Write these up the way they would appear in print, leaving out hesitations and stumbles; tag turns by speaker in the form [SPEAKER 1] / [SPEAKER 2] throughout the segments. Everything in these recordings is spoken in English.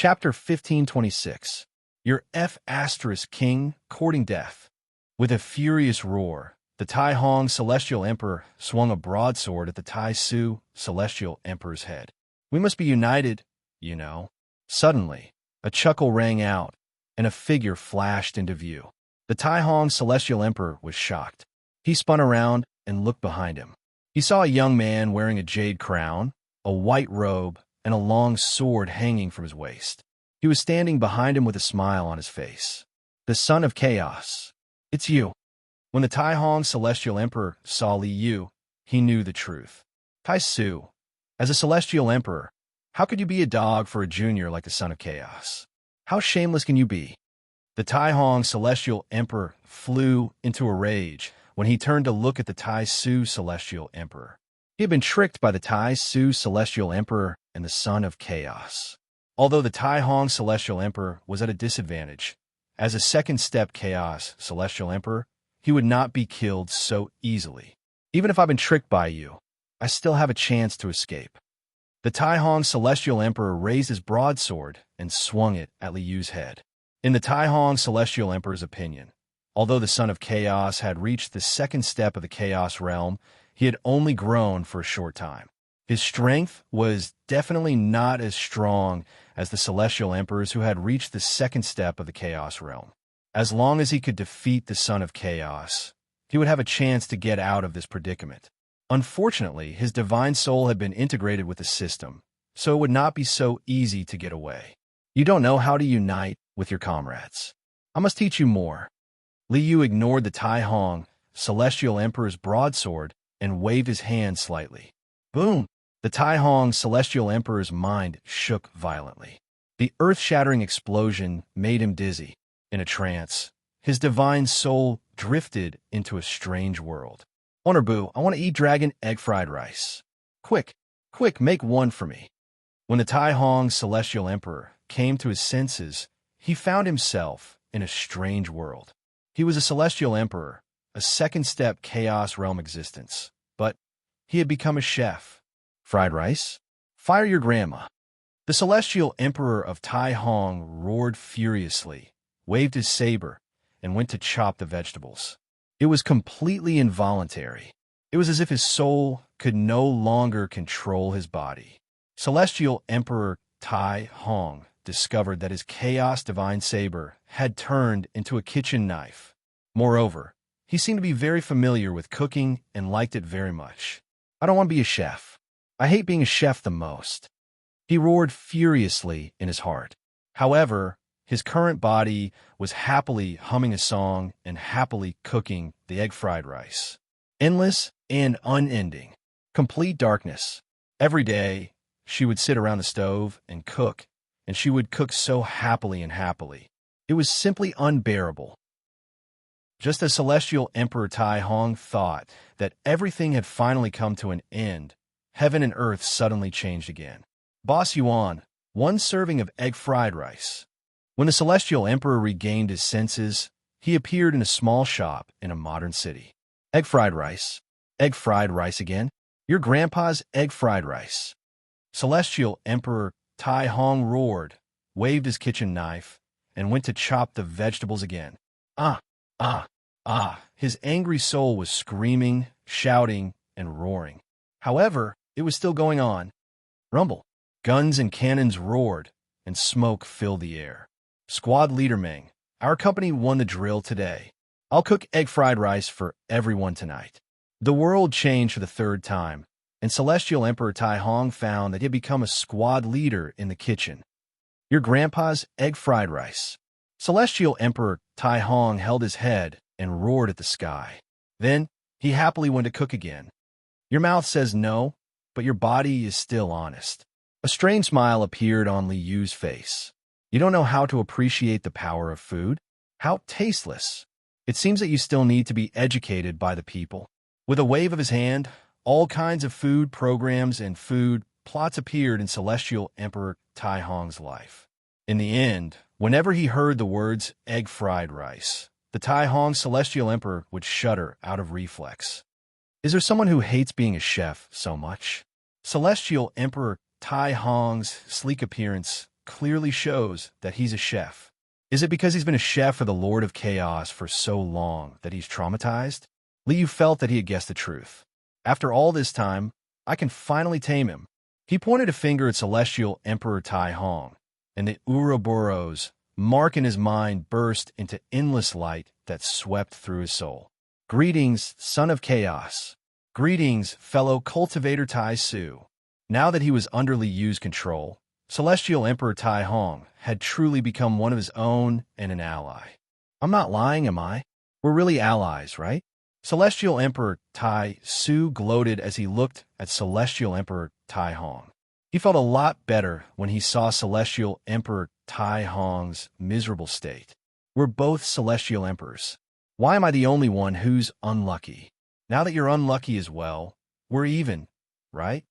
[SPEAKER 1] Chapter 1526. Your King courting death. With a furious roar, the Tai Hong Celestial Emperor swung a broadsword at the Tai Su Celestial Emperor's head. We must be united, you know. Suddenly, a chuckle rang out, and a figure flashed into view. The Tai Hong Celestial Emperor was shocked. He spun around and looked behind him. He saw a young man wearing a jade crown, a white robe, and a long sword hanging from his waist. He was standing behind him with a smile on his face. The son of chaos. It's you. When the Tai Hong Celestial Emperor saw Li Yu, he knew the truth. Tai Su, as a Celestial Emperor, how could you be a dog for a junior like the son of chaos? How shameless can you be? The Tai Hong Celestial Emperor flew into a rage when he turned to look at the Tai Su Celestial Emperor. He had been tricked by the Tai Su Celestial Emperor and the son of chaos. Although the Tai Hong Celestial Emperor was at a disadvantage, as a second-step Chaos Celestial Emperor, he would not be killed so easily. Even if I've been tricked by you, I still have a chance to escape. The Tai Hong Celestial Emperor raised his broadsword and swung it at Li Yu's head. In the Tai Hong Celestial Emperor's opinion, although the son of chaos had reached the second step of the chaos realm, he had only grown for a short time. His strength was definitely not as strong as the Celestial Emperors who had reached the second step of the Chaos Realm. As long as he could defeat the Son of Chaos, he would have a chance to get out of this predicament. Unfortunately, his divine soul had been integrated with the system, so it would not be so easy to get away. You don't know how to unite with your comrades. I must teach you more. Li Yu ignored the Tai Hong Celestial Emperor's broadsword and waved his hand slightly. Boom! The Tai Hong Celestial Emperor's mind shook violently. The earth-shattering explosion made him dizzy. In a trance, his divine soul drifted into a strange world. Honorbu, I want to eat dragon egg fried rice. Quick, make one for me. When the Tai Hong Celestial Emperor came to his senses, he found himself in a strange world. He was a Celestial Emperor, a second-step Chaos Realm existence, but he had become a chef. Fried rice? Fire your grandma. The Celestial Emperor of Tai Hong roared furiously, waved his saber, and went to chop the vegetables. It was completely involuntary. It was as if his soul could no longer control his body. Celestial Emperor Tai Hong discovered that his Chaos Divine Saber had turned into a kitchen knife. Moreover, he seemed to be very familiar with cooking and liked it very much. I don't want to be a chef. I hate being a chef the most. He roared furiously in his heart. However, his current body was happily humming a song and happily cooking the egg fried rice. Endless and unending. Complete darkness. Every day, she would sit around the stove and she would cook so happily and happily. It was simply unbearable. Just as Celestial Emperor Tai Hong thought that everything had finally come to an end, heaven and earth suddenly changed again. Boss Yuan, one serving of egg fried rice. When the Celestial Emperor regained his senses, he appeared in a small shop in a modern city. Egg fried rice. Egg fried rice again? Your grandpa's egg fried rice. Celestial Emperor Tai Hong roared, waved his kitchen knife, and went to chop the vegetables again. His angry soul was screaming, shouting, and roaring. However, it was still going on. Rumble. Guns and cannons roared, and smoke filled the air. Squad Leader Meng, our company won the drill today. I'll cook egg fried rice for everyone tonight. The world changed for the third time, and Celestial Emperor Tai Hong found that he had become a squad leader in the kitchen. Your grandpa's egg fried rice. Celestial Emperor Tai Hong held his head and roared at the sky. Then, he happily went to cook again. Your mouth says no, but your body is still honest. A strange smile appeared on Li Yu's face. You don't know how to appreciate the power of food? How tasteless. It seems that you still need to be educated by the people. With a wave of his hand, all kinds of food programs and food plots appeared in Celestial Emperor Tai Hong's life. In the end, whenever he heard the words egg fried rice, the Tai Hong Celestial Emperor would shudder out of reflex. Is there someone who hates being a chef so much? Celestial Emperor Tai Hong's sleek appearance clearly shows that he's a chef. Is it because he's been a chef for the Lord of Chaos for so long that he's traumatized? Liu felt that he had guessed the truth. After all this time, I can finally tame him. He pointed a finger at Celestial Emperor Tai Hong, and the Ouroboros mark in his mind burst into endless light that swept through his soul. Greetings, son of chaos. Greetings, fellow cultivator Tai Su. Now that he was under Liu's control, Celestial Emperor Tai Hong had truly become one of his own and an ally. I'm not lying, am I? We're really allies, right? Celestial Emperor Tai Su gloated as he looked at Celestial Emperor Tai Hong. He felt a lot better when he saw Celestial Emperor Tai Hong's miserable state. We're both Celestial Emperors. Why am I the only one who's unlucky? Now that you're unlucky as well, we're even, right?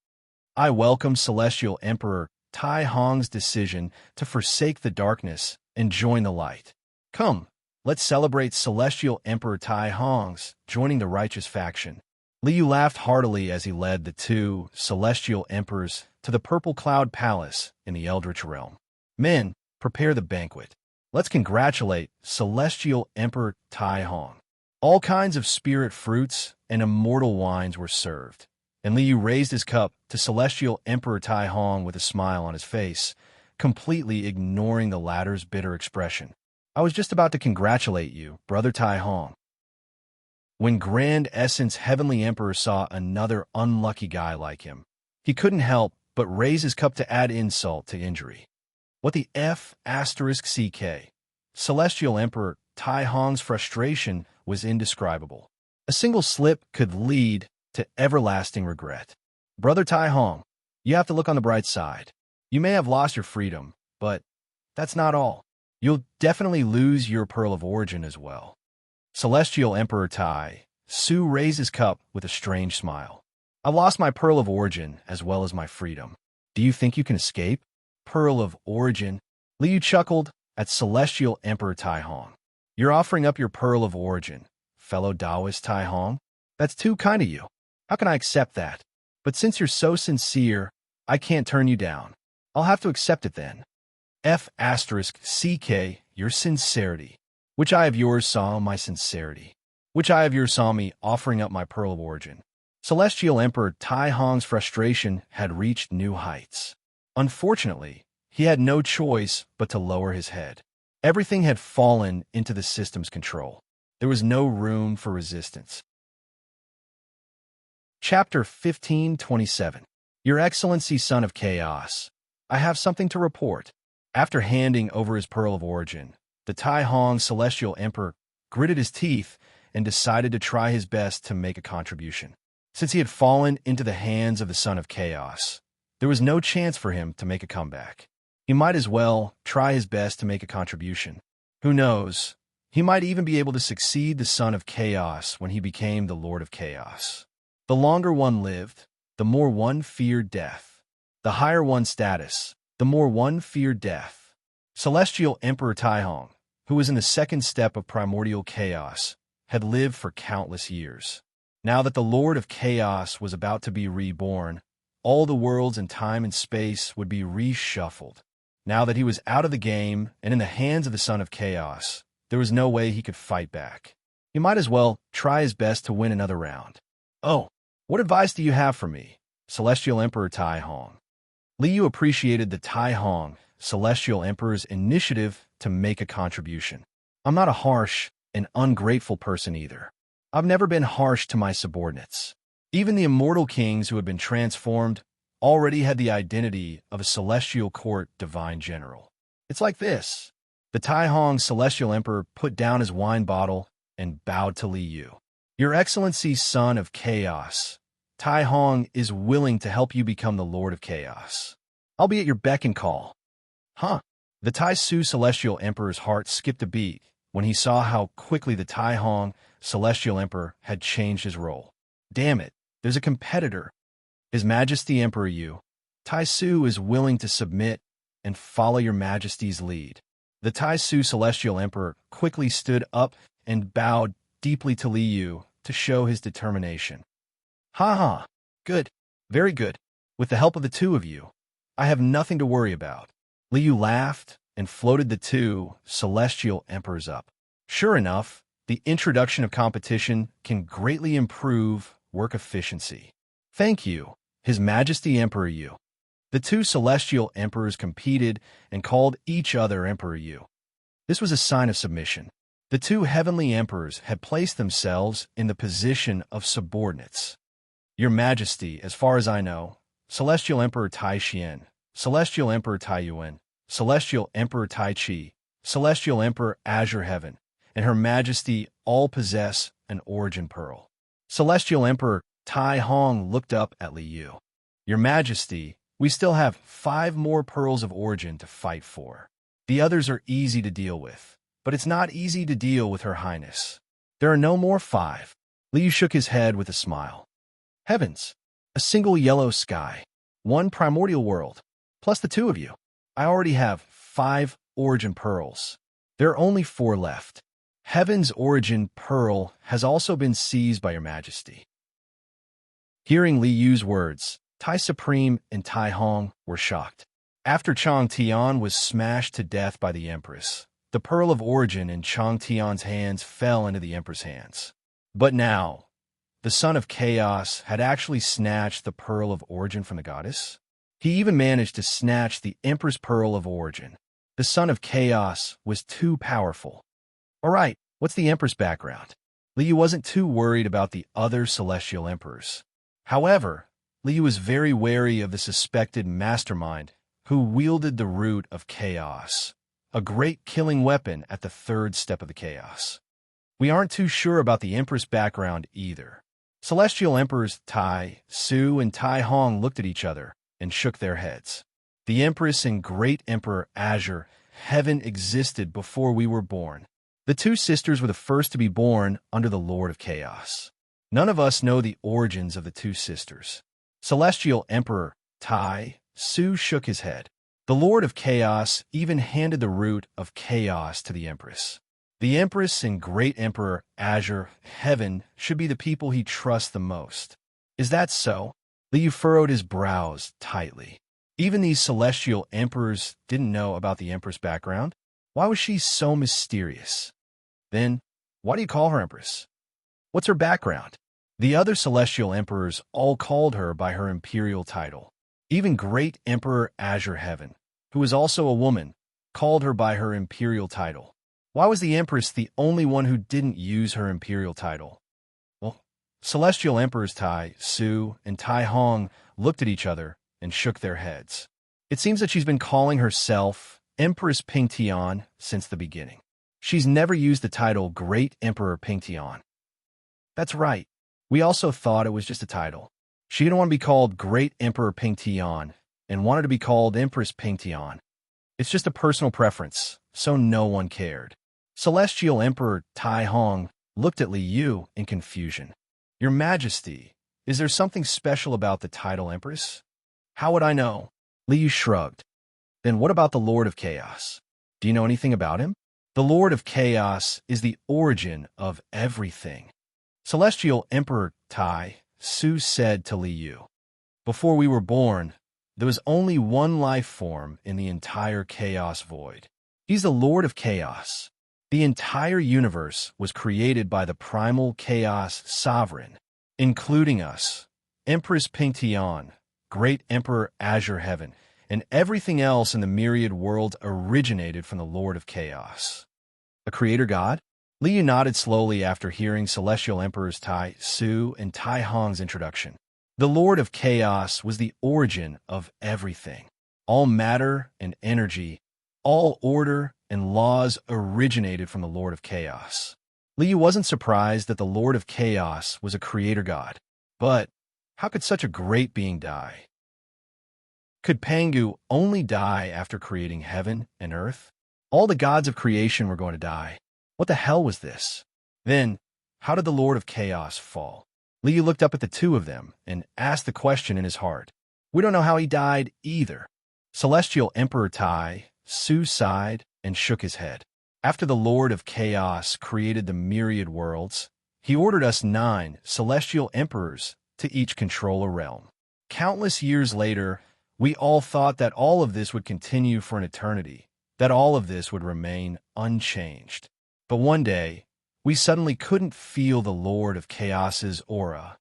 [SPEAKER 1] I welcome Celestial Emperor Tai Hong's decision to forsake the darkness and join the light. Come, let's celebrate Celestial Emperor Tai Hong's joining the righteous faction. Liu laughed heartily as he led the two Celestial Emperors to the Purple Cloud Palace in the Eldritch Realm. Men, prepare the banquet. Let's congratulate Celestial Emperor Tai Hong. All kinds of spirit fruits and immortal wines were served, and Liu raised his cup to Celestial Emperor Tai Hong with a smile on his face, completely ignoring the latter's bitter expression. I was just about to congratulate you, brother Tai Hong. When Grand Essence Heavenly Emperor saw another unlucky guy like him, he couldn't help but raise his cup to add insult to injury. What the F***CK? Celestial Emperor Tai Hong's frustration was indescribable. A single slip could lead to everlasting regret. Brother Tai Hong, you have to look on the bright side. You may have lost your freedom, but that's not all. You'll definitely lose your Pearl of Origin as well. Celestial Emperor Tai Su raised his cup with a strange smile. I've lost my Pearl of Origin as well as my freedom. Do you think you can escape? Pearl of Origin? Liu chuckled at Celestial Emperor Tai Hong. You're offering up your Pearl of Origin, fellow Taoist Tai Hong? That's too kind of you. How can I accept that? But since you're so sincere, I can't turn you down. I'll have to accept it then. F***CK, your sincerity. Which eye of yours saw my sincerity? Which eye of yours saw me offering up my Pearl of Origin? Celestial Emperor Tai Hong's frustration had reached new heights. Unfortunately, he had no choice but to lower his head. Everything had fallen into the system's control. There was no room for resistance. Chapter 1527. Your Excellency, Son of Chaos, I have something to report. After handing over his Pearl of Origin, the Tai Hong Celestial Emperor gritted his teeth and decided to try his best to make a contribution. Since he had fallen into the hands of the Son of Chaos, there was no chance for him to make a comeback. He might as well try his best to make a contribution. Who knows? He might even be able to succeed the Son of Chaos when he became the Lord of Chaos. The longer one lived, the more one feared death. The higher one's status, the more one feared death. Celestial Emperor Tai Hong, who was in the second step of primordial chaos, had lived for countless years. Now that the Lord of Chaos was about to be reborn, all the worlds in time and space would be reshuffled. Now that he was out of the game and in the hands of the Son of Chaos, there was no way he could fight back. He might as well try his best to win another round. Oh, what advice do you have for me, Celestial Emperor Tai Hong? Liu appreciated the Tai Hong Celestial Emperor's initiative to make a contribution. I'm not a harsh and ungrateful person either. I've never been harsh to my subordinates. Even the immortal kings who had been transformed already had the identity of a celestial court divine general. It's like this. The Tai Hong Celestial Emperor put down his wine bottle and bowed to Liu. Your Excellency, Son of Chaos, Tai Hong is willing to help you become the Lord of Chaos. I'll be at your beck and call. Huh? The Tai Su Celestial Emperor's heart skipped a beat when he saw how quickly the Tai Hong Celestial Emperor had changed his role. Damn it, there's a competitor. His Majesty Emperor Yu, Tai Su is willing to submit and follow your Majesty's lead. The Tai Su Celestial Emperor quickly stood up and bowed deeply to Liu to show his determination. Ha ha, good, very good. With the help of the two of you, I have nothing to worry about. Liu laughed and floated the two celestial emperors up. Sure enough, the introduction of competition can greatly improve work efficiency. Thank you, His Majesty Emperor Yu. The two celestial emperors competed and called each other Emperor Yu. This was a sign of submission. The two heavenly emperors had placed themselves in the position of subordinates. Your Majesty, as far as I know, Celestial Emperor Tai Xian, Celestial Emperor Tai Yuan, Celestial Emperor Tai Chi, Celestial Emperor Azure Heaven, and Her Majesty all possess an origin pearl. Celestial Emperor Tai Hong looked up at Li Yu. Your Majesty, we still have 5 more pearls of origin to fight for. The others are easy to deal with, but it's not easy to deal with Her Highness. There are no more 5. Li Yu shook his head with a smile. Heavens! A single yellow sky, 1 primordial world, plus the 2 of you. I already have 5 origin pearls. There are only 4 left. Heaven's origin pearl has also been seized by Your Majesty. Hearing Li Yu's words, Tai Supreme and Tai Hong were shocked. After Chang Tian was smashed to death by the Empress, the pearl of origin in Chang Tian's hands fell into the Emperor's hands. But now, the Son of Chaos had actually snatched the pearl of origin from the goddess. He even managed to snatch the Emperor's pearl of origin. The Son of Chaos was too powerful. All right, what's the Emperor's background? Li Yu wasn't too worried about the other celestial emperors. However, Li Yu was very wary of the suspected mastermind who wielded the root of chaos, a great killing weapon at the 3rd step of the chaos. We aren't too sure about the Empress background either. Celestial Emperors Tai, Su, and Tai Hong looked at each other and shook their heads. The Empress and Great Emperor Azure Heaven existed before we were born. The 2 sisters were the first to be born under the Lord of Chaos. None of us know the origins of the 2 sisters. Celestial Emperor Tai, Su shook his head. The Lord of Chaos even handed the root of chaos to the Empress. The Empress and Great Emperor Azure Heaven should be the people he trusts the most. Is that so? Li Yu furrowed his brows tightly. Even these celestial emperors didn't know about the Empress' background. Why was she so mysterious? Then, why do you call her Empress? What's her background? The other celestial emperors all called her by her imperial title. Even Great Emperor Azure Heaven, who was also a woman, called her by her imperial title. Why was the Empress the only one who didn't use her imperial title? Well, celestial emperors Tai, Su, and Tai Hong looked at each other and shook their heads. It seems that she's been calling herself Empress Pingtian since the beginning. She's never used the title Great Emperor Pingtian. That's right. We also thought it was just a title. She didn't want to be called Great Emperor Pingtian and wanted to be called Empress Pingtian. It's just a personal preference, so no one cared. Celestial Emperor Tai Hong looked at Li Yu in confusion. Your Majesty, is there something special about the title Empress? How would I know? Li Yu shrugged. Then what about the Lord of Chaos? Do you know anything about him? The Lord of Chaos is the origin of everything. Celestial Emperor Tai Su said to Li Yu, before we were born, there was only one life form in the entire chaos void. He's the Lord of Chaos. The entire universe was created by the primal chaos sovereign, including us, Empress Pingtian, Great Emperor Azure Heaven, and everything else in the myriad world originated from the Lord of Chaos. A creator god? Li Yu nodded slowly after hearing Celestial Emperors Tai Su and Tai Hong's introduction. The Lord of Chaos was the origin of everything. All matter and energy, all order and laws originated from the Lord of Chaos. Li Yu wasn't surprised that the Lord of Chaos was a creator god. But how could such a great being die? Could Pangu only die after creating heaven and earth? All the gods of creation were going to die. What the hell was this? Then, how did the Lord of Chaos fall? Li Yu looked up at the 2 of them and asked the question in his heart. We don't know how he died either. Celestial Emperor Tai Su sighed and shook his head. After the Lord of Chaos created the myriad worlds, he ordered us 9 celestial emperors to each control a realm. Countless years later, We all thought that all of this would continue for an eternity, that all of this would remain unchanged. But one day, we suddenly couldn't feel the Lord of Chaos's aura.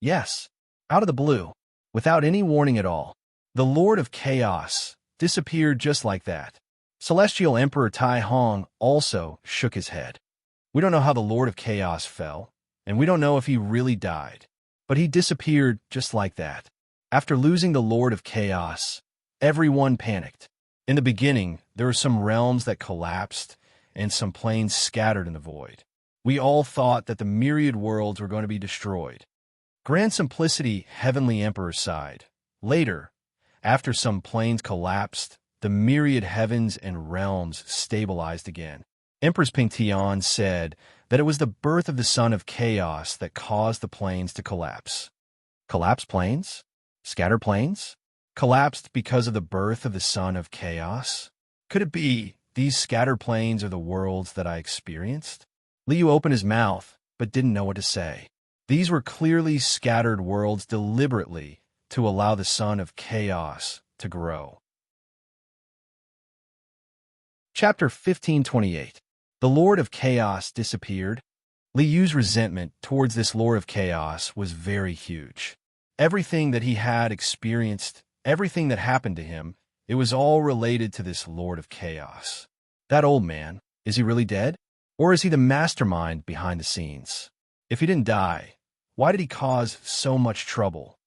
[SPEAKER 1] Yes, out of the blue, without any warning at all, the Lord of Chaos disappeared just like that. Celestial Emperor Tai Hong also shook his head. We don't know how the Lord of Chaos fell, and we don't know if he really died, but he disappeared just like that. After losing the Lord of Chaos, everyone panicked. In the beginning, there were some realms that collapsed and some planes scattered in the void. We all thought that the myriad worlds were going to be destroyed. Grand Simplicity, Heavenly Emperor, sighed. Later, after some planes collapsed, the myriad heavens and realms stabilized again. Empress Pingtian said that it was the birth of the Son of Chaos that caused the planes to collapse. Collapsed planes? Scattered planes? Collapsed because of the birth of the Son of Chaos? Could it be these scattered planes are the worlds that I experienced? Liu opened his mouth, but didn't know what to say. These were clearly scattered worlds deliberately to allow the Son of Chaos to grow. Chapter 1528. The Lord of Chaos disappeared. Liu's resentment towards this Lord of Chaos was very huge. Everything that he had experienced, everything that happened to him, it was all related to this Lord of Chaos. That old man, is he really dead? Or is he the mastermind behind the scenes? If he didn't die, why did he cause so much trouble?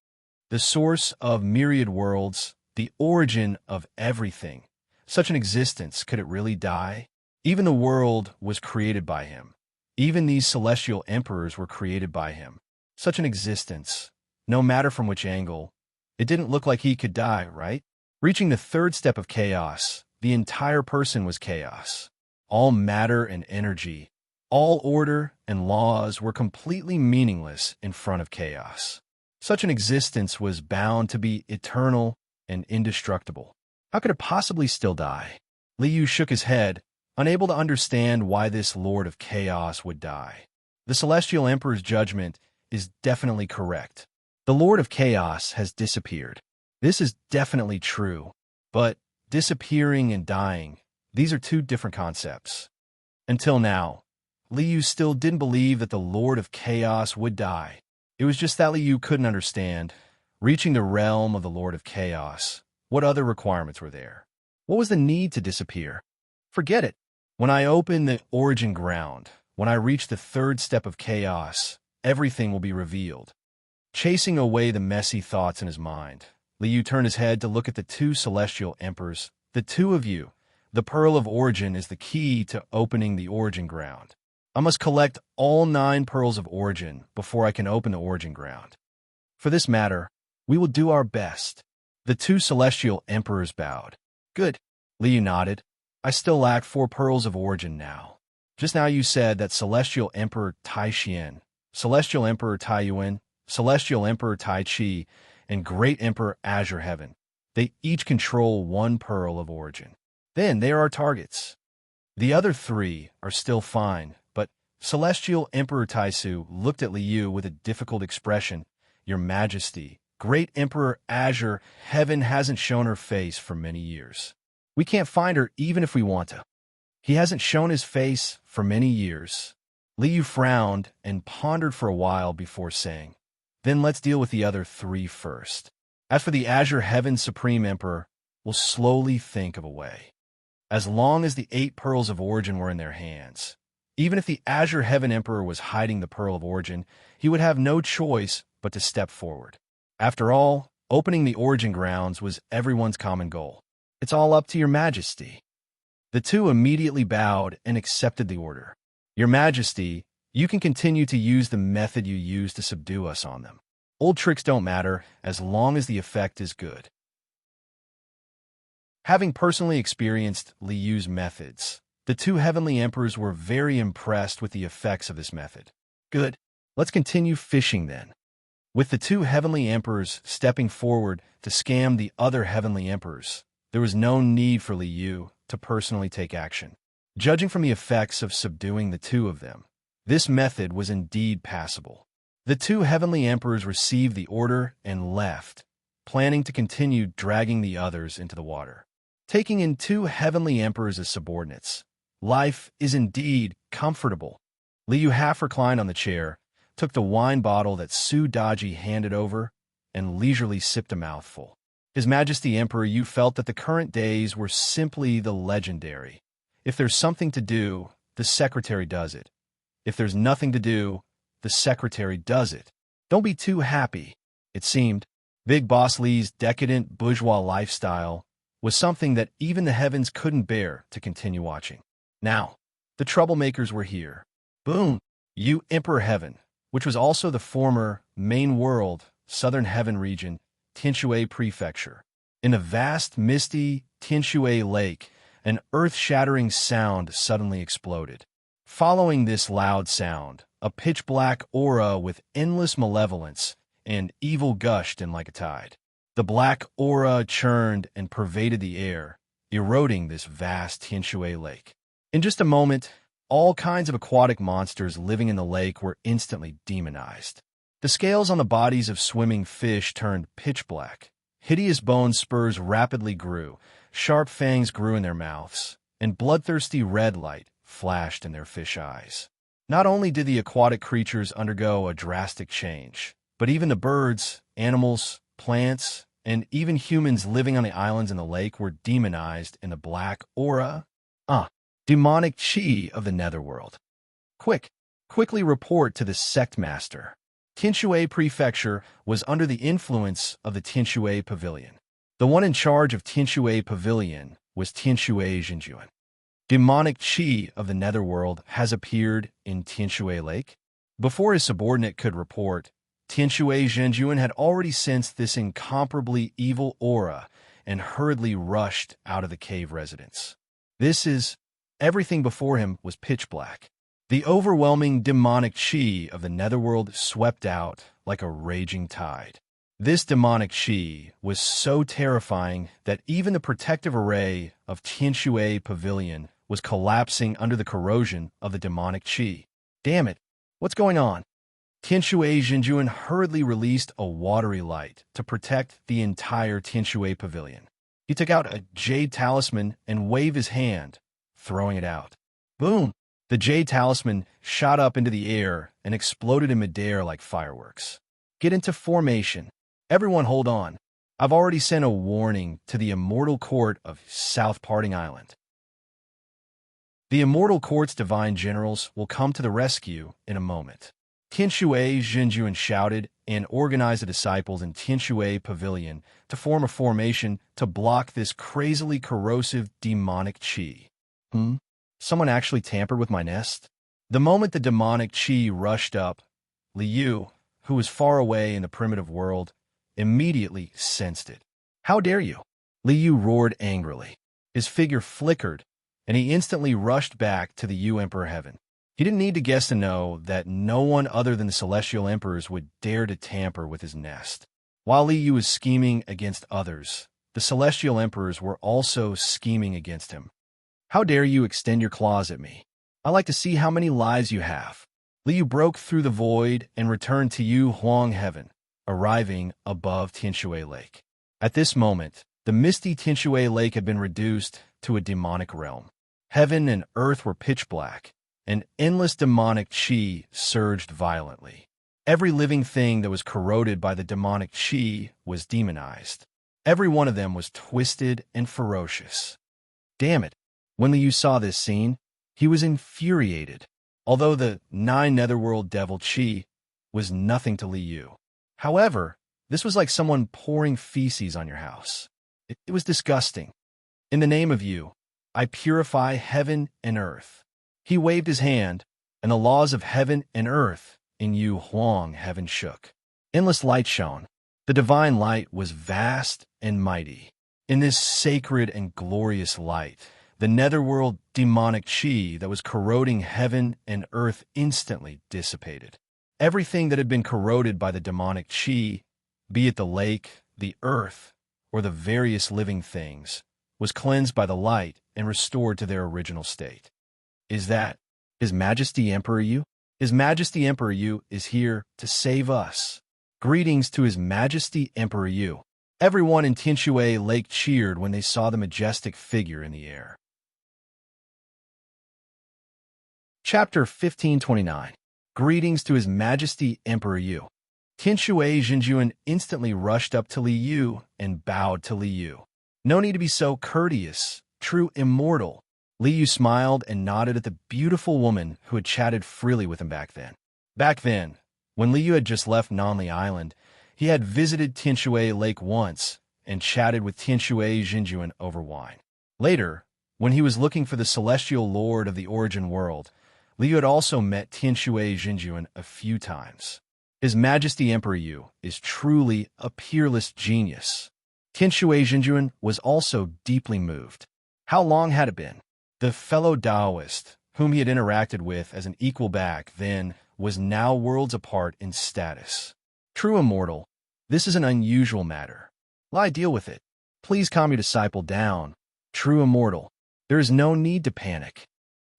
[SPEAKER 1] The source of myriad worlds, the origin of everything. Such an existence, could it really die? Even the world was created by him. Even these celestial emperors were created by him. Such an existence, no matter from which angle, it didn't look like he could die, right? Reaching the third step of chaos, the entire person was chaos. All matter and energy, all order and laws were completely meaningless in front of chaos. Such an existence was bound to be eternal and indestructible. How could it possibly still die? Liu shook his head, unable to understand why this Lord of Chaos would die. The Celestial Emperor's judgment is definitely correct. The Lord of Chaos has disappeared. This is definitely true, but disappearing and dying, these are two different concepts. Until now, Liu still didn't believe that the Lord of Chaos would die. It was just that Liu couldn't understand, reaching the realm of the Lord of Chaos, what other requirements were there? What was the need to disappear? Forget it. When I open the origin ground, when I reach the third step of chaos, everything will be revealed. Chasing away the messy thoughts in his mind, Liu turned his head to look at the two celestial emperors. The two of you. The Pearl of Origin is the key to opening the origin ground. I must collect all 9 Pearls of Origin before I can open the origin ground. For this matter, we will do our best. The two celestial emperors bowed. Good. Liu nodded. I still lack 4 Pearls of Origin now. Just now you said that Celestial Emperor Tai Xian, Celestial Emperor Tai Yuan, Celestial Emperor Tai Chi, and Great Emperor Azure Heaven. They each control 1 Pearl of Origin. Then they are our targets. The other 3 are still fine, but Celestial Emperor Taisu looked at Liu with a difficult expression. Your Majesty, Great Emperor Azure Heaven hasn't shown her face for many years. We can't find her even if we want to. He hasn't shown his face for many years. Liu frowned and pondered for a while before saying, then let's deal with the other 3 first. As for the Azure Heaven Supreme Emperor, we'll slowly think of a way. As long as the 8 Pearls of Origin were in their hands, even if the Azure Heaven Emperor was hiding the Pearl of Origin, he would have no choice but to step forward. After all, opening the origin grounds was everyone's common goal. It's all up to your Majesty. The two immediately bowed and accepted the order. Your Majesty, you can continue to use the method you used to subdue us on them. Old tricks don't matter as long as the effect is good. Having personally experienced Liu's methods, the 2 heavenly emperors were very impressed with the effects of this method. Good. Let's continue fishing then. With the 2 heavenly emperors stepping forward to scam the other heavenly emperors, there was no need for Liu to personally take action. Judging from the effects of subduing the 2 of them, this method was indeed passable. The 2 heavenly emperors received the order and left, planning to continue dragging the others into the water. Taking in two heavenly emperors as subordinates. Life is indeed comfortable. Liu half reclined on the chair, took the wine bottle that Su Daji handed over, and leisurely sipped a mouthful. His Majesty Emperor Yu felt that the current days were simply the legendary. If there's something to do, the secretary does it. If there's nothing to do, the secretary does it. Don't be too happy. It seemed Big Boss Li's decadent bourgeois lifestyle was something that even the heavens couldn't bear to continue watching. Now, the troublemakers were here. Boom! Yu Emperor Heaven, which was also the former main world, Southern Heaven region, Tianshui Prefecture. In a vast, misty Tianshui lake, an earth-shattering sound suddenly exploded. Following this loud sound, a pitch-black aura with endless malevolence and evil gushed in like a tide. The black aura churned and pervaded the air, eroding this vast Tianshui lake. In just a moment, all kinds of aquatic monsters living in the lake were instantly demonized. The scales on the bodies of swimming fish turned pitch black. Hideous bone spurs rapidly grew, sharp fangs grew in their mouths, and bloodthirsty red light flashed in their fish eyes. Not only did the aquatic creatures undergo a drastic change, but even the birds, animals, plants, and even humans living on the islands in the lake were demonized in the black aura. Demonic chi of the netherworld. Quickly report to the sect master. Tianshui Prefecture was under the influence of the Tianshui Pavilion. The one in charge of Tianshui Pavilion was Tianshui Zhenjuan. Demonic chi of the netherworld has appeared in Tianshui Lake. Before his subordinate could report, Tianshui Zhenjuan had already sensed this incomparably evil aura and hurriedly rushed out of the cave residence. Everything before him was pitch black. The overwhelming demonic chi of the netherworld swept out like a raging tide. This demonic chi was so terrifying that even the protective array of Tianshui Pavilion was collapsing under the corrosion of the demonic chi. Damn it, what's going on? Tianshui Zhenjuan hurriedly released a watery light to protect the entire Tianshui Pavilion. He took out a jade talisman and waved his hand, throwing it out. Boom! The jade talisman shot up into the air and exploded in midair like fireworks. Get into formation. Everyone hold on. I've already sent a warning to the Immortal Court of South Parting Island. The Immortal Court's divine generals will come to the rescue in a moment. Tianshui Zhenjuan shouted and organized the disciples in Tianshui Pavilion to form a formation to block this crazily corrosive demonic chi. Someone actually tampered with my nest? The moment the demonic chi rushed up, Liu, who was far away in the primitive world, immediately sensed it. How dare you? Liu roared angrily. His figure flickered, and he instantly rushed back to the Yu Emperor Heaven. He didn't need to guess to know that no one other than the celestial emperors would dare to tamper with his nest. While Liu was scheming against others, the celestial emperors were also scheming against him. How dare you extend your claws at me? I like to see how many lives you have. Liu broke through the void and returned to Yu Huang Heaven, arriving above Tianshui Lake. At this moment, the misty Tianshui Lake had been reduced to a demonic realm. Heaven and earth were pitch black, and endless demonic chi surged violently. Every living thing that was corroded by the demonic chi was demonized. Every one of them was twisted and ferocious. Damn it! When Liu saw this scene, he was infuriated. Although the 9 netherworld devil chi was nothing to Liu. However, this was like someone pouring feces on your house. It was disgusting. In the name of Yu, I purify heaven and earth. He waved his hand, and the laws of heaven and earth in Yu Huang Heaven shook. Endless light shone. The divine light was vast and mighty. In this sacred and glorious light, the netherworld demonic chi that was corroding heaven and earth instantly dissipated. Everything that had been corroded by the demonic chi, be it the lake, the earth, or the various living things, was cleansed by the light and restored to their original state. Is that His Majesty Emperor Yu? His Majesty Emperor Yu is here to save us. Greetings to His Majesty Emperor Yu. Everyone in Tianxue Lake cheered when they saw the majestic figure in the air. Chapter 1529. Greetings to His Majesty Emperor Yu. Tianxue Zhenjuan instantly rushed up to Li Yu and bowed to Li Yu. No need to be so courteous, true immortal. Li Yu smiled and nodded at the beautiful woman who had chatted freely with him back then. Back then, when Li Yu had just left Nanli Island, he had visited Tianxue Lake once and chatted with Tianxue Zhenjuan over wine. Later, when he was looking for the celestial lord of the origin world, Li Yu had also met Tianxue Zhenjuan a few times. His Majesty Emperor Yu is truly a peerless genius. Tianxue Zhenjuan was also deeply moved. How long had it been? The fellow Taoist, whom he had interacted with as an equal back then, was now worlds apart in status. True immortal, this is an unusual matter. Lie, deal with it. Please calm your disciple down. True immortal, there is no need to panic.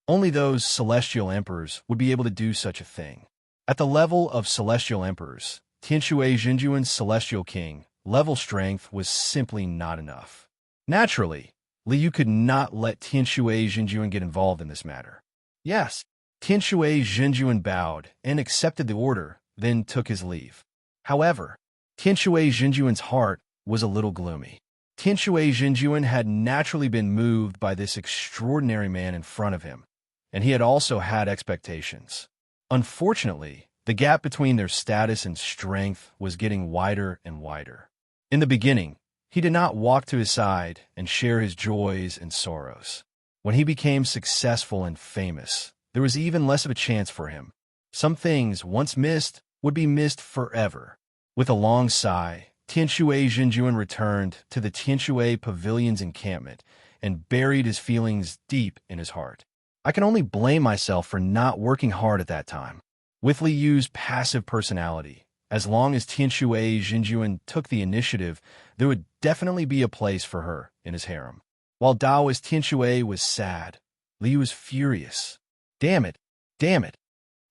[SPEAKER 1] Only those celestial emperors would be able to do such a thing. At the level of celestial emperors, Tianxue Zhenjuan's celestial king level strength was simply not enough. Naturally, Li Yu could not let Tianxue Zhenjuan get involved in this matter. Yes, Tianxue Zhenjuan bowed and accepted the order, then took his leave. However, Tianxue Zhenjuan's heart was a little gloomy. Tianxue Zhenjuan had naturally been moved by this extraordinary man in front of him, and he had also had expectations. Unfortunately, the gap between their status and strength was getting wider and wider. In the beginning, he did not walk to his side and share his joys and sorrows. When he became successful and famous, there was even less of a chance for him. Some things, once missed, would be missed forever. With a long sigh, Tianxue Zhenjuan returned to the Tianxue Pavilion's encampment and buried his feelings deep in his heart. I can only blame myself for not working hard at that time. With Li Yu's passive personality, as long as Tianxue Zhenjuan took the initiative, there would definitely be a place for her in his harem. While Taoist Tianxue was sad, Li Yu was furious. Damn it! Damn it!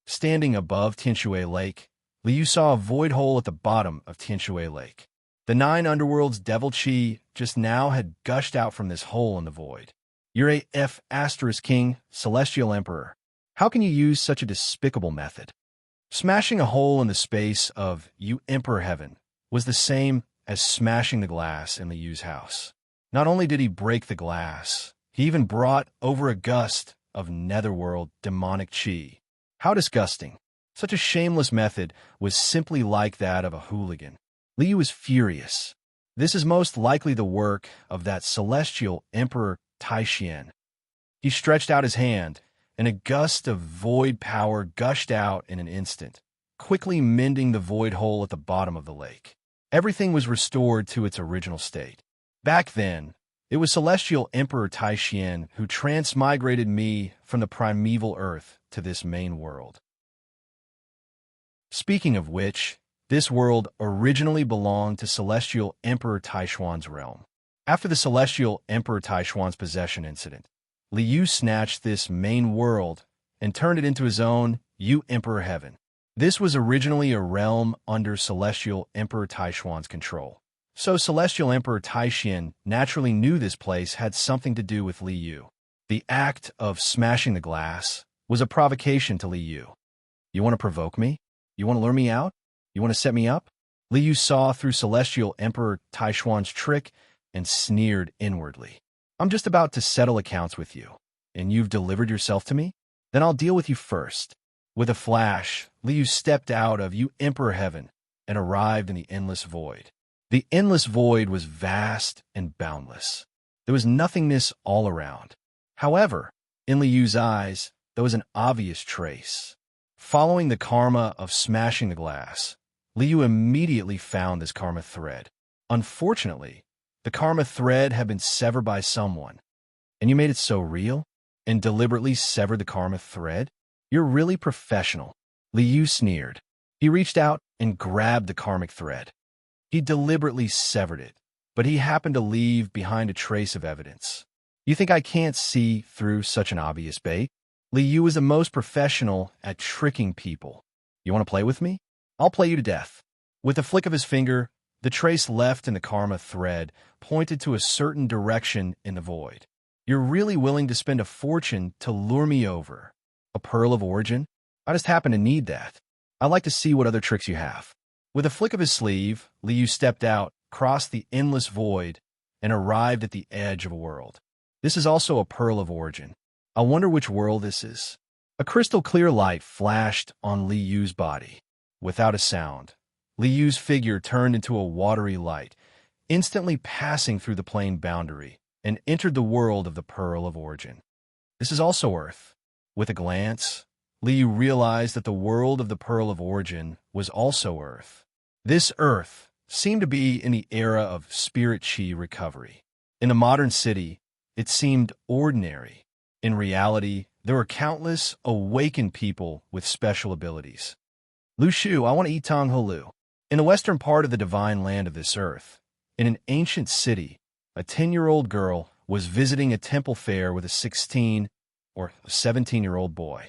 [SPEAKER 1] Standing above Tianxue Lake, Li Yu saw a void hole at the bottom of Tianxue Lake. The 9 underworld's devil chi just now had gushed out from this hole in the void. You're a F*** celestial emperor. How can you use such a despicable method? Smashing a hole in the space of you emperor heaven was the same as smashing the glass in Li Yu's house. Not only did he break the glass, he even brought over a gust of netherworld demonic chi. How disgusting. Such a shameless method was simply like that of a hooligan. Li Yu was furious. This is most likely the work of that celestial emperor Taishian. He stretched out his hand, and a gust of void power gushed out in an instant, quickly mending the void hole at the bottom of the lake. Everything was restored to its original state. Back then, it was Celestial Emperor Taishian who transmigrated me from the primeval earth to this main world. Speaking of which, this world originally belonged to Celestial Emperor Taishuan's realm. After the Celestial Emperor Taishuan's possession incident, Li Yu snatched this main world and turned it into his own Yu Emperor Heaven. This was originally a realm under Celestial Emperor Taishuan's control. So Celestial Emperor Taishian naturally knew this place had something to do with Li Yu. The act of smashing the glass was a provocation to Li Yu. You want to provoke me? You want to lure me out? You want to set me up? Li Yu saw through Celestial Emperor Taishuan's trick and sneered inwardly. I'm just about to settle accounts with you, and you've delivered yourself to me? Then I'll deal with you first. With a flash, Li Yu stepped out of Yu Emperor Heaven and arrived in the endless void. The endless void was vast and boundless. There was nothingness all around. However, in Li Yu's eyes, there was an obvious trace. Following the karma of smashing the glass, Li Yu immediately found this karma thread. Unfortunately, the karma thread had been severed by someone. And you made it so real? And deliberately severed the karma thread? You're really professional. Li Yu sneered. He reached out and grabbed the karmic thread. He deliberately severed it, but he happened to leave behind a trace of evidence. You think I can't see through such an obvious bait? Li Yu is the most professional at tricking people. You want to play with me? I'll play you to death. With a flick of his finger, The trace left in the karma thread pointed to a certain direction in the void. You're really willing to spend a fortune to lure me over. A pearl of origin? I just happen to need that. I'd like to see what other tricks you have. With a flick of his sleeve, Liu stepped out, crossed the endless void, and arrived at the edge of a world. This is also a pearl of origin. I wonder which world this is. A crystal-clear light flashed on Liu's body. Without a sound, Liu's figure turned into a watery light, instantly passing through the plane boundary, and entered the world of the pearl of origin. This is also Earth. With a glance, Liu realized that the world of the pearl of origin was also Earth. This Earth seemed to be in the era of spirit chi recovery. In the modern city, it seemed ordinary. In reality, there were countless awakened people with special abilities. Lu Shu, I want to eat Tong Holu. In the western part of the divine land of this earth, in an ancient city, a 10-year-old girl was visiting a temple fair with a 16 or 17-year-old boy.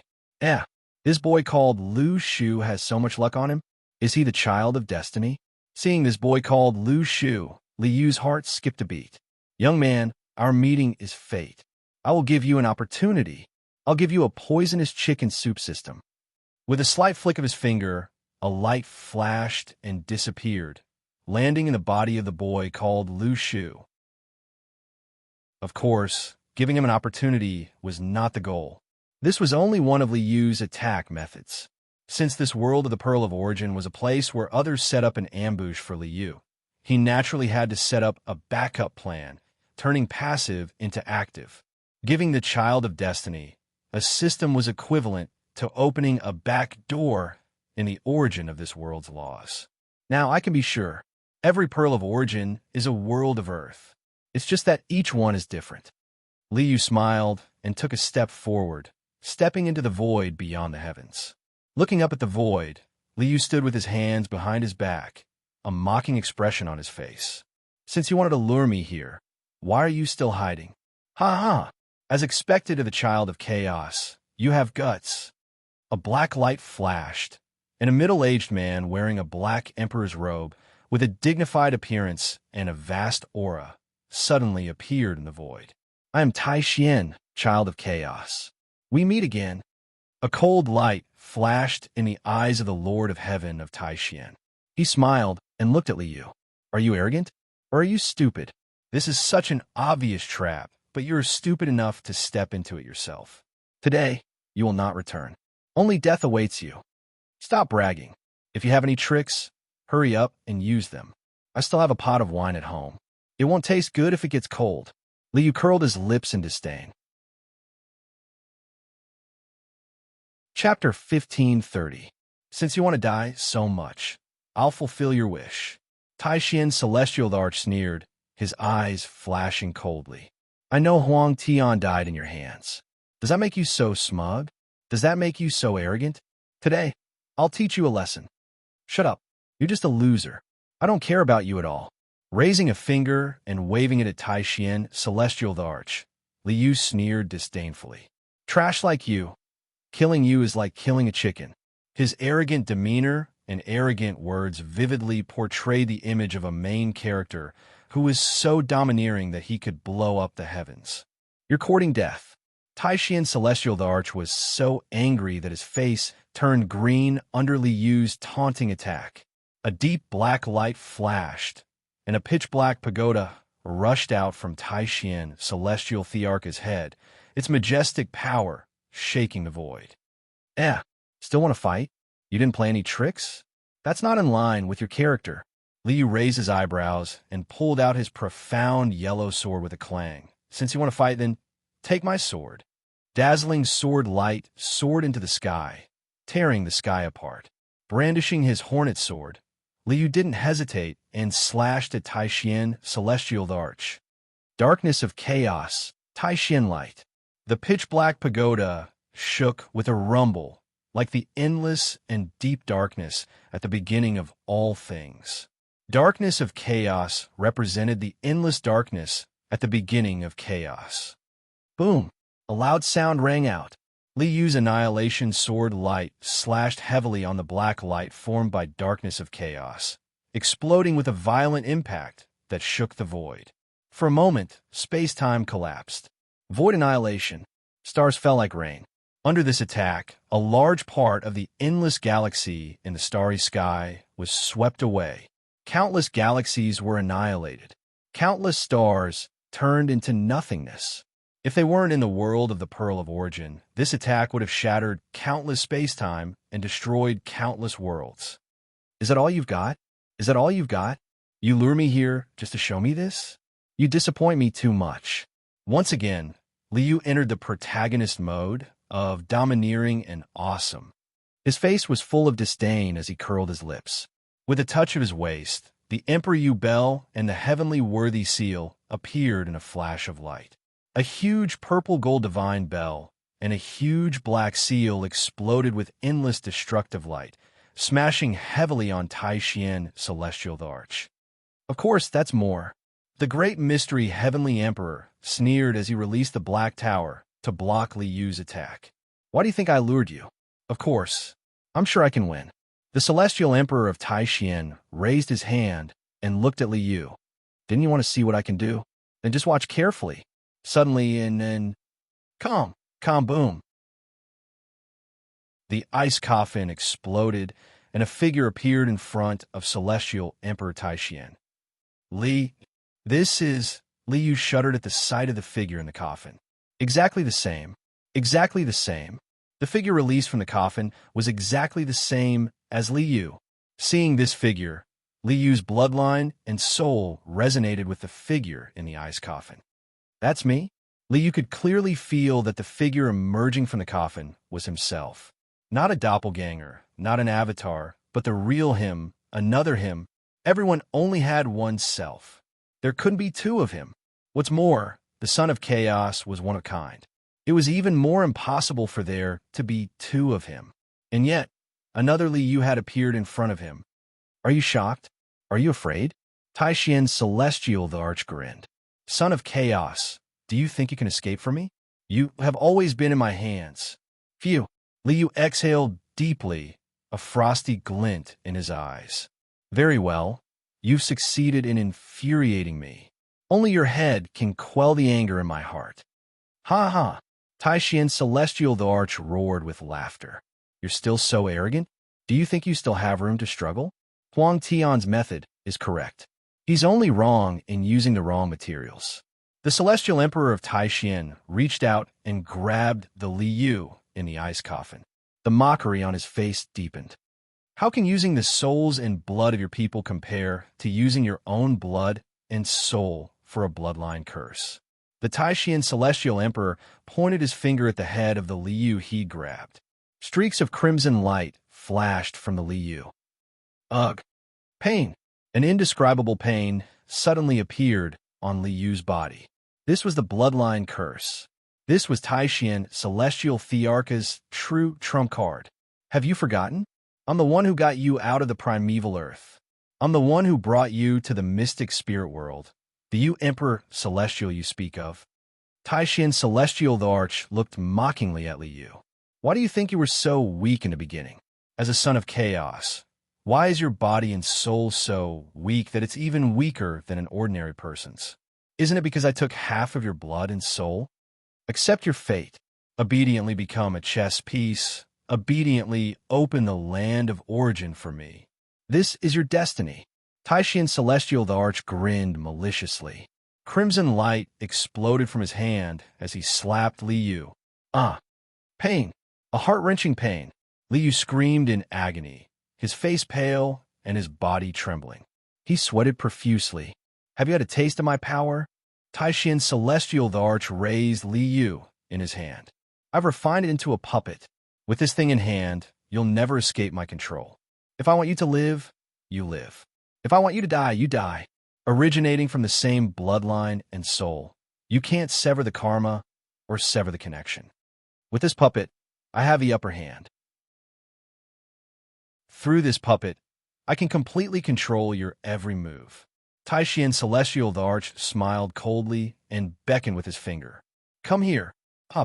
[SPEAKER 1] This boy called Lu Shu has so much luck on him. Is he the child of destiny? Seeing this boy called Lu Shu, Liu's heart skipped a beat. Young man, our meeting is fate. I will give you an opportunity. I'll give you a poisonous chicken soup system. With a slight flick of his finger, a light flashed and disappeared, landing in the body of the boy called Lu Shu. Of course, giving him an opportunity was not the goal. This was only one of Liu's attack methods. Since this world of the Pearl of Origin was a place where others set up an ambush for Liu, he naturally had to set up a backup plan, turning passive into active. Giving the Child of Destiny, a system was equivalent to opening a back door in the origin of this world's laws. Now, I can be sure, every Pearl of Origin is a world of Earth. It's just that each one is different. Liu smiled and took a step forward, stepping into the void beyond the heavens. Looking up at the void, Liu stood with his hands behind his back, a mocking expression on his face. Since you wanted to lure me here, why are you still hiding? Ha ha! As expected of the Child of Chaos, you have guts. A black light flashed, and a middle-aged man wearing a black emperor's robe with a dignified appearance and a vast aura suddenly appeared in the void. I am Tai Xian, Child of Chaos. We meet again. A cold light flashed in the eyes of the Lord of Heaven of Tai Xian. He smiled and looked at Liu. Are you arrogant? Or are you stupid? This is such an obvious trap, but you're stupid enough to step into it yourself. Today, you will not return. Only death awaits you. Stop bragging. If you have any tricks, hurry up and use them. I still have a pot of wine at home. It won't taste good if it gets cold. Liu curled his lips in disdain. Chapter 1530. Since you want to die so much, I'll fulfill your wish. Tai Xian's celestial arch sneered, his eyes flashing coldly. I know Huang Tian died in your hands. Does that make you so smug? Does that make you so arrogant? Today, I'll teach you a lesson. Shut up. You're just a loser. I don't care about you at all. Raising a finger and waving it at Tai Xian, celestial arch, Liu sneered disdainfully. Trash like you. Killing you is like killing a chicken. His arrogant demeanor and arrogant words vividly portrayed the image of a main character who was so domineering that he could blow up the heavens. You're courting death. Tai Xian's celestial arch was so angry that his face turned green under Liu's taunting attack. A deep black light flashed, and a pitch-black pagoda rushed out from Tai Xian, celestial Thearcha's head, its majestic power shaking the void. Still want to fight? You didn't play any tricks? That's not in line with your character. Liu raised his eyebrows and pulled out his profound yellow sword with a clang. Since you want to fight, then take my sword. Dazzling sword light soared into the sky, tearing the sky apart. Brandishing his hornet sword, Liu didn't hesitate and slashed at Tai Xian, celestial arch. Darkness of chaos, Tai Xian light. The pitch-black pagoda shook with a rumble, like the endless and deep darkness at the beginning of all things. Darkness of chaos represented the endless darkness at the beginning of chaos. Boom! A loud sound rang out. Liu's annihilation sword light slashed heavily on the black light formed by darkness of chaos, exploding with a violent impact that shook the void. For a moment, space-time collapsed. Void annihilation. Stars fell like rain. Under this attack, a large part of the endless galaxy in the starry sky was swept away. Countless galaxies were annihilated. Countless stars turned into nothingness. If they weren't in the world of the Pearl of Origin, this attack would have shattered countless space-time and destroyed countless worlds. Is that all you've got? Is that all you've got? You lure me here just to show me this? You disappoint me too much. Once again, Liu entered the protagonist mode of domineering and awesome. His face was full of disdain as he curled his lips. With a touch of his waist, the Emperor Yu Bell and the heavenly worthy seal appeared in a flash of light. A huge purple-gold divine bell and a huge black seal exploded with endless destructive light, smashing heavily on Tai Xian Celestial the Arch. Of course, that's more. The great mystery Heavenly Emperor sneered as he released the Black Tower to block Li Yu's attack. Why do you think I lured you? Of course, I'm sure I can win. The Celestial Emperor of Tai Xian raised his hand and looked at Li Yu. Didn't you want to see what I can do? Then just watch carefully. Suddenly, and calm, boom. The ice coffin exploded, and a figure appeared in front of Celestial Emperor Tai Xian. Li Yu shuddered at the sight of the figure in the coffin. Exactly the same. Exactly the same. The figure released from the coffin was exactly the same as Li Yu. Seeing this figure, Li Yu's bloodline and soul resonated with the figure in the ice coffin. That's me? Li Yu could clearly feel that the figure emerging from the coffin was himself. Not a doppelganger, not an avatar, but the real him, another him. Everyone only had one self. There couldn't be two of him. What's more, the Son of Chaos was one of a kind. It was even more impossible for there to be two of him. And yet, another Li Yu had appeared in front of him. Are you shocked? Are you afraid? Tai Xian Celestial the Arch grinned. Son of Chaos, do you think you can escape from me? You have always been in my hands. Phew. Li Yu exhaled deeply, a frosty glint in his eyes. Very well. You've succeeded in infuriating me. Only your head can quell the anger in my heart. Ha ha. Tai Xian Celestial the Arch roared with laughter. You're still so arrogant? Do you think you still have room to struggle? Huang Tian's method is correct. He's only wrong in using the wrong materials. The Celestial Emperor of Tai Xian reached out and grabbed the Li Yu in the ice coffin. The mockery on his face deepened. How can using the souls and blood of your people compare to using your own blood and soul for a bloodline curse? The Tai Xian Celestial Emperor pointed his finger at the head of the Li Yu he grabbed. Streaks of crimson light flashed from the Li Yu. Ugh! Pain! An indescribable pain suddenly appeared on Li Yu's body. This was the bloodline curse. This was Tai Xian Celestial Thearcha's true trump card. Have you forgotten? I'm the one who got you out of the primeval earth. I'm the one who brought you to the mystic spirit world. The you Emperor Celestial you speak of. Tai Xian Celestial the Arch looked mockingly at Li Yu. Why do you think you were so weak in the beginning? As a son of chaos, why is your body and soul so weak that it's even weaker than an ordinary person's? Isn't it because I took half of your blood and soul? Accept your fate. Obediently become a chess piece. Obediently open the land of origin for me. This is your destiny. Tai Xian Celestial the Arch grinned maliciously. Crimson light exploded from his hand as he slapped Li Yu. Pain. A heart-wrenching pain. Li Yu screamed in agony, his face pale and his body trembling. He sweated profusely. Have you had a taste of my power? Tai Xian Celestial the Arch raised Li Yu in his hand. I've refined it into a puppet. With this thing in hand, you'll never escape my control. If I want you to live, you live. If I want you to die, you die. Originating from the same bloodline and soul, you can't sever the karma or sever the connection. With this puppet, I have the upper hand. Through this puppet, I can completely control your every move. Tai Xian Celestial the Arch smiled coldly and beckoned with his finger. Come here.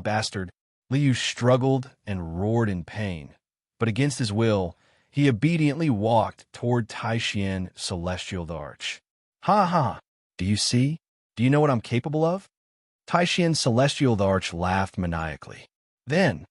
[SPEAKER 1] Bastard. Li Yu struggled and roared in pain, but against his will, He obediently walked toward Taishian Celestial Arch. Ha ha! Do you see? Do you know what I'm capable of? Taishian Celestial Arch laughed maniacally. Then,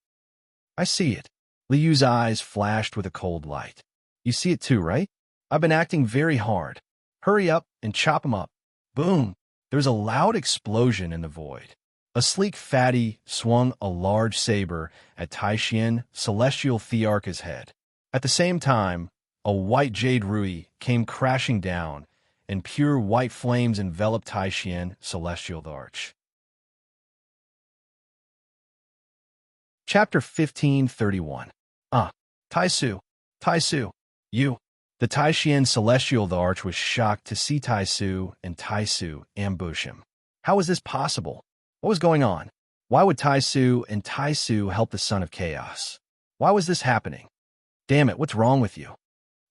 [SPEAKER 1] I see it. Liyu's eyes flashed with a cold light. You see it too, right? I've been acting very hard. Hurry up and chop him up. Boom! There's a loud explosion in the void. A sleek fatty swung a large saber at Taishian Celestial Thearch's head. At the same time, a white jade rui came crashing down, and pure white flames enveloped Taishian Celestial Arch. Chapter 1531. Taisu, Taisu, you. The Taishian Celestial Arch was shocked to see Taisu and Taisu ambush him. How was this possible? What was going on? Why would Taisu and Taisu help the Son of Chaos? Why was this happening? Damn it, what's wrong with you?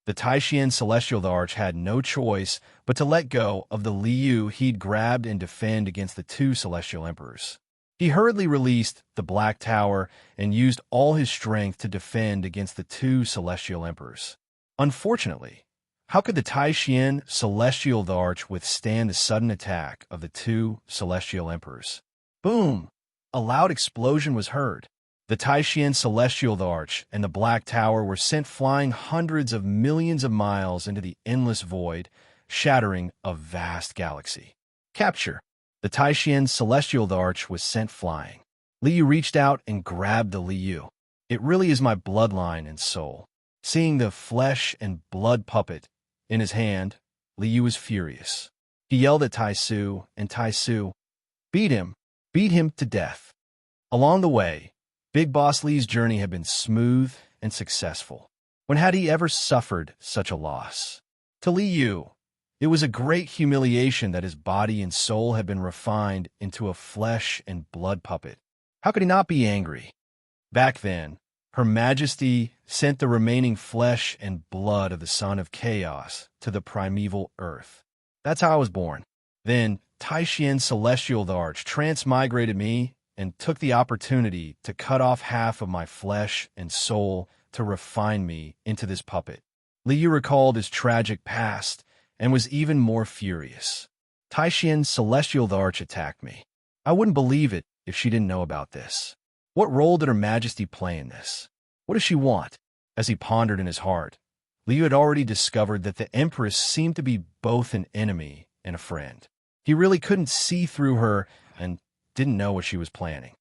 [SPEAKER 1] The Taishian Celestial Arch had no choice but to let go of the Liu he'd grabbed and defend against the two Celestial Emperors. He hurriedly released the Black Tower and used all his strength to defend against the two Celestial Emperors. Unfortunately, how could the Taishian Celestial Arch withstand the sudden attack of the two Celestial Emperors? Boom! A loud explosion was heard. The Taishian Celestial Arch and the Black Tower were sent flying hundreds of millions of miles into the endless void, shattering a vast galaxy. Capture. The Taishian Celestial Arch was sent flying. Liu reached out and grabbed the Liu. It really is my bloodline and soul. Seeing the flesh and blood puppet in his hand, Liu was furious. He yelled at Taisu, and Taisu, beat him to death. Along the way, Big Boss Li's journey had been smooth and successful. When had he ever suffered such a loss? To Liu, it was a great humiliation that his body and soul had been refined into a flesh and blood puppet. How could he not be angry? Back then, Her Majesty sent the remaining flesh and blood of the Son of Chaos to the primeval earth. That's how I was born. Then, Taishian Celestial Arch transmigrated me and took the opportunity to cut off half of my flesh and soul to refine me into this puppet. Liu recalled his tragic past and was even more furious. Taishian Celestial Arch attacked me. I wouldn't believe it if she didn't know about this. What role did Her Majesty play in this? What does she want? As he pondered in his heart, Liu had already discovered that the Empress seemed to be both an enemy and a friend. He really couldn't see through her and didn't know what she was planning.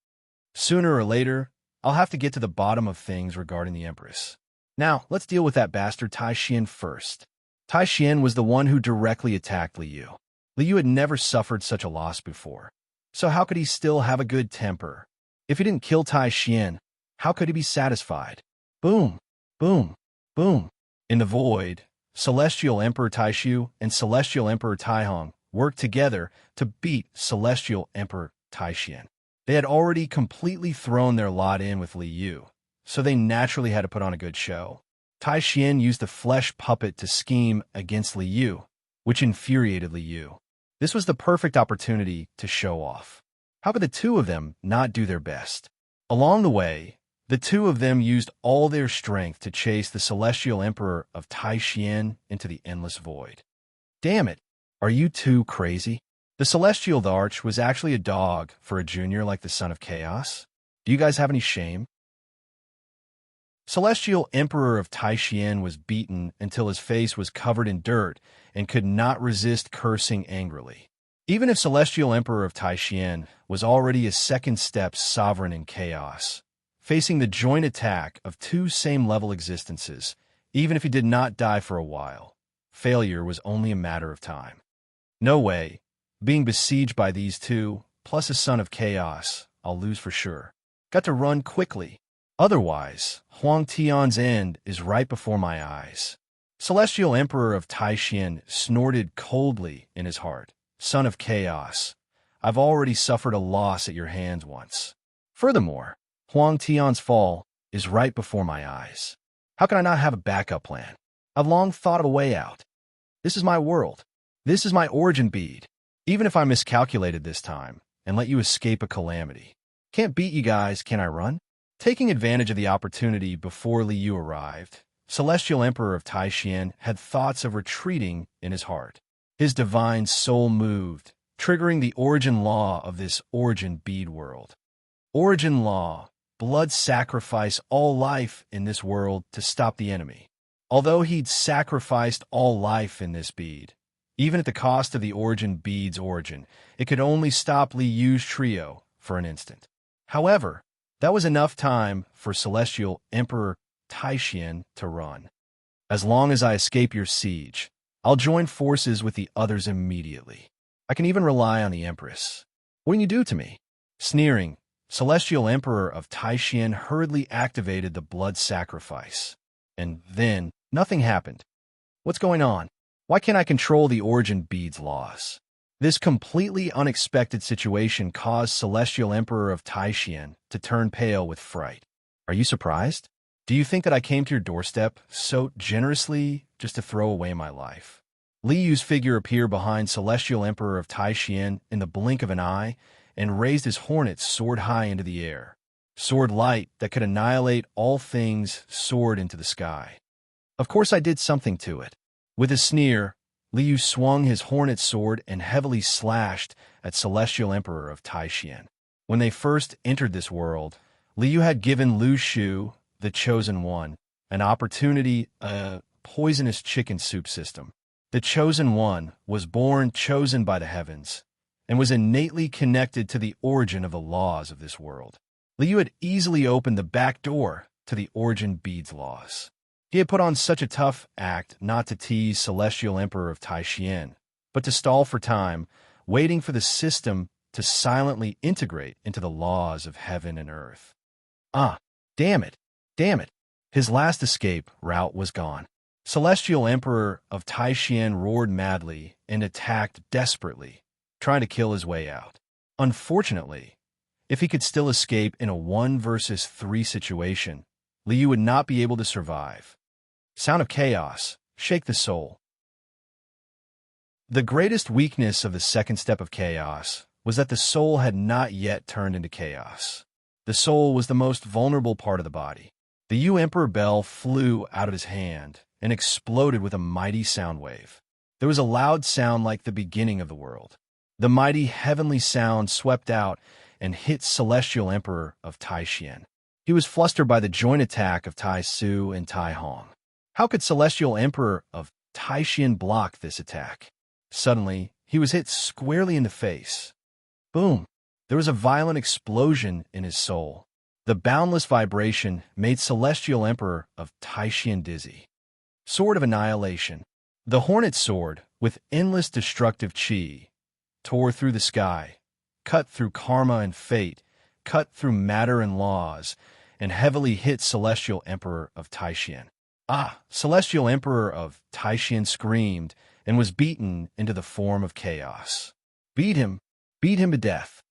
[SPEAKER 1] Sooner or later, I'll have to get to the bottom of things regarding the Empress. Now, let's deal with that bastard Taishian first. Taishian was the one who directly attacked Liu. Liu had never suffered such a loss before. So how could he still have a good temper? If he didn't kill Taishian, how could he be satisfied? Boom, boom, boom. In the void, Celestial Emperor Taishu and Celestial Emperor Taihong worked together to beat Celestial Emperor Taishian. They had already completely thrown their lot in with Liu, so they naturally had to put on a good show. Taishian used the flesh puppet to scheme against Liu, which infuriated Liu. This was the perfect opportunity to show off. How could the two of them not do their best? Along the way, the two of them used all their strength to chase the Celestial Emperor of Taishian into the endless void. Damn it, are you two crazy? The Celestial Arch was actually a dog for a junior like the Son of Chaos. Do you guys have any shame? Celestial Emperor of Taishian was beaten until his face was covered in dirt and could not resist cursing angrily. Even if Celestial Emperor of Taishian was already a second step sovereign in chaos, facing the joint attack of two same-level existences, even if he did not die for a while, failure was only a matter of time. No way. Being besieged by these two, plus a Son of Chaos, I'll lose for sure. Got to run quickly. Otherwise, Huang Tian's end is right before my eyes. Celestial Emperor of Taishian snorted coldly in his heart. Son of Chaos, I've already suffered a loss at your hands once. Furthermore, Huang Tian's fall is right before my eyes. How can I not have a backup plan? I've long thought of a way out. This is my world. This is my origin bead. Even if I miscalculated this time and let you escape a calamity. Can't beat you guys, can I run? Taking advantage of the opportunity before Liu arrived, Celestial Emperor of Taishan had thoughts of retreating in his heart. His divine soul moved, triggering the origin law of this origin bead world. Origin law: blood sacrifice all life in this world to stop the enemy. Although he'd sacrificed all life in this bead, even at the cost of the origin bead's origin, it could only stop Li Yu's trio for an instant. However, that was enough time for Celestial Emperor Taishan to run. As long as I escape your siege, I'll join forces with the others immediately. I can even rely on the Empress. What can you do to me? Sneering, Celestial Emperor of Taishan hurriedly activated the blood sacrifice. And then, nothing happened. What's going on? Why can't I control the origin bead's laws? This completely unexpected situation caused Celestial Emperor of Taishan to turn pale with fright. Are you surprised? Do you think that I came to your doorstep so generously just to throw away my life? Li Yu's figure appeared behind Celestial Emperor of Taishan in the blink of an eye and raised his hornet sword high into the air. Sword light that could annihilate all things soared into the sky. Of course I did something to it. With a sneer, Li Yu swung his hornet sword and heavily slashed at Celestial Emperor of Taishan. When they first entered this world, Li Yu had given Lu Shu, the Chosen One, an opportunity, a poisonous chicken soup system. The Chosen One was born chosen by the heavens and was innately connected to the origin of the laws of this world. Li Yu had easily opened the back door to the origin bead's laws. He had put on such a tough act not to tease Celestial Emperor of Taishan, but to stall for time, waiting for the system to silently integrate into the laws of heaven and earth. Ah, damn it. Damn it. His last escape route was gone. Celestial Emperor of Taishan roared madly and attacked desperately, trying to kill his way out. Unfortunately, if he could still escape in a 1 versus 3 situation, Li Yu would not be able to survive. Sound of chaos, shake the soul. The greatest weakness of the second step of chaos was that the soul had not yet turned into chaos. The soul was the most vulnerable part of the body. The Yu Emperor bell flew out of his hand and exploded with a mighty sound wave. There was a loud sound like the beginning of the world. The mighty heavenly sound swept out and hit Celestial Emperor of Taishan. He was flustered by the joint attack of Tai Su and Tai Hong. How could Celestial Emperor of Taishan block this attack? Suddenly, he was hit squarely in the face. Boom! There was a violent explosion in his soul. The boundless vibration made Celestial Emperor of Taishan dizzy. Sword of Annihilation. The Hornet Sword, with endless destructive chi, tore through the sky, cut through karma and fate, cut through matter and laws, and heavily hit Celestial Emperor of Taishan. Ah! Celestial Emperor of Taishan screamed and was beaten into the form of chaos. Beat him to death.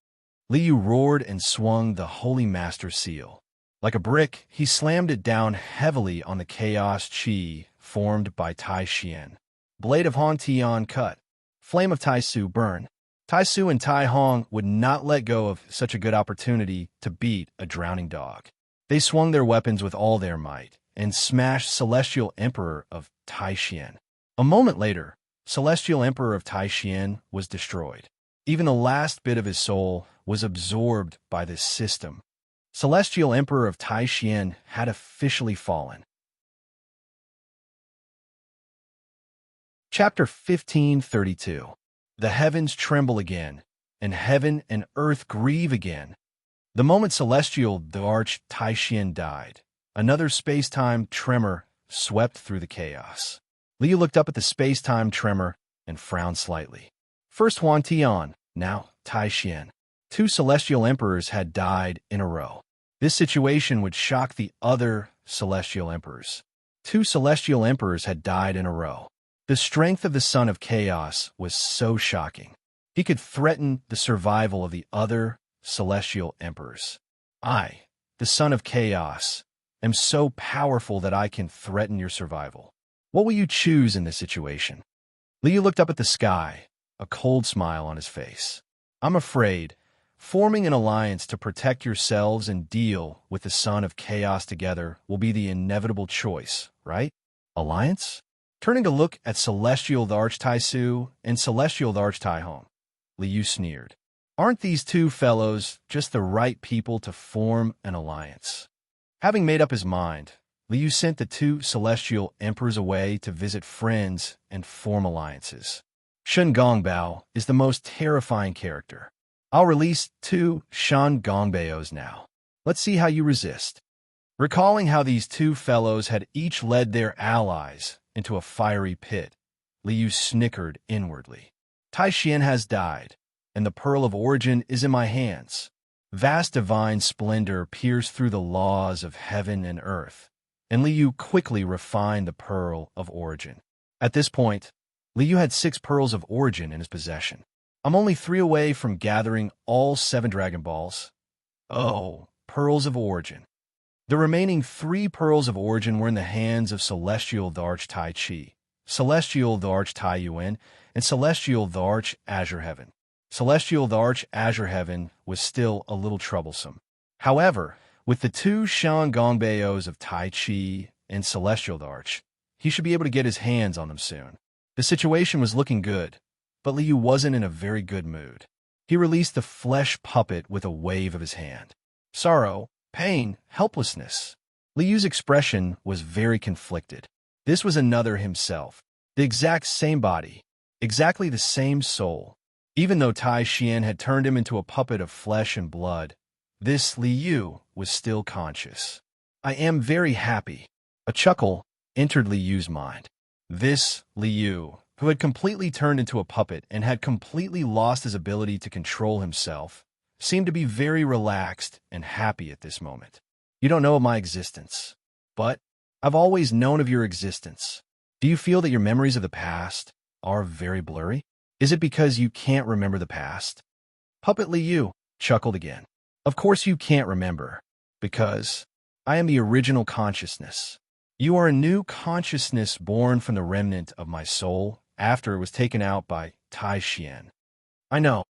[SPEAKER 1] Li Yu roared and swung the Holy Master Seal. Like a brick, he slammed it down heavily on the chaos chi formed by Taishan. Blade of Hong Tian cut. Flame of Tai Su burn. Tai Su and Tai Hong would not let go of such a good opportunity to beat a drowning dog. They swung their weapons with all their might and smashed Celestial Emperor of Taishan. A moment later, Celestial Emperor of Taishan was destroyed. Even the last bit of his soul was absorbed by this system. Celestial Emperor of Taishan had officially fallen. Chapter 1532. The heavens tremble again, and heaven and earth grieve again. The moment Celestial Arch Taishan died, another space-time tremor swept through the chaos. Li Yu looked up at the space-time tremor and frowned slightly. First Huan Tian, now Taishan. 2 Celestial Emperors had died in a row. This situation would shock the other Celestial Emperors. 2 Celestial Emperors had died in a row. The strength of the Son of Chaos was so shocking. He could threaten the survival of the other Celestial Emperors. I, the Son of Chaos, am so powerful that I can threaten your survival. What will you choose in this situation? Li Yu looked up at the sky, a cold smile on his face. I'm afraid forming an alliance to protect yourselves and deal with the Son of Chaos together will be the inevitable choice right? Alliance? Turning to look at Celestial the Arch-Tai-Su and Celestial the Arch-Tai-Hong, Liu sneered. Aren't these two fellows just the right people to form an alliance? Having made up his mind, Liu sent the two celestial emperors away to visit friends and form alliances. Shen Gongbao is the most terrifying character. I'll release two Shen Gongbaos now. Let's see how you resist. Recalling how these two fellows had each led their allies into a fiery pit, Liu snickered inwardly. Tai Xian has died, and the Pearl of Origin is in my hands. Vast divine splendor pierced through the laws of heaven and earth, and Liu quickly refined the Pearl of Origin. At this point, Liu had 6 Pearls of Origin in his possession. I'm only 3 away from gathering all 7 Dragon Balls. Oh, Pearls of Origin. The remaining 3 Pearls of Origin were in the hands of Celestial the Arch-Tai-Chi, Celestial the Arch-Tai-Yuan, and Celestial the Arch-Azure Heaven. Celestial the Arch-Azure Heaven was still a little troublesome. However, with the 2 Shen Gongbaos of Tai Chi and Celestial the Arch, he should be able to get his hands on them soon. The situation was looking good, but Liu wasn't in a very good mood. He released the flesh puppet with a wave of his hand. Sorrow, pain, helplessness. Liu's expression was very conflicted. This was another himself. The exact same body. Exactly the same soul. Even though Tai Xian had turned him into a puppet of flesh and blood, this Liu was still conscious. I am very happy. A chuckle entered Liu's mind. This Liu, who had completely turned into a puppet and had completely lost his ability to control himself, seemed to be very relaxed and happy at this moment. You don't know of my existence, but I've always known of your existence. Do you feel that your memories of the past are very blurry? Is it because you can't remember the past? Puppet Liu chuckled again. Of course you can't remember, because I am the original consciousness. You are a new consciousness born from the remnant of my soul after it was taken out by Tai Xian. I know.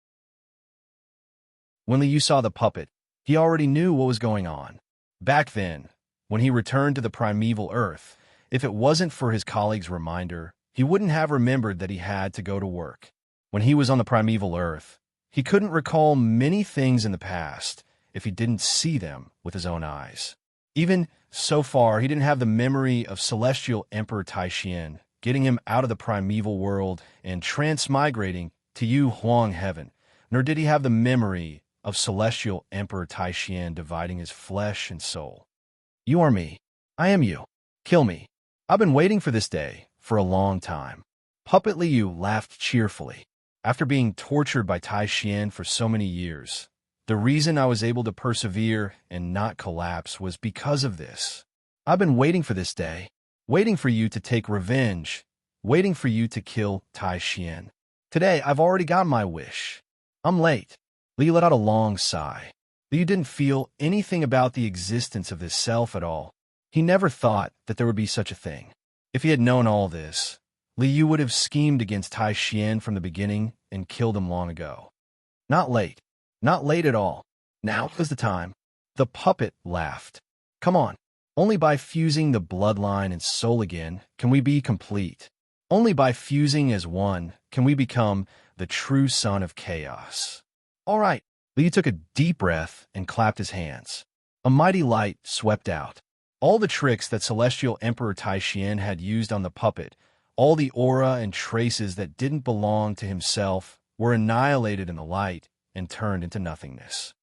[SPEAKER 1] When Liu saw the puppet, he already knew what was going on. Back then, when he returned to the primeval Earth, if it wasn't for his colleague's reminder, he wouldn't have remembered that he had to go to work. When he was on the primeval Earth, he couldn't recall many things in the past if he didn't see them with his own eyes. Even so far, he didn't have the memory of Celestial Emperor Tai Xian getting him out of the primeval world and transmigrating to Yu Huang Heaven, nor did he have the memory of Celestial Emperor Tai Xian dividing his flesh and soul. You are me. I am you. Kill me. I've been waiting for this day for a long time. Puppet Liu laughed cheerfully. After being tortured by Tai Xian for so many years, the reason I was able to persevere and not collapse was because of this. I've been waiting for this day, waiting for you to take revenge, waiting for you to kill Tai Xian. Today, I've already got my wish. I'm late. Liu let out a long sigh. Liu didn't feel anything about the existence of this self at all. He never thought that there would be such a thing. If he had known all this, Liu would have schemed against Tai Xian from the beginning and killed him long ago. Not late. Not late at all. Now is the time. The puppet laughed. Come on. Only by fusing the bloodline and soul again can we be complete. Only by fusing as one can we become the true son of chaos. All right. Liu took a deep breath and clapped his hands. A mighty light swept out. All the tricks that Celestial Emperor Tai Xian had used on the puppet, all the aura and traces that didn't belong to himself, were annihilated in the light and turned into nothingness.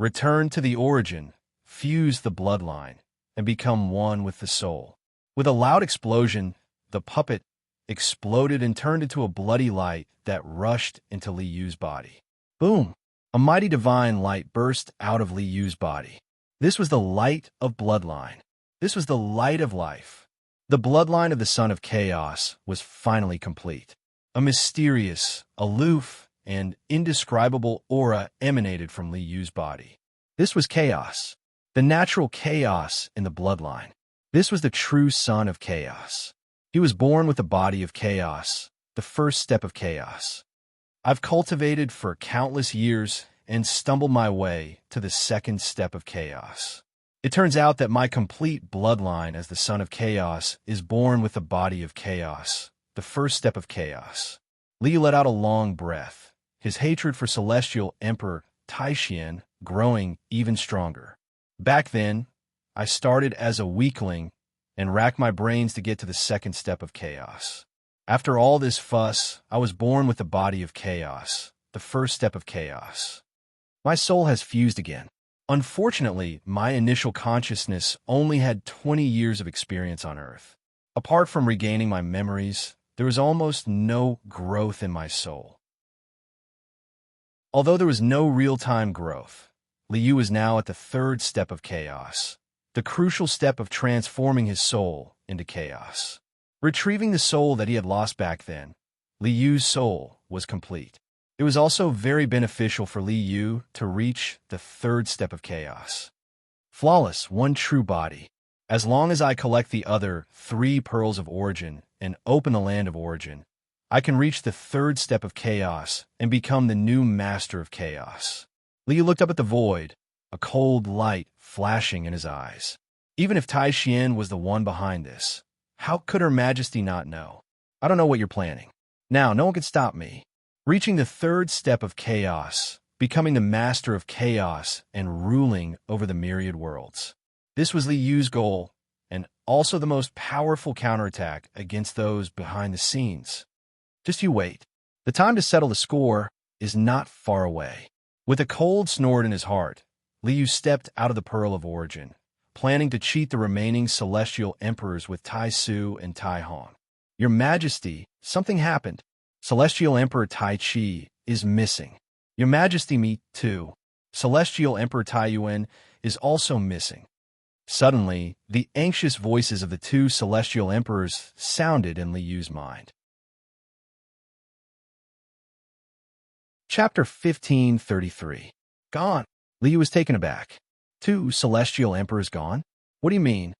[SPEAKER 1] Return to the origin, fuse the bloodline, and become one with the soul. With a loud explosion, the puppet exploded and turned into a bloody light that rushed into Liu's body. Boom! A mighty divine light burst out of Liu's body. This was the light of bloodline. This was the light of life. The bloodline of the Son of Chaos was finally complete. A mysterious, aloof, and indescribable aura emanated from Liu's body. This was chaos, the natural chaos in the bloodline. This was the true Son of Chaos. He was born with the body of chaos, the first step of chaos. I've cultivated for countless years and stumbled my way to the second step of chaos. It turns out that my complete bloodline as the son of chaos is born with the body of chaos, the first step of chaos. Li let out a long breath, his hatred for Celestial Emperor Taishian growing even stronger. Back then, I started as a weakling and racked my brains to get to the second step of chaos. After all this fuss, I was born with the body of chaos, the first step of chaos. My soul has fused again. Unfortunately, my initial consciousness only had 20 years of experience on Earth. Apart from regaining my memories, there was almost no growth in my soul. Although there was no real-time growth, Liu is now at the third step of chaos, the crucial step of transforming his soul into chaos. Retrieving the soul that he had lost back then, Liu's soul was complete. It was also very beneficial for Liu to reach the third step of chaos. Flawless, one true body. As long as I collect the other 3 pearls of origin and open the land of origin, I can reach the third step of chaos and become the new master of chaos. Liu looked up at the void, a cold light flashing in his eyes. Even if Taishian was the one behind this, how could Her Majesty not know? I don't know what you're planning. Now, no one can stop me. Reaching the third step of chaos, becoming the master of chaos and ruling over the myriad worlds. This was Liu's goal, and also the most powerful counterattack against those behind the scenes. Just you wait. The time to settle the score is not far away. With a cold snort in his heart, Liu stepped out of the Pearl of Origin, planning to cheat the remaining Celestial Emperors with Tai Su and Tai Hong. Your Majesty, something happened. Celestial Emperor Tai Chi is missing. Your Majesty, me too. Celestial Emperor Tai Yuan is also missing. Suddenly, the anxious voices of the 2 Celestial Emperors sounded in Liu's mind. Chapter 1533. Gone. Liu was taken aback. 2 Celestial Emperors gone? What do you mean?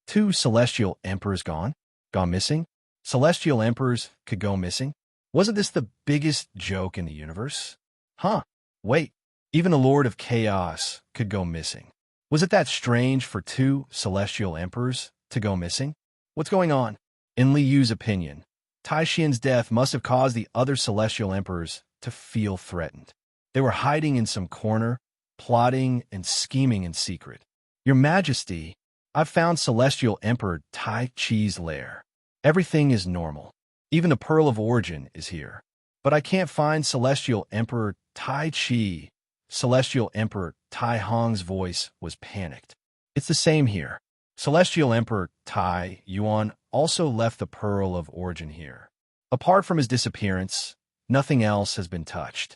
[SPEAKER 1] 2 Celestial Emperors gone? Gone missing? Celestial Emperors could go missing? Wasn't this the biggest joke in the universe? Huh. Wait. Even the Lord of Chaos could go missing. Was it that strange for 2 Celestial Emperors to go missing? What's going on? In Liu's opinion, Taishian's death must have caused the other Celestial Emperors to feel threatened. They were hiding in some corner, plotting and scheming in secret. Your Majesty, I've found Celestial Emperor Tai Chi's lair. Everything is normal. Even the Pearl of Origin is here. But I can't find Celestial Emperor Tai Chi. Celestial Emperor Tai Hong's voice was panicked. It's the same here. Celestial Emperor Tai Yuan also left the Pearl of Origin here. Apart from his disappearance, nothing else has been touched.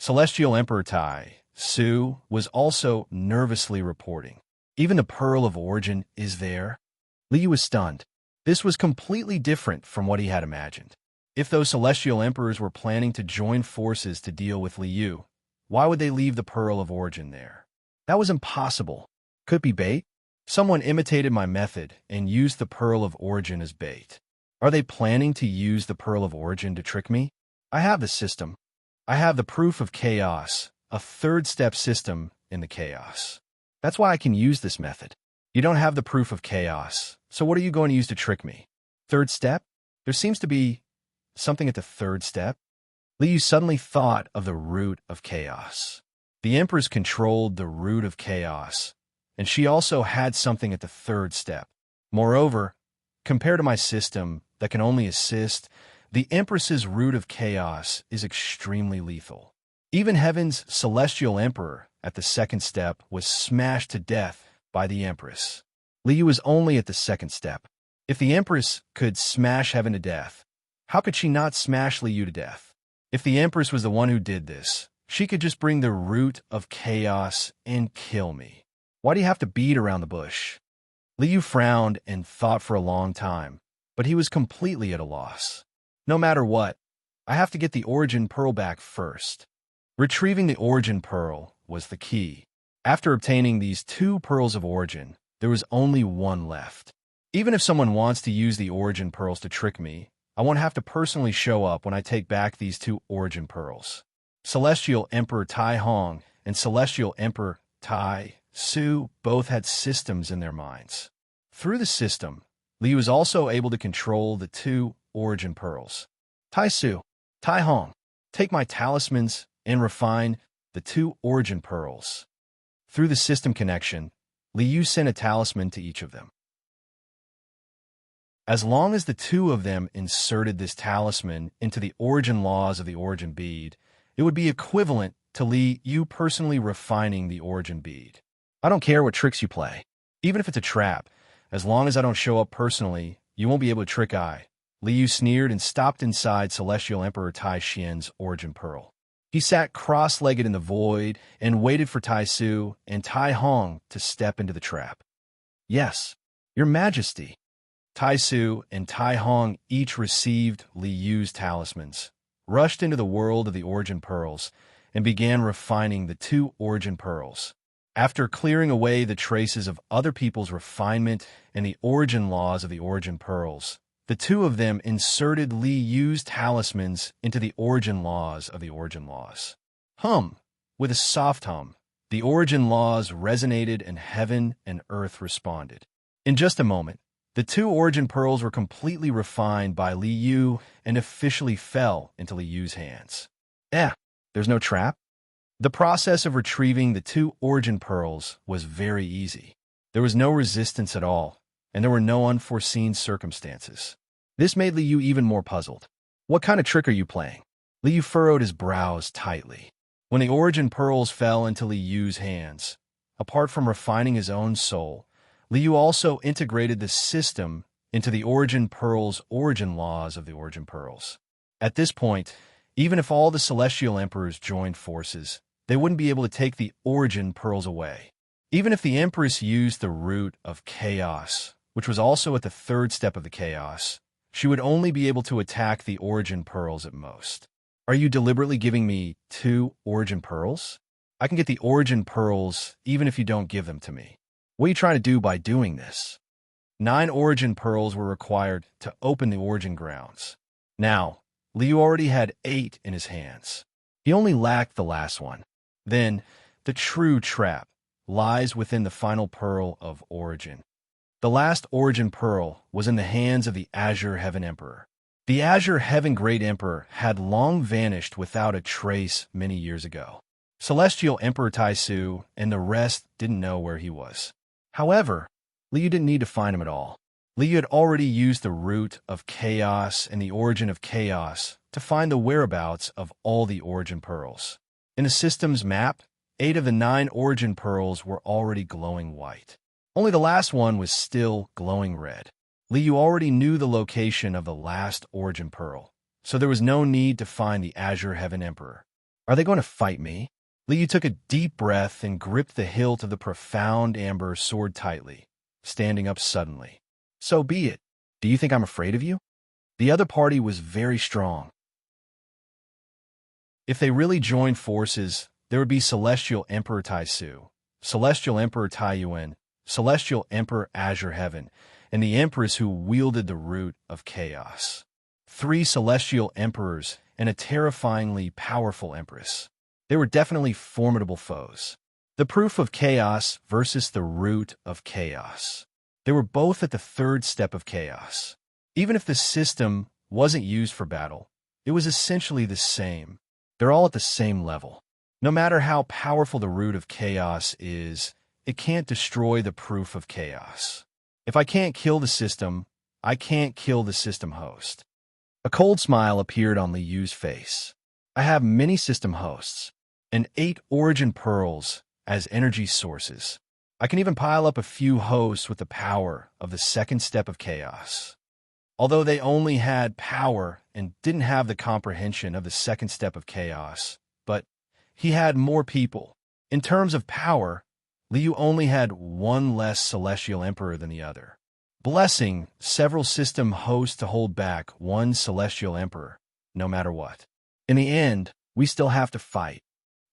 [SPEAKER 1] Celestial Emperor Tai Su was also nervously reporting. Even the Pearl of Origin is there? Liu was stunned. This was completely different from what he had imagined. If those Celestial Emperors were planning to join forces to deal with Liu, why would they leave the Pearl of Origin there? That was impossible. Could it be bait? Someone imitated my method and used the Pearl of Origin as bait. Are they planning to use the Pearl of Origin to trick me? I have the system. I have the proof of chaos, a third-step system in the chaos. That's why I can use this method. You don't have the proof of chaos, so what are you going to use to trick me? Third step? There seems to be something at the third step. Liu suddenly thought of the root of chaos. The Empress controlled the root of chaos, and she also had something at the third step. Moreover, compared to my system that can only assist, the Empress's root of chaos is extremely lethal. Even Heaven's Celestial Emperor at the second step was smashed to death by the Empress. Liu was only at the second step. If the Empress could smash Heaven to death, how could she not smash Liu to death? If the Empress was the one who did this, she could just bring the root of chaos and kill me. Why do you have to beat around the bush? Liu frowned and thought for a long time, but he was completely at a loss. No matter what, I have to get the Origin Pearl back first. Retrieving the Origin Pearl was the key. After obtaining these 2 Pearls of Origin, there was only one left. Even if someone wants to use the Origin Pearls to trick me, I won't have to personally show up when I take back these 2 Origin Pearls. Celestial Emperor Tai Hong and Celestial Emperor Tai Su both had systems in their minds. Through the system, Li was also able to control the two origin pearls. Tai Su, Tai Hong, take my talismans and refine the two origin pearls. Through the system connection, Li Yu sent a talisman to each of them. As long as the two of them inserted this talisman into the origin laws of the origin bead, it would be equivalent to Li Yu personally refining the origin bead. I don't care what tricks you play. Even if it's a trap, as long as I don't show up personally, you won't be able to trick I. Li Yu sneered and stopped inside Celestial Emperor Tai Xian's origin pearl. He sat cross-legged in the void and waited for Tai Su and Tai Hong to step into the trap. Yes, Your Majesty. Tai Su and Tai Hong each received Li Yu's talismans, rushed into the world of the origin pearls, and began refining the two origin pearls. After clearing away the traces of other people's refinement and the origin laws of the origin pearls, the two of them inserted Li Yu's talismans into the origin laws of the origin laws. With a soft hum, the origin laws resonated and heaven and earth responded. In just a moment, the two origin pearls were completely refined by Li Yu and officially fell into Li Yu's hands. There's no trap? The process of retrieving the two origin pearls was very easy. There was no resistance at all, and there were no unforeseen circumstances. This made Li Yu even more puzzled. What kind of trick are you playing? Li Yu furrowed his brows tightly. When the origin pearls fell into Li Yu's hands, apart from refining his own soul, Li Yu also integrated the system into the origin pearls' origin laws of the origin pearls. At this point, even if all the Celestial Emperors joined forces, they wouldn't be able to take the origin pearls away. Even if the Empress used the root of chaos, which was also at the third step of the chaos, she would only be able to attack the origin pearls at most. Are you deliberately giving me two origin pearls? I can get the origin pearls even if you don't give them to me. What are you trying to do by doing this? 9 origin pearls were required to open the origin grounds. Now, Li Yu already had 8 in his hands. He only lacked the last one. Then, the true trap lies within the final pearl of origin. The last origin pearl was in the hands of the Azure Heaven Emperor. The Azure Heaven Great Emperor had long vanished without a trace many years ago. Celestial Emperor Tai Su and the rest didn't know where he was. However, Li Yu didn't need to find him at all. Li Yu had already used the root of chaos and the origin of chaos to find the whereabouts of all the origin pearls. In the system's map, 8 of the 9 origin pearls were already glowing white. Only the last one was still glowing red. Li Yu already knew the location of the last origin pearl, so there was no need to find the Azure Heaven Emperor. Are they going to fight me? Li Yu took a deep breath and gripped the hilt of the profound amber sword tightly, standing up suddenly. So be it. Do you think I'm afraid of you? The other party was very strong. If they really joined forces, there would be Celestial Emperor Tai Su, Celestial Emperor Tai Yuan, Celestial Emperor Azure Heaven, and the Empress who wielded the root of chaos. 3 Celestial Emperors and a terrifyingly powerful Empress. They were definitely formidable foes. The proof of chaos versus the root of chaos. They were both at the third step of chaos. Even if the system wasn't used for battle, it was essentially the same. They're all at the same level. No matter how powerful the root of chaos is, it can't destroy the proof of chaos. If I can't kill the system, I can't kill the system host. A cold smile appeared on Li Yu's face. I have many system hosts, and 8 origin pearls as energy sources. I can even pile up a few hosts with the power of the second step of chaos. Although they only had power and didn't have the comprehension of the second step of chaos, but he had more people. In terms of power, Li Yu only had one less Celestial Emperor than the other, blessing several system hosts to hold back one Celestial Emperor, no matter what. In the end, we still have to fight.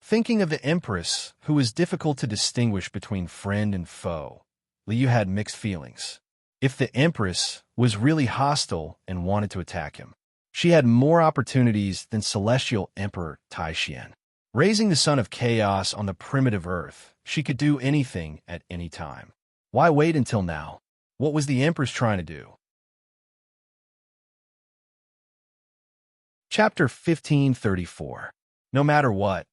[SPEAKER 1] Thinking of the Empress, who was difficult to distinguish between friend and foe, Li Yu had mixed feelings. If the Empress was really hostile and wanted to attack him, she had more opportunities than Celestial Emperor Tai Xian. Raising the son of chaos on the primitive earth, she could do anything at any time. Why wait until now? What was the Empress trying to do? Chapter 1534. No matter what,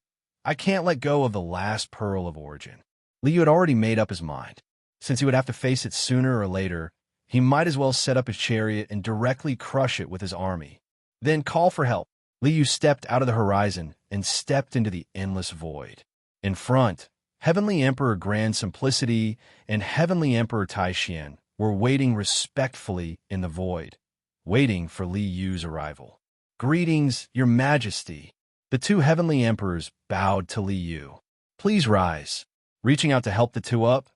[SPEAKER 1] I can't let go of the last pearl of origin. Liu had already made up his mind. Since he would have to face it sooner or later, he might as well set up his chariot and directly crush it with his army. Then call for help. Liu stepped out of the horizon and stepped into the endless void. In front, Heavenly Emperor Grand Simplicity and Heavenly Emperor Taishian were waiting respectfully in the void, waiting for Li Yu's arrival. "Greetings, Your Majesty." The two Heavenly Emperors bowed to Li Yu. "Please rise." Reaching out to help the two up,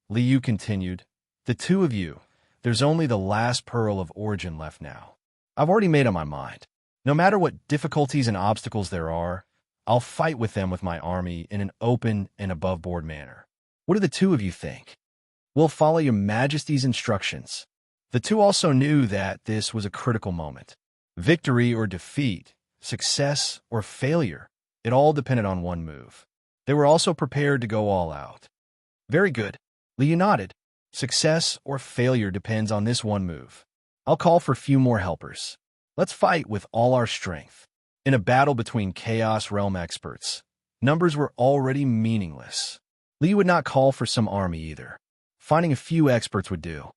[SPEAKER 1] Li Yu continued, "The two of you, there's only the last pearl of origin left now. I've already made up my mind. No matter what difficulties and obstacles there are, I'll fight with them with my army in an open and above-board manner. What do the two of you think?" "We'll follow Your Majesty's instructions." The two also knew that this was a critical moment. Victory or defeat, success or failure, it all depended on one move. They were also prepared to go all out. "Very good." Liu nodded. "Success or failure depends on this one move. I'll call for a few more helpers. Let's fight with all our strength." In a battle between Chaos Realm experts, numbers were already meaningless. Liu would not call for some army either. Finding a few experts would do.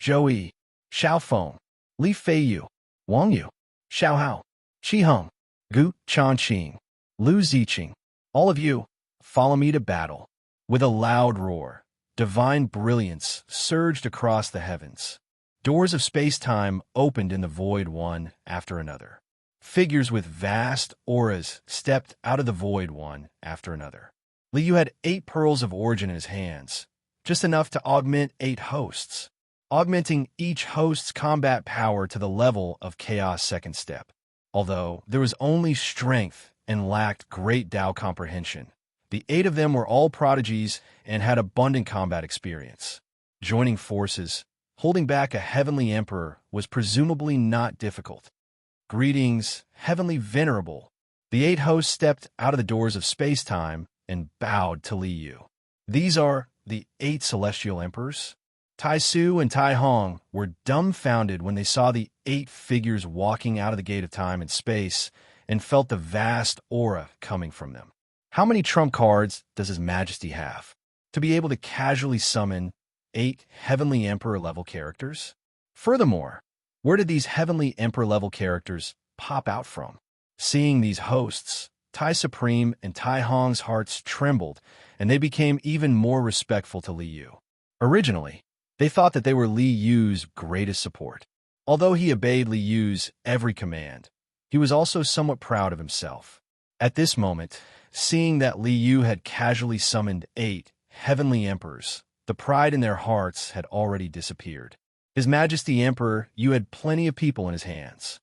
[SPEAKER 1] Zhou Yi, Xiao Feng, Li Feiyu, Wang Yu, Xiao Hao, Qi Heng, Gu Changqing, Lu Ziqing, all of you, follow me to battle. With a loud roar, divine brilliance surged across the heavens. Doors of space-time opened in the void one after another. Figures with vast auras stepped out of the void one after another. Liu had 8 pearls of origin in his hands, just enough to augment 8 hosts, augmenting each host's combat power to the level of Chaos Second Step. Although there was only strength and lacked great Tao comprehension, the 8 of them were all prodigies and had abundant combat experience. Joining forces, holding back a Heavenly Emperor was presumably not difficult. "Greetings, Heavenly Venerable." The 8 hosts stepped out of the doors of space-time and bowed to Li Yu. "These are the 8 celestial emperors?" Tai Su and Tai Hong were dumbfounded when they saw the 8 figures walking out of the gate of time and space and felt the vast aura coming from them. How many trump cards does His Majesty have to be able to casually summon 8 Heavenly Emperor-level characters? Furthermore, where did these Heavenly Emperor-level characters pop out from? Seeing these hosts, Tai Supreme and Tai Hong's hearts trembled, and they became even more respectful to Li Yu. Originally, they thought that they were Li Yu's greatest support. Although he obeyed Li Yu's every command, he was also somewhat proud of himself. At this moment, seeing that Li Yu had casually summoned 8 Heavenly Emperors, the pride in their hearts had already disappeared. His Majesty Emperor, you had plenty of people in his hands.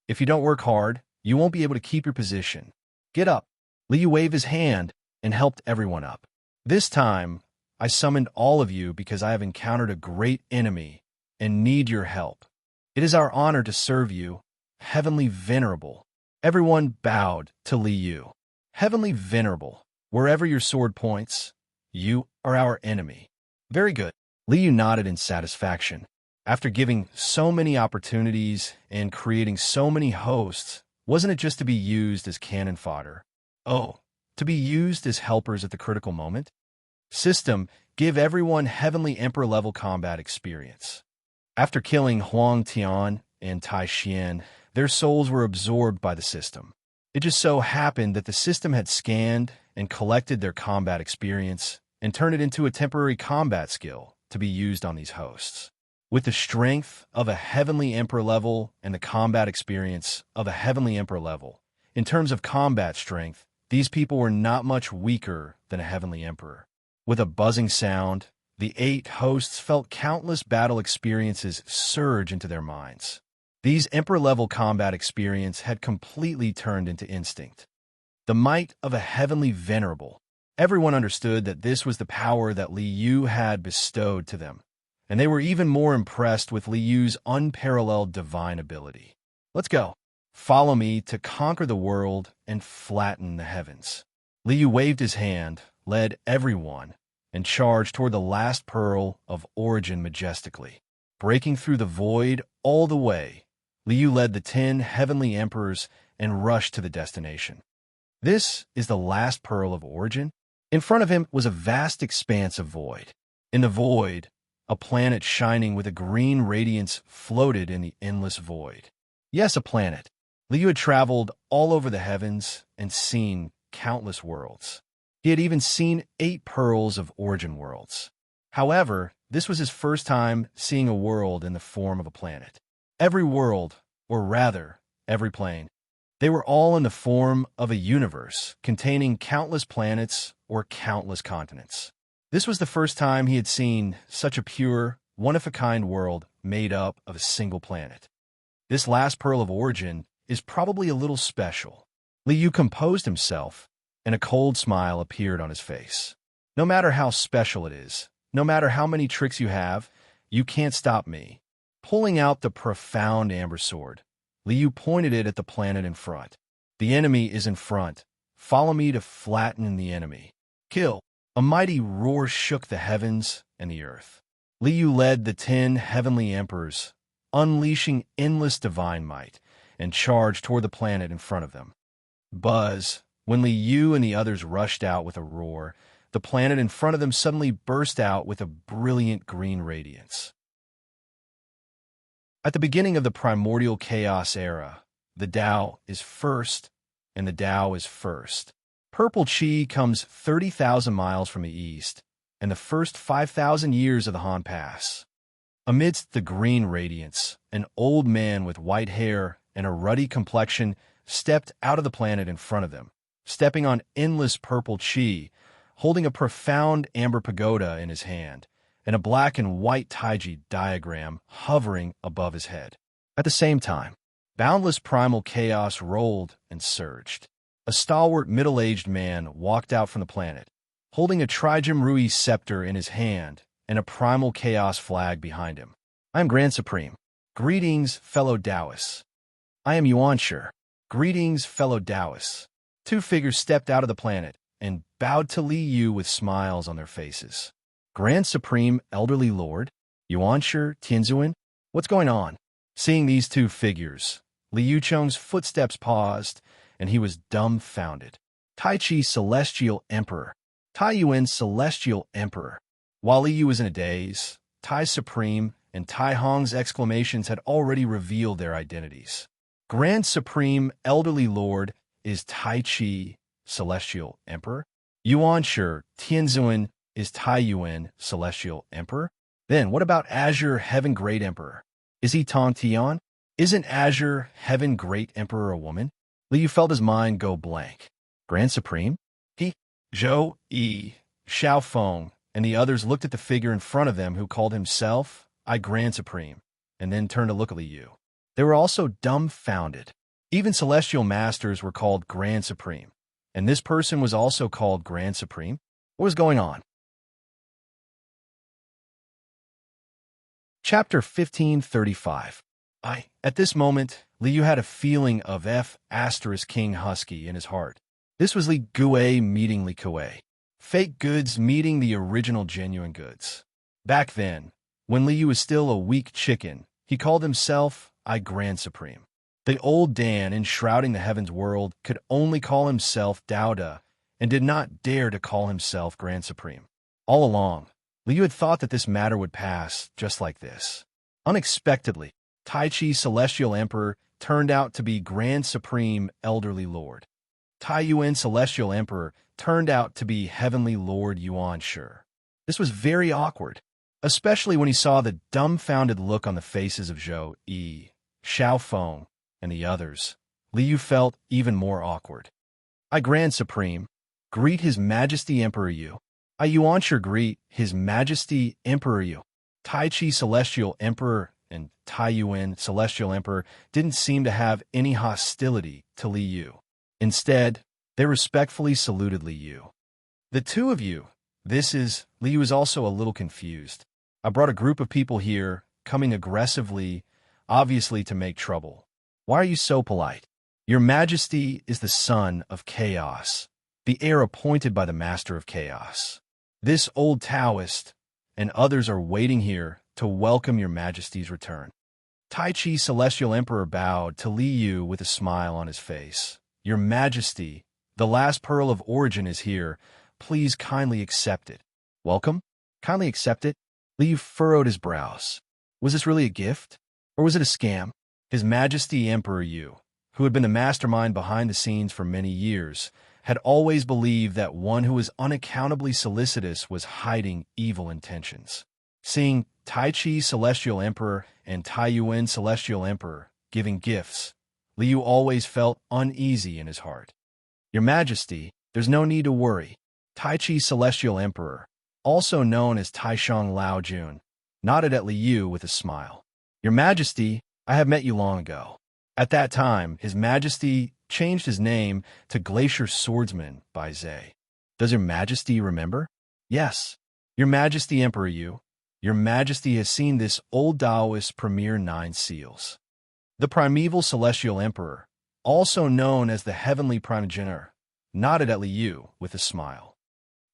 [SPEAKER 1] If you don't work hard, you won't be able to keep your position. Get up. Li Yu waved his hand and helped everyone up. This time, I summoned all of you because I have encountered a great enemy and need your help. It is our honor to serve you, Heavenly Venerable. Everyone bowed to Li Yu. Heavenly Venerable, wherever your sword points, you are our enemy. Very good. Li Yu nodded in satisfaction. After giving so many opportunities and creating so many hosts, wasn't it just to be used as cannon fodder? Oh, to be used as helpers at the critical moment? System, give everyone Heavenly Emperor-level combat experience. After killing Huang Tian and Tai Xian, their souls were absorbed by the system. It just so happened that the system had scanned and collected their combat experience and turned it into a temporary combat skill to be used on these hosts. With the strength of a Heavenly Emperor level and the combat experience of a Heavenly Emperor level, in terms of combat strength, these people were not much weaker than a Heavenly Emperor. With a buzzing sound, the 8 hosts felt countless battle experiences surge into their minds. These Emperor-level combat experience had completely turned into instinct. The might of a Heavenly Venerable. Everyone understood that this was the power that Li Yu had bestowed to them, and they were even more impressed with Li Yu's unparalleled divine ability. Let's go. Follow me to conquer the world and flatten the heavens. Liu waved his hand, led everyone, and charged toward the last pearl of origin majestically. Breaking through the void all the way, Liu led the 10 heavenly emperors and rushed to the destination. This is the last pearl of origin. In front of him was a vast expanse of void. In the void, a planet shining with a green radiance floated in the endless void. Yes, a planet. Liu had traveled all over the heavens and seen countless worlds. He had even seen 8 pearls of origin worlds. However, this was his first time seeing a world in the form of a planet. Every world, or rather, every plane, they were all in the form of a universe containing countless planets or countless continents. This was the first time he had seen such a pure, one-of-a-kind world made up of a single planet. This last pearl of origin is probably a little special. Liu composed himself, and a cold smile appeared on his face. No matter how special it is, no matter how many tricks you have, you can't stop me. Pulling out the profound amber sword, Liu pointed it at the planet in front. The enemy is in front. Follow me to flatten the enemy. Kill. A mighty roar shook the heavens and the earth. Liu led the 10 heavenly emperors, unleashing endless divine might, and charged toward the planet in front of them. Buzz. When Liu and the others rushed out with a roar, the planet in front of them suddenly burst out with a brilliant green radiance. At the beginning of the primordial chaos era, the Tao is first, and the Tao is first. Purple Qi comes 30,000 miles from the east, and the first 5,000 years of the Han pass. Amidst the green radiance, an old man with white hair and a ruddy complexion stepped out of the planet in front of them, stepping on endless purple Qi, holding a profound amber pagoda in his hand, and a black and white taiji diagram hovering above his head. At the same time, boundless primal chaos rolled and surged. A stalwart middle-aged man walked out from the planet, holding a Trijim Rui scepter in his hand and a primal chaos flag behind him. I am Grand Supreme. Greetings, fellow Taoists. I am Yuanshi. Greetings, fellow Taoists. 2 figures stepped out of the planet and bowed to Liu with smiles on their faces. Grand Supreme Elderly Lord, Yuanshi Tianzuan, what's going on? Seeing these 2 figures, Liu Cheng's footsteps paused, and he was dumbfounded. Tai Chi Celestial Emperor, Tai Yuan Celestial Emperor. While Liu was in a daze, Tai Supreme and Tai Hong's exclamations had already revealed their identities. Grand Supreme Elderly Lord is Tai Chi Celestial Emperor. Yuanshi Tianzuan is Tai Yuan Celestial Emperor. Then what about Azure Heaven Great Emperor? Is he Tong Tian? Isn't Azure Heaven Great Emperor a woman? Liu felt his mind go blank. Grand Supreme? He, Zhou Yi, Xiao Feng, and the others looked at the figure in front of them who called himself I Grand Supreme, and then turned to look at Liu. They were also dumbfounded. Even celestial masters were called Grand Supreme, and this person was also called Grand Supreme. What was going on? Chapter 1535. At this moment, Liu had a feeling of King Husky in his heart. This was Li Gui meeting Li Kuei. Fake goods meeting the original genuine goods. Back then, when Liu was still a weak chicken, he called himself I Grand Supreme. The old Dan enshrouding the heavens world could only call himself Dao Da and did not dare to call himself Grand Supreme. All along, Liu had thought that this matter would pass just like this. Unexpectedly, Tai Chi Celestial Emperor turned out to be Grand Supreme Elderly Lord. Tai Yuan Celestial Emperor turned out to be Heavenly Lord Yuanshi. This was very awkward, especially when he saw the dumbfounded look on the faces of Zhou Yi, Xiao Feng, and the others. Liu felt even more awkward. I Grand Supreme, greet His Majesty Emperor Yu. I Yuanshi greet His Majesty Emperor Yu. Tai Chi Celestial Emperor and Tai Yuan Celestial Emperor didn't seem to have any hostility to Liu. Instead, they respectfully saluted Liu. The 2 of you, Liu is also a little confused. I brought a group of people here, coming aggressively, obviously to make trouble. Why are you so polite? Your Majesty is the son of chaos, the heir appointed by the Master of Chaos. This old Taoist and others are waiting here to welcome your Majesty's return. Tai Chi Celestial Emperor bowed to Li Yu with a smile on his face. Your Majesty, the last pearl of origin is here. Please kindly accept it. Welcome? Kindly accept it? Li Yu furrowed his brows. Was this really a gift? Or was it a scam? His Majesty Emperor Yu, who had been the mastermind behind the scenes for many years, had always believed that one who was unaccountably solicitous was hiding evil intentions. Seeing Tai Chi Celestial Emperor and Tai Yuan Celestial Emperor giving gifts, Li Yu always felt uneasy in his heart. Your Majesty, there's no need to worry. Tai Chi Celestial Emperor, also known as Taishang Lao Jun, nodded at Li Yu with a smile. Your Majesty, I have met you long ago. At that time, His Majesty changed his name to Glacier Swordsman by Zhe. Does Your Majesty remember? Yes. Your Majesty Emperor Yu, Your Majesty has seen this old Taoist premier 9 seals. The primeval celestial emperor, also known as the heavenly primogenitor, nodded at Li Yu with a smile.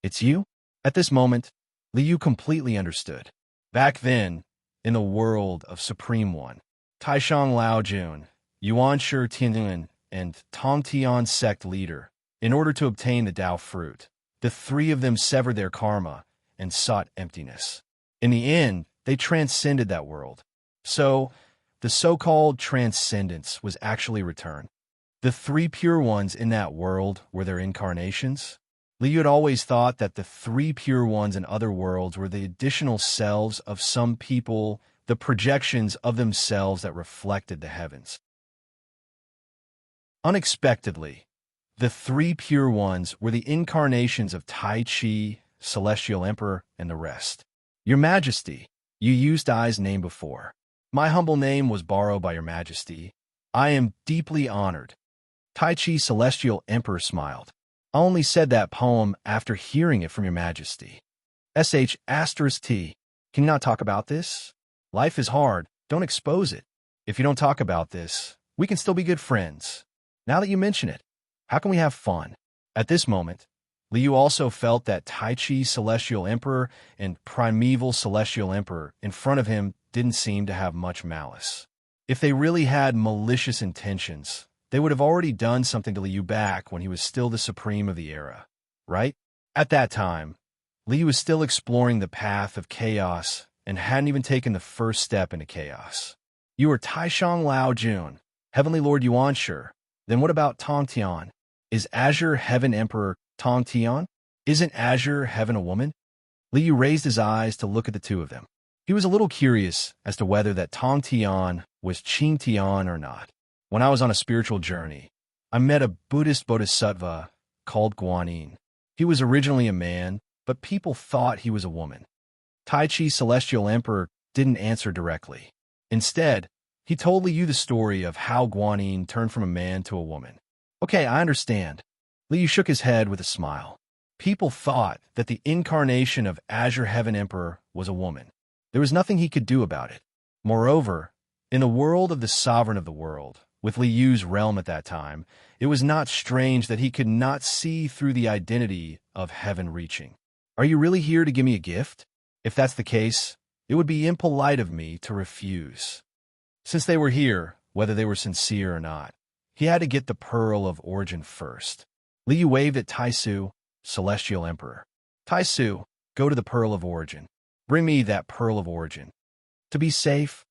[SPEAKER 1] It's you? At this moment, Li Yu completely understood. Back then, in the world of Supreme One, Taishang Lao Jun, Yuan Shi Tianlin, and Tong Tian sect leader, in order to obtain the Tao fruit, the 3 of them severed their karma and sought emptiness. In the end, they transcended that world. So, the so-called transcendence was actually returned. The 3 pure ones in that world were their incarnations. Li Yu had always thought that the 3 pure ones in other worlds were the additional selves of some people, the projections of themselves that reflected the heavens. Unexpectedly, the 3 pure ones were the incarnations of Tai Chi, Celestial Emperor, and the rest. Your Majesty, you used I's name before. My humble name was borrowed by Your Majesty. I am deeply honored. Tai Chi Celestial Emperor smiled. I only said that poem after hearing it from Your Majesty. Sh**T. Can you not talk about this? Life is hard. Don't expose it. If you don't talk about this, we can still be good friends. Now that you mention it, how can we have fun? At this moment, Li Yu also felt that Tai Chi Celestial Emperor and Primeval Celestial Emperor in front of him didn't seem to have much malice. If they really had malicious intentions, they would have already done something to Li Yu back when he was still the supreme of the era, right? At that time, Li Yu was still exploring the path of chaos and hadn't even taken the first step into chaos. You are Taishang Lao Jun, Heavenly Lord Yuan Shi. Then what about Tong Tian? Is Azure Heaven Emperor Tong Tian? Isn't Azure Heaven a woman? Li Yu raised his eyes to look at the 2 of them. He was a little curious as to whether that Tong Tian was Qing Tian or not. When I was on a spiritual journey, I met a Buddhist bodhisattva called Guanyin. He was originally a man, but people thought he was a woman. Tai Chi Celestial Emperor didn't answer directly. Instead, he told Li Yu the story of how Guanyin turned from a man to a woman. Okay, I understand. Li Yu shook his head with a smile. People thought that the incarnation of Azure Heaven Emperor was a woman. There was nothing he could do about it. Moreover, in the world of the sovereign of the world, with Li Yu's realm at that time, it was not strange that he could not see through the identity of heaven reaching. Are you really here to give me a gift? If that's the case, it would be impolite of me to refuse. Since they were here, whether they were sincere or not, he had to get the pearl of origin first. Li Yu waved at Taisu, Celestial Emperor. Taisu, go to the pearl of origin. Bring me that pearl of origin. To be safe,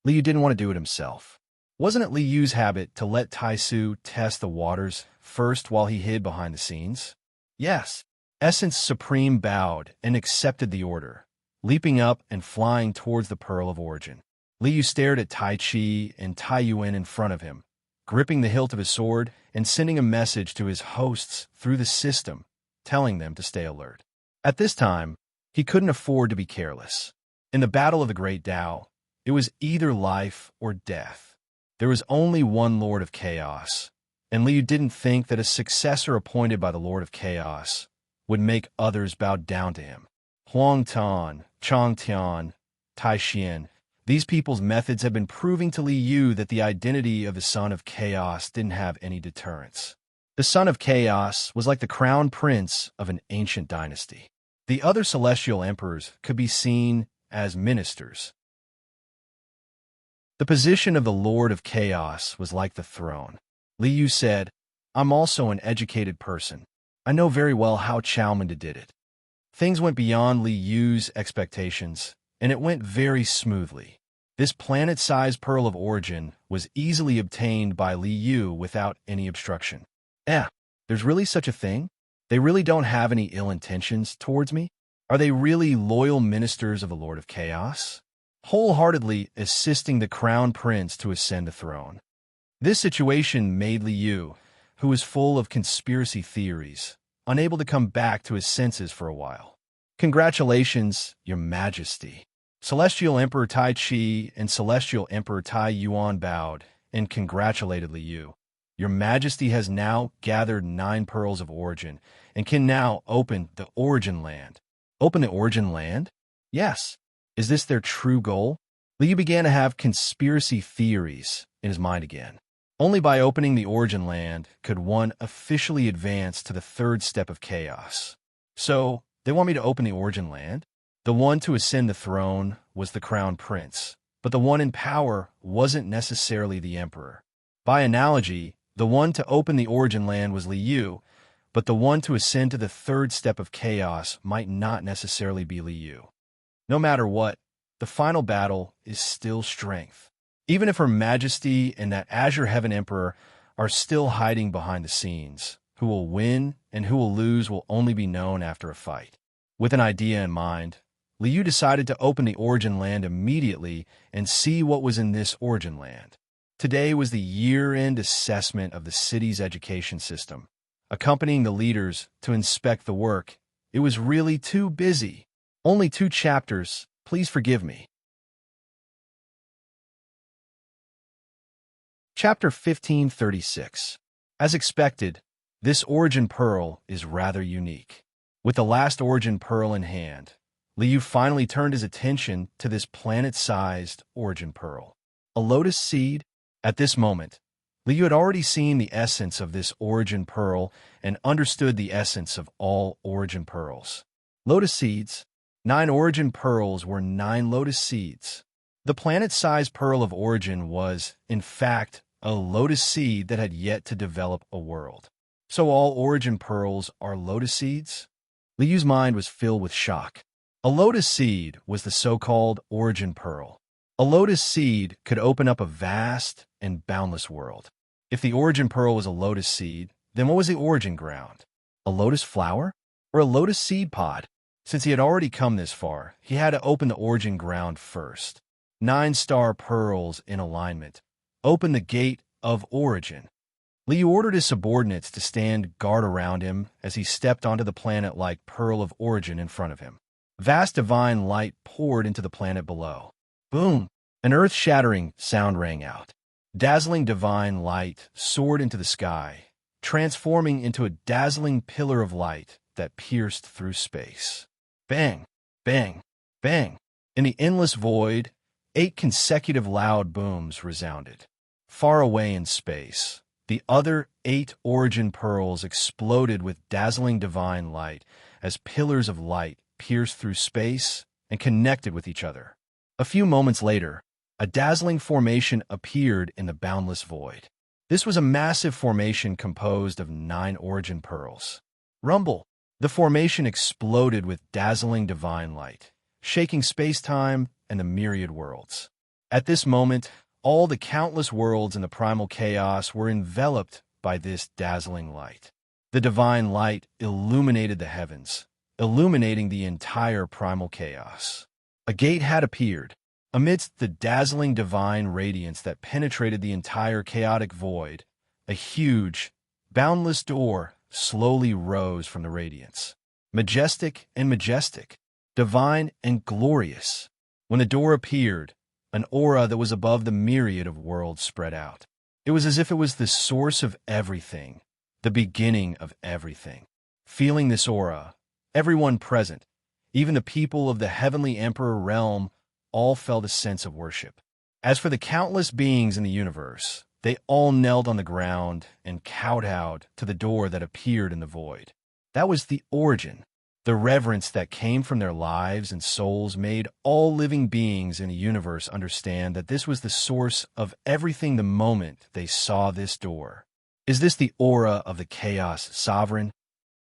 [SPEAKER 1] Li Yu didn't want to do it himself. Wasn't it Li Yu's habit to let Taisu test the waters first while he hid behind the scenes? Yes. Essence Supreme bowed and accepted the order, leaping up and flying towards the pearl of origin. Li Yu stared at Tai Chi and Tai Yuan in front of him, gripping the hilt of his sword and sending a message to his hosts through the system, telling them to stay alert. At this time, he couldn't afford to be careless. In the battle of the Great Tao, it was either life or death. There was only one Lord of Chaos, and Li Yu didn't think that a successor appointed by the Lord of Chaos would make others bow down to him. Huang Tan, Chang Tian, Tai Xian, These people's methods had been proving to Li Yu that the identity of the Son of Chaos didn't have any deterrence. The Son of Chaos was like the crown prince of an ancient dynasty. The other celestial emperors could be seen as ministers. The position of the Lord of Chaos was like the throne. Li Yu said, "I'm also an educated person. I know very well how Chaomanda did it." Things went beyond Li Yu's expectations, and it went very smoothly. This planet-sized pearl of origin was easily obtained by Li Yu without any obstruction. There's really such a thing? They really don't have any ill intentions towards me? Are they really loyal ministers of the Lord of Chaos? Wholeheartedly assisting the crown prince to ascend the throne. This situation made Li Yu, who was full of conspiracy theories, unable to come back to his senses for a while. "Congratulations, Your Majesty." Celestial Emperor Tai Chi and Celestial Emperor Tai Yuan bowed and congratulated Li Yu. "Your Majesty has now gathered 9 pearls of origin and can now open the origin land." Open the origin land? Yes. Is this their true goal? Li Yu began to have conspiracy theories in his mind again. Only by opening the origin land could one officially advance to the 3rd step of chaos. So, they want me to open the origin land? The one to ascend the throne was the crown prince, but the one in power wasn't necessarily the emperor. By analogy, the one to open the origin land was Li Yu, but the one to ascend to the 3rd step of chaos might not necessarily be Li Yu. No matter what, the final battle is still strength. Even if Her Majesty and that Azure Heaven Emperor are still hiding behind the scenes, who will win and who will lose will only be known after a fight. With an idea in mind, Li Yu decided to open the origin land immediately and see what was in this origin land. Today was the year-end assessment of the city's education system. Accompanying the leaders to inspect the work, it was really too busy. Only 2 chapters, please forgive me. Chapter 1536. As expected, this origin pearl is rather unique. With the last origin pearl in hand, Li Yu finally turned his attention to this planet-sized origin pearl. A lotus seed? At this moment, Li Yu had already seen the essence of this origin pearl and understood the essence of all origin pearls. Lotus seeds. 9 origin pearls were 9 lotus seeds. The planet-sized pearl of origin was, in fact, a lotus seed that had yet to develop a world. So all origin pearls are lotus seeds? Li Yu's mind was filled with shock. A lotus seed was the so-called origin pearl. A lotus seed could open up a vast and boundless world. If the origin pearl was a lotus seed, then what was the origin ground? A lotus flower? Or a lotus seed pod? Since he had already come this far, he had to open the origin ground first. 9 star pearls in alignment. Open the gate of origin. Li Yu ordered his subordinates to stand guard around him as he stepped onto the planet-like pearl of origin in front of him. Vast divine light poured into the planet below. Boom! An earth-shattering sound rang out. Dazzling divine light soared into the sky, transforming into a dazzling pillar of light that pierced through space. Bang! Bang! Bang! In the endless void, 8 consecutive loud booms resounded. Far away in space, the other 8 origin pearls exploded with dazzling divine light as pillars of light pierced through space and connected with each other. A few moments later, a dazzling formation appeared in the boundless void. This was a massive formation composed of 9 origin pearls. Rumble! The formation exploded with dazzling divine light, shaking space-time and the myriad worlds. At this moment, all the countless worlds in the primal chaos were enveloped by this dazzling light. The divine light illuminated the heavens, illuminating the entire primal chaos. A gate had appeared. Amidst the dazzling divine radiance that penetrated the entire chaotic void, a huge, boundless door slowly rose from the radiance. Majestic and majestic, divine and glorious. When the door appeared, an aura that was above the myriad of worlds spread out. It was as if it was the source of everything, the beginning of everything. Feeling this aura, everyone present, even the people of the Heavenly Emperor realm, all felt a sense of worship. As for the countless beings in the universe, they all knelt on the ground and kowtowed to the door that appeared in the void. That was the origin. The reverence that came from their lives and souls made all living beings in the universe understand that this was the source of everything the moment they saw this door. Is this the aura of the chaos sovereign?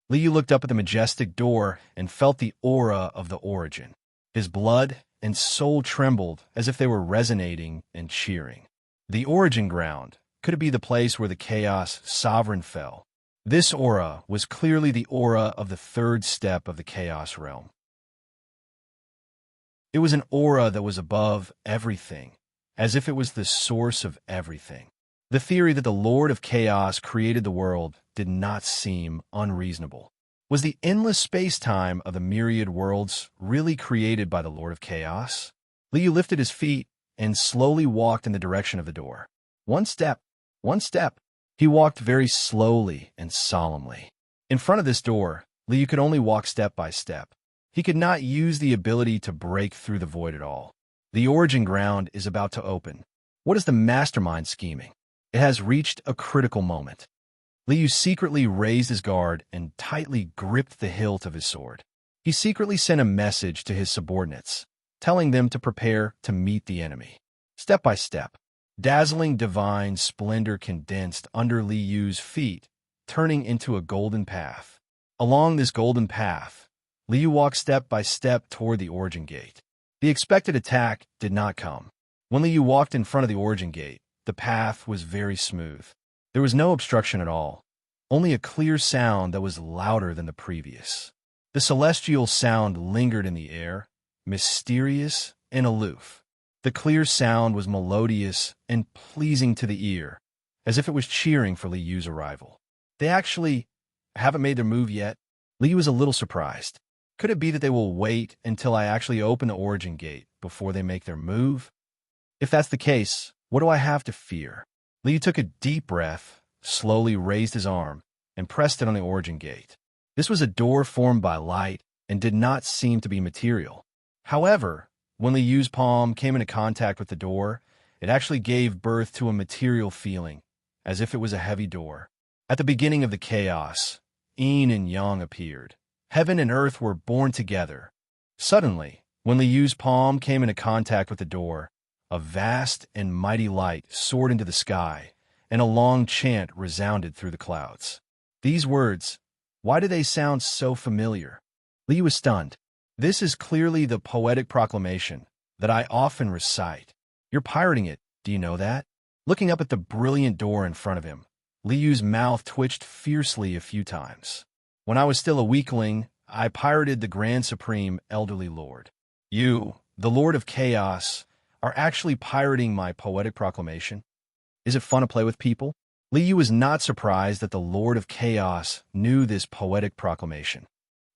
[SPEAKER 1] Liu looked up at the majestic door and felt the aura of the origin. His blood and soul trembled as if they were resonating and cheering. The origin ground. Could it be the place where the chaos sovereign fell? This aura was clearly the aura of the third step of the chaos realm. It was an aura that was above everything, as if it was the source of everything. The theory that the Lord of Chaos created the world did not seem unreasonable. Was the endless space-time of the myriad worlds really created by the Lord of Chaos? Liu lifted his feet and slowly walked in the direction of the door. One step, one step. He walked very slowly and solemnly. In front of this door, Liu could only walk step by step. He could not use the ability to break through the void at all. The origin ground is about to open. What is the mastermind scheming? It has reached a critical moment. Liu secretly raised his guard and tightly gripped the hilt of his sword. He secretly sent a message to his subordinates, telling them to prepare to meet the enemy. Step by step, dazzling divine splendor condensed under Liu's feet, turning into a golden path. Along this golden path, Liu walked step by step toward the origin gate. The expected attack did not come. When Liu walked in front of the origin gate, the path was very smooth. There was no obstruction at all, only a clear sound that was louder than the previous. The celestial sound lingered in the air, mysterious and aloof. The clear sound was melodious and pleasing to the ear, as if it was cheering for Liu's arrival. They actually haven't made their move yet? Liu was a little surprised. Could it be that they will wait until I actually open the origin gate before they make their move? If that's the case, what do I have to fear? Liu took a deep breath, slowly raised his arm, and pressed it on the origin gate. This was a door formed by light and did not seem to be material. However, when Liu's palm came into contact with the door, it actually gave birth to a material feeling, as if it was a heavy door. At the beginning of the chaos, Yin and Yang appeared. Heaven and earth were born together. Suddenly, when Liu's palm came into contact with the door, a vast and mighty light soared into the sky, and a long chant resounded through the clouds. These words, why do they sound so familiar? Liu was stunned. This is clearly the poetic proclamation that I often recite. You're pirating it, do you know that? Looking up at the brilliant door in front of him, Liu's mouth twitched fiercely a few times. When I was still a weakling, I pirated the Grand Supreme Elderly Lord. You, the Lord of Chaos, are actually pirating my poetic proclamation? Is it fun to play with people? Liu was not surprised that the Lord of Chaos knew this poetic proclamation.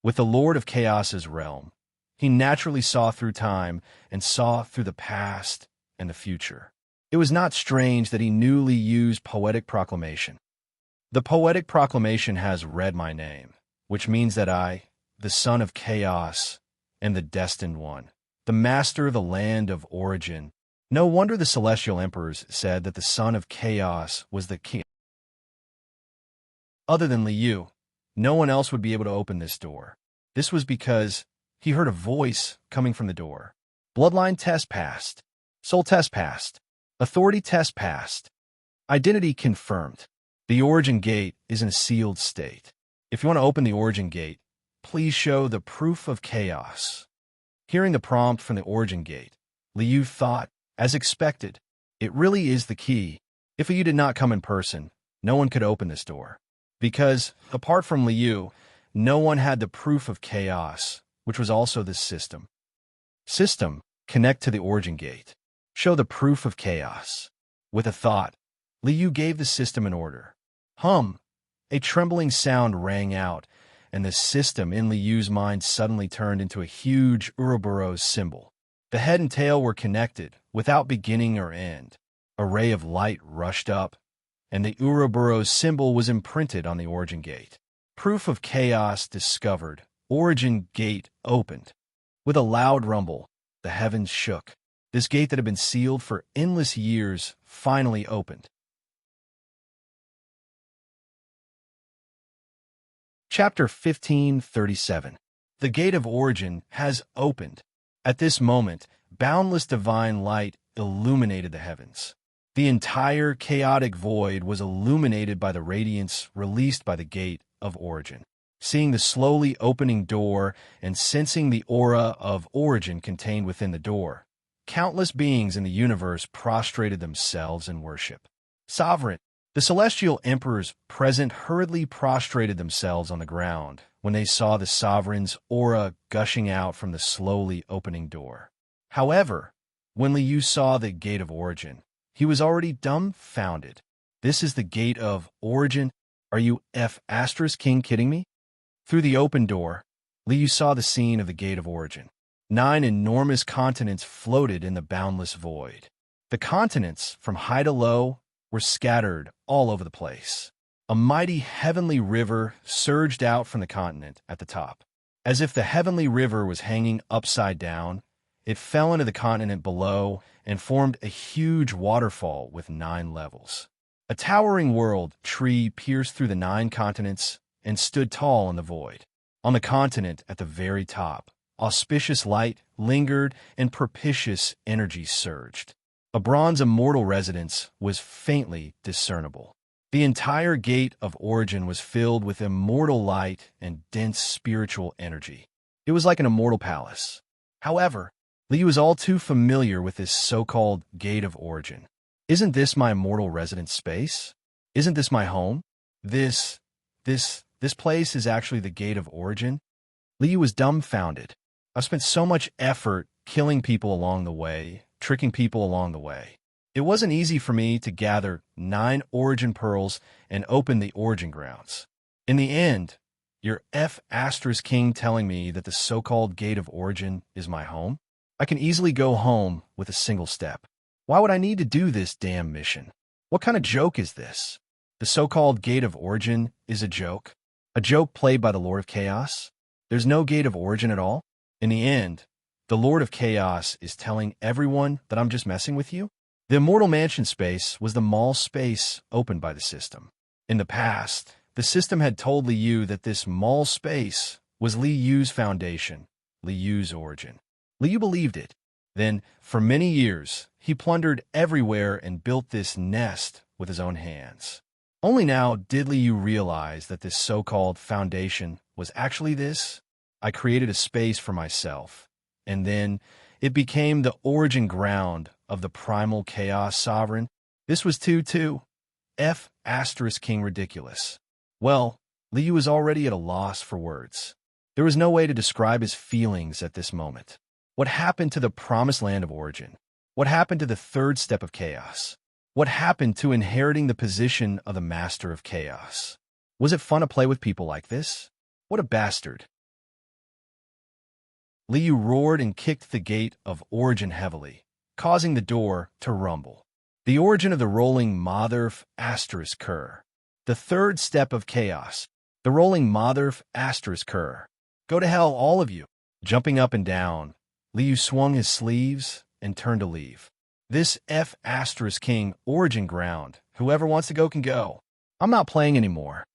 [SPEAKER 1] With the Lord of Chaos's realm, he naturally saw through time and saw through the past and the future. It was not strange that he knew Liu's poetic proclamation. The poetic proclamation has read my name, which means that I, the son of chaos, am the destined one, the master of the land of origin. No wonder the celestial emperors said that the son of chaos was the king. Other than Liu, no one else would be able to open this door. This was because he heard a voice coming from the door. Bloodline test passed. Soul test passed. Authority test passed. Identity confirmed. The origin gate is in a sealed state. If you want to open the origin gate, please show the proof of chaos. Hearing the prompt from the origin gate, Liu thought, as expected, it really is the key. If Liu did not come in person, no one could open this door. Because, apart from Liu, no one had the proof of chaos, which was also the system. System, connect to the origin gate. Show the proof of chaos. With a thought, Liu gave the system an order. Hum! A trembling sound rang out, and the system in Liu's mind suddenly turned into a huge Ouroboros symbol. The head and tail were connected, without beginning or end. A ray of light rushed up, and the Ouroboros symbol was imprinted on the origin gate. Proof of chaos discovered. Origin gate opened. With a loud rumble, the heavens shook. This gate that had been sealed for endless years finally opened. Chapter 1537. The Gate of Origin has opened. At this moment, boundless divine light illuminated the heavens. The entire chaotic void was illuminated by the radiance released by the Gate of Origin. Seeing the slowly opening door and sensing the aura of origin contained within the door, countless beings in the universe prostrated themselves in worship. Sovereign, the celestial emperors present hurriedly prostrated themselves on the ground when they saw the sovereign's aura gushing out from the slowly opening door. However, when Liu saw the Gate of Origin, he was already dumbfounded. This is the Gate of Origin? Are you King kidding me? Through the open door, Liu saw the scene of the Gate of Origin. 9 enormous continents floated in the boundless void. The continents, from high to low, were scattered all over the place. A mighty heavenly river surged out from the continent at the top. As if the heavenly river was hanging upside down, it fell into the continent below and formed a huge waterfall with 9 levels. A towering world tree pierced through the 9 continents and stood tall in the void. On the continent at the very top, auspicious light lingered and propitious energy surged. A bronze immortal residence was faintly discernible. The entire Gate of Origin was filled with immortal light and dense spiritual energy. It was like an immortal palace. However, Liu was all too familiar with this so-called Gate of Origin. Isn't this my immortal residence space? Isn't this my home? This place is actually the Gate of Origin? Liu was dumbfounded. I've spent so much effort killing people along the way, tricking people along the way. It wasn't easy for me to gather 9 origin pearls and open the origin grounds. In the end, your King telling me that the so-called Gate of Origin is my home? I can easily go home with a single step. Why would I need to do this damn mission? What kind of joke is this? The so-called Gate of Origin is a joke? A joke played by the Lord of Chaos? There's no Gate of Origin at all? In the end, the Lord of Chaos is telling everyone that I'm just messing with you? The Immortal Mansion space was the mall space opened by the system. In the past, the system had told Liu that this mall space was Liu's foundation, Liu's origin. Liu believed it. Then, for many years, he plundered everywhere and built this nest with his own hands. Only now did Liu realize that this so-called foundation was actually this. I created a space for myself, and then it became the origin ground of the primal chaos sovereign. This was too King ridiculous. Well, Liu was already at a loss for words. There was no way to describe his feelings at this moment. What happened to the promised land of origin? What happened to the 3rd step of chaos? What happened to inheriting the position of the master of chaos? Was it fun to play with people like this? What a bastard. Liu roared and kicked the Gate of Origin heavily, causing the door to rumble. The origin of the rolling Cur. The 3rd step of chaos. The rolling Cur. Go to hell, all of you. Jumping up and down, Liu swung his sleeves and turned to leave. This King origin ground. Whoever wants to go can go. I'm not playing anymore.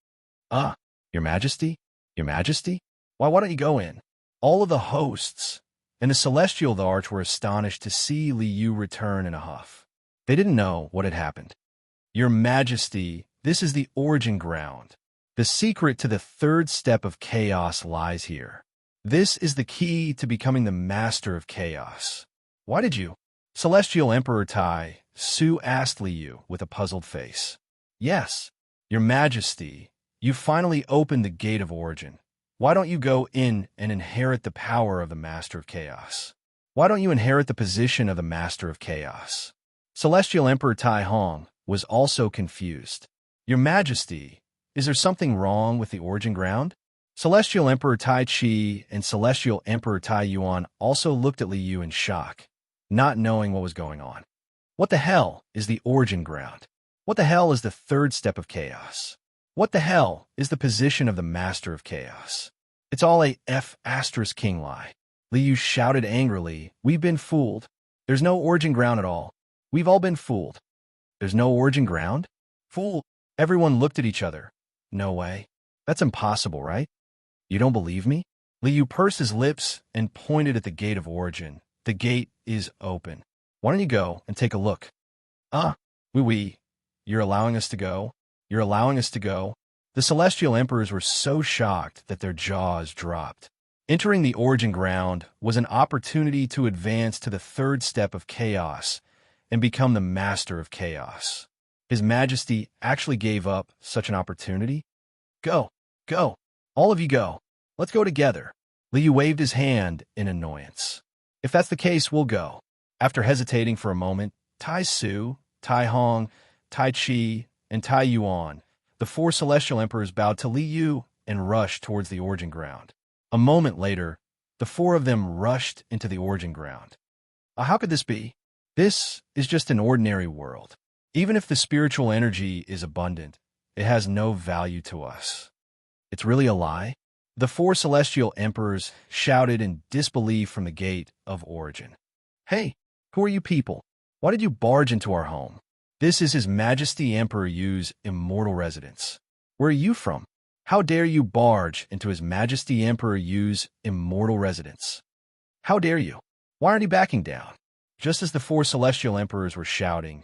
[SPEAKER 1] Your Majesty? Your Majesty? Why don't you go in? All of the hosts and the Celestial of the Arch were astonished to see Liu return in a huff. They didn't know what had happened. Your Majesty, this is the origin ground. The secret to the 3rd step of chaos lies here. This is the key to becoming the master of chaos. Why did you? Celestial Emperor Tai Su asked Liu with a puzzled face. Yes, Your Majesty, you finally opened the Gate of Origin. Why don't you go in and inherit the power of the Master of Chaos? Why don't you inherit the position of the Master of Chaos? Celestial Emperor Tai Hong was also confused. Your Majesty, is there something wrong with the origin ground? Celestial Emperor Tai Chi and Celestial Emperor Tai Yuan also looked at Liu in shock, not knowing what was going on. What the hell is the origin ground? What the hell is the 3rd step of chaos? What the hell is the position of the Master of Chaos? It's all a King lie. Liu shouted angrily, we've been fooled. There's no origin ground at all. We've all been fooled. There's no origin ground? Fool. Everyone looked at each other. No way. That's impossible, right? You don't believe me? Liu pursed his lips and pointed at the gate of origin. The gate is open. Why don't you go and take a look? Oui. You're allowing us to go? You're allowing us to go? The celestial emperors were so shocked that their jaws dropped. Entering the origin ground was an opportunity to advance to the third step of chaos and become the master of chaos. His Majesty actually gave up such an opportunity? Go. All of you go. Let's go together. Liu waved his hand in annoyance. If that's the case, we'll go. After hesitating for a moment, Tai Su, Tai Hong, Tai Chi, and Tai Yuan, the four celestial emperors bowed to Liu and rushed towards the origin ground. A moment later, the four of them rushed into the origin ground. How could this be? This is just an ordinary world. Even if the spiritual energy is abundant, it has no value to us. It's really a lie? The four celestial emperors shouted in disbelief from the gate of origin. Hey, who are you people? Why did you barge into our home? This is His Majesty Emperor Yu's immortal residence. Where are you from? How dare you barge into His Majesty Emperor Yu's immortal residence? How dare you? Why aren't you backing down? Just as the four celestial emperors were shouting,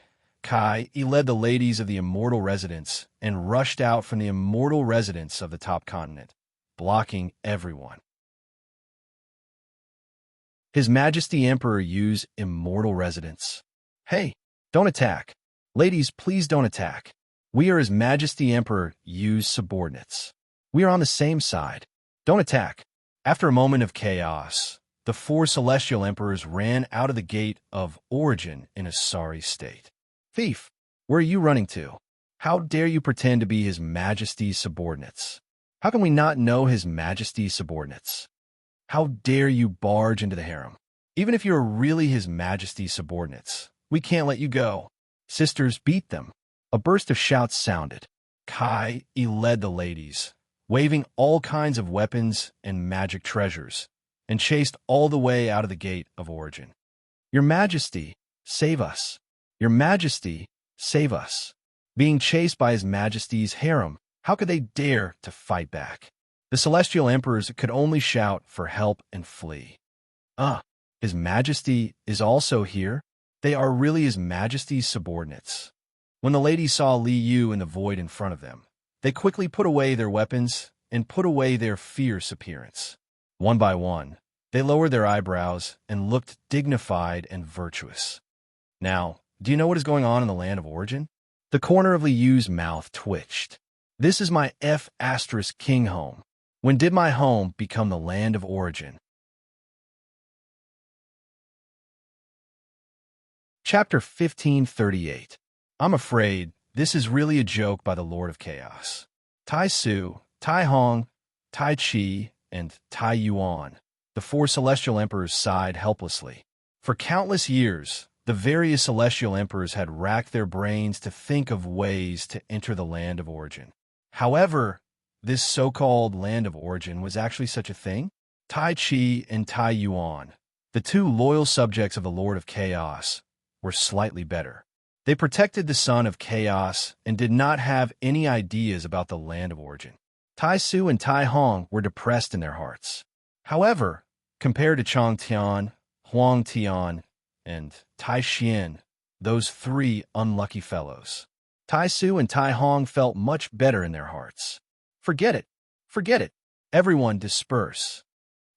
[SPEAKER 1] he led the ladies of the immortal residence and rushed out from the immortal residence of the top continent, blocking everyone. His Majesty Emperor Yu's immortal residence. Hey, don't attack. Ladies, please don't attack. We are His Majesty Emperor Yu's subordinates. We are on the same side. Don't attack. After a moment of chaos, the four celestial emperors ran out of the gate of origin in a sorry state. Thief, where are you running to? How dare you pretend to be His Majesty's subordinates? How can we not know His Majesty's subordinates? How dare you barge into the harem? Even if you're really His Majesty's subordinates, we can't let you go. Sisters, beat them. A burst of shouts sounded. He led the ladies, waving all kinds of weapons and magic treasures, and chased all the way out of the gate of origin. Your Majesty, save us. Your Majesty, save us. Being chased by His Majesty's harem, how could they dare to fight back? The celestial emperors could only shout for help and flee. His Majesty is also here? They are really His Majesty's subordinates. When the ladies saw Liu in the void in front of them, they quickly put away their weapons and put away their fierce appearance. One by one, they lowered their eyebrows and looked dignified and virtuous. Now, do you know what is going on in the land of origin? The corner of Liu's mouth twitched. This is my King home. When did my home become the land of origin? Chapter 1538. I'm afraid this is really a joke by the Lord of Chaos. Tai Su, Tai Hong, Tai Chi, and Tai Yuan, the four celestial emperors, sighed helplessly. For countless years, the various celestial emperors had racked their brains to think of ways to enter the land of origin. However, this so-called land of origin was actually such a thing? Tai Chi and Tai Yuan, the two loyal subjects of the Lord of Chaos, were slightly better. They protected the son of chaos and did not have any ideas about the land of origin. Tai Su and Tai Hong were depressed in their hearts. However, compared to Chong Tian, Huang Tian, and Tai Xian, those three unlucky fellows, Tai Su and Tai Hong felt much better in their hearts. Forget it. Everyone disperse.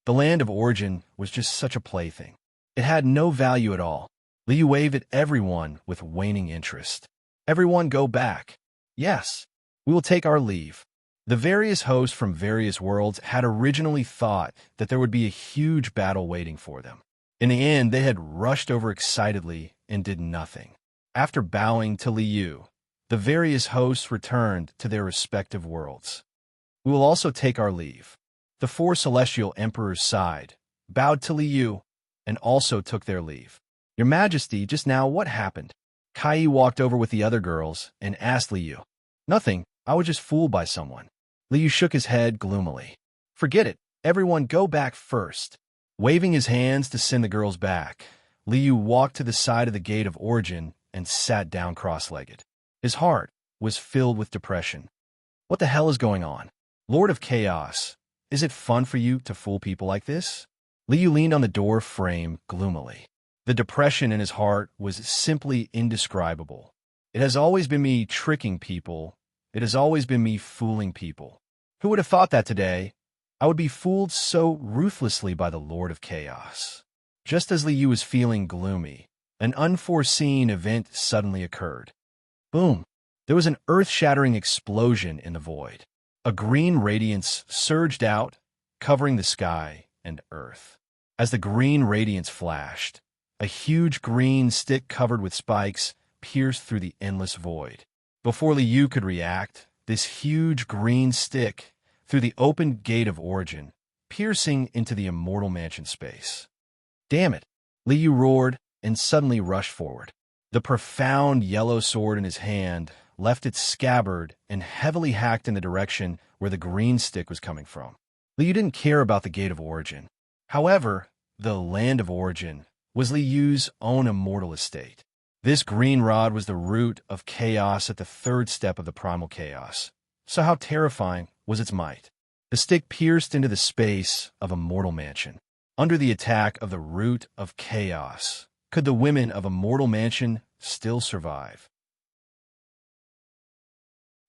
[SPEAKER 1] The land of origin was just such a plaything. It had no value at all. Liu waved at everyone with waning interest. Everyone go back. Yes, we will take our leave. The various hosts from various worlds had originally thought that there would be a huge battle waiting for them. In the end, they had rushed over excitedly and did nothing. After bowing to Liu, the various hosts returned to their respective worlds. We will also take our leave. The four celestial emperors sighed, bowed to Liu, and also took their leave. Your Majesty, just now what happened? Kai walked over with the other girls and asked Liu. Nothing, I was just fooled by someone. Liu shook his head gloomily. Forget it, everyone go back first. Waving his hands to send the girls back, Liu walked to the side of the gate of origin and sat down cross-legged. His heart was filled with depression. What the hell is going on? Lord of Chaos, is it fun for you to fool people like this? Liu leaned on the door frame gloomily. The depression in his heart was simply indescribable. It has always been me tricking people. It has always been me fooling people. Who would have thought that today I would be fooled so ruthlessly by the Lord of Chaos? Just as Liu was feeling gloomy, an unforeseen event suddenly occurred. Boom! There was an earth-shattering explosion in the void. A green radiance surged out, covering the sky and earth. As the green radiance flashed, a huge green stick covered with spikes pierced through the endless void. Before Liu could react, this huge green stick through the open gate of origin, piercing into the immortal mansion space. Damn it! Liu roared and suddenly rushed forward. The profound yellow sword in his hand left its scabbard and heavily hacked in the direction where the green stick was coming from. Liu didn't care about the gate of origin. However, the land of origin was Liu's own immortal estate. This green rod was the root of chaos at the third step of the primal chaos. So how terrifying was its might? The stick pierced into the space of immortal mansion. Under the attack of the root of chaos, could the women of immortal mansion still survive?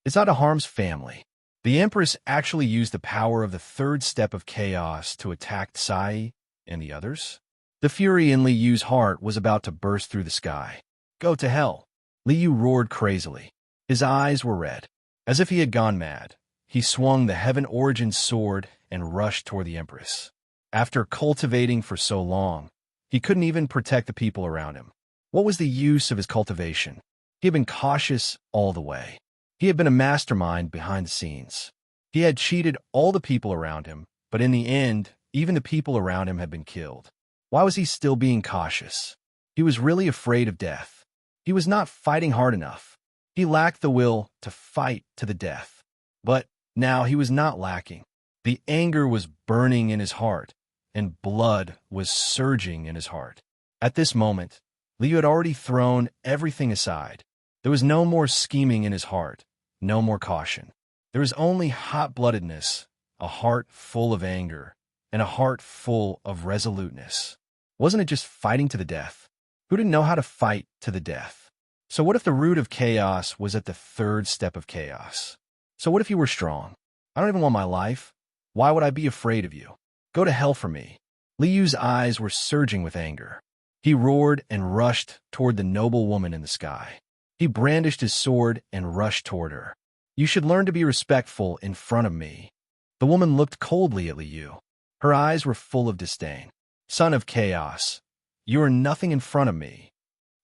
[SPEAKER 1] It's not a harm's family. The Empress actually used the power of the third step of chaos to attack Tsai and the others. The fury in Liu's heart was about to burst through the sky. Go to hell! Liu roared crazily. His eyes were red. As if he had gone mad, he swung the Heaven Origin sword and rushed toward the Empress. After cultivating for so long, he couldn't even protect the people around him. What was the use of his cultivation? He had been cautious all the way. He had been a mastermind behind the scenes. He had cheated all the people around him, but in the end, even the people around him had been killed. Why was he still being cautious? He was really afraid of death. He was not fighting hard enough. He lacked the will to fight to the death. But now he was not lacking. The anger was burning in his heart, and blood was surging in his heart. At this moment, Liu had already thrown everything aside. There was no more scheming in his heart, no more caution. There was only hot-bloodedness, a heart full of anger, and a heart full of resoluteness. Wasn't it just fighting to the death? Who didn't know how to fight to the death? So what if the root of chaos was at the third step of chaos? So what if you were strong? I don't even want my life. Why would I be afraid of you? Go to hell for me. Liu's eyes were surging with anger. He roared and rushed toward the noble woman in the sky. He brandished his sword and rushed toward her. You should learn to be respectful in front of me. The woman looked coldly at Liu. Her eyes were full of disdain. Son of chaos, you are nothing in front of me.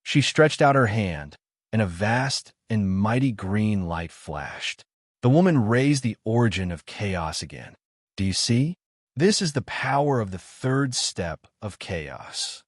[SPEAKER 1] She stretched out her hand, and a vast and mighty green light flashed. The woman raised the origin of chaos again. Do you see? This is the power of the third step of chaos.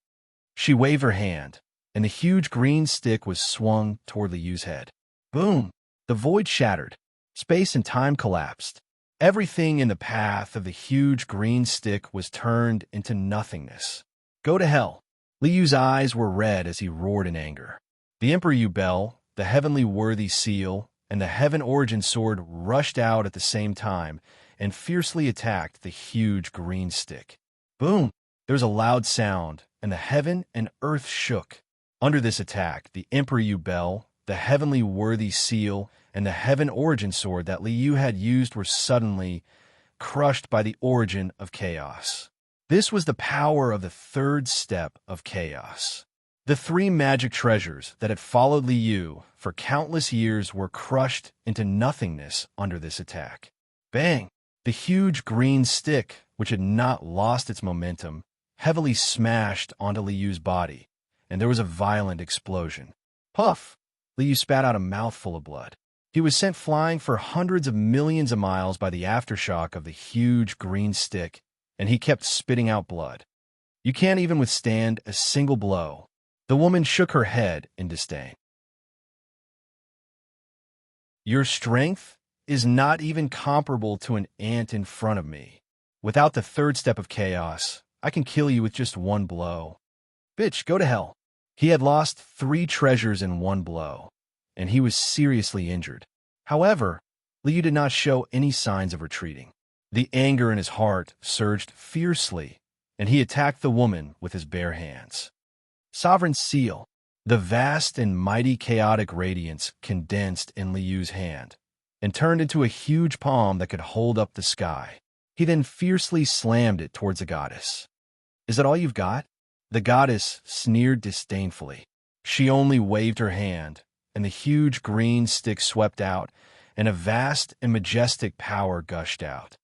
[SPEAKER 1] She waved her hand, and the huge green stick was swung toward Liu's head. Boom! The void shattered. Space and time collapsed. Everything in the path of the huge green stick was turned into nothingness. Go to hell! Liu's eyes were red as he roared in anger. The Emperor Yubel, the heavenly worthy seal, and the Heaven Origin sword rushed out at the same time and fiercely attacked the huge green stick. Boom! There was a loud sound, and the heaven and earth shook. Under this attack, the Emperor Yubel, the heavenly worthy seal, and the Heaven Origin sword that Liu had used were suddenly crushed by the origin of chaos. This was the power of the third step of chaos. The three magic treasures that had followed Liu for countless years were crushed into nothingness under this attack. Bang! The huge green stick, which had not lost its momentum, heavily smashed onto Liu's body, and there was a violent explosion. Puff! Liu spat out a mouthful of blood. He was sent flying for hundreds of millions of miles by the aftershock of the huge green stick, and he kept spitting out blood. You can't even withstand a single blow. The woman shook her head in disdain. Your strength is not even comparable to an ant in front of me. Without the third step of chaos, I can kill you with just one blow. Bitch, go to hell. He had lost 3 treasures in one blow, and he was seriously injured. However, Liu did not show any signs of retreating. The anger in his heart surged fiercely, and he attacked the woman with his bare hands. Sovereign Seal. The vast and mighty chaotic radiance condensed in Liu's hand and turned into a huge palm that could hold up the sky. He then fiercely slammed it towards the goddess. Is that all you've got? The goddess sneered disdainfully. She only waved her hand, and the huge green stick swept out, and a vast and majestic power gushed out.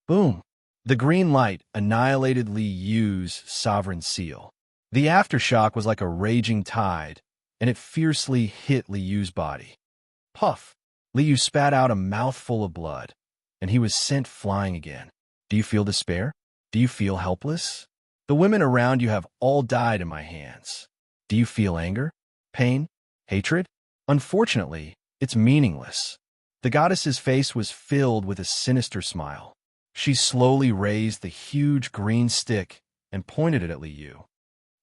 [SPEAKER 1] Boom! The green light annihilated Liu's sovereign seal. The aftershock was like a raging tide, and it fiercely hit Liu's body. Puff! Liu spat out a mouthful of blood, and he was sent flying again. Do you feel despair? Do you feel helpless? The women around you have all died in my hands. Do you feel anger, pain, hatred? Unfortunately, it's meaningless. The goddess's face was filled with a sinister smile. She slowly raised the huge green stick and pointed it at Liu.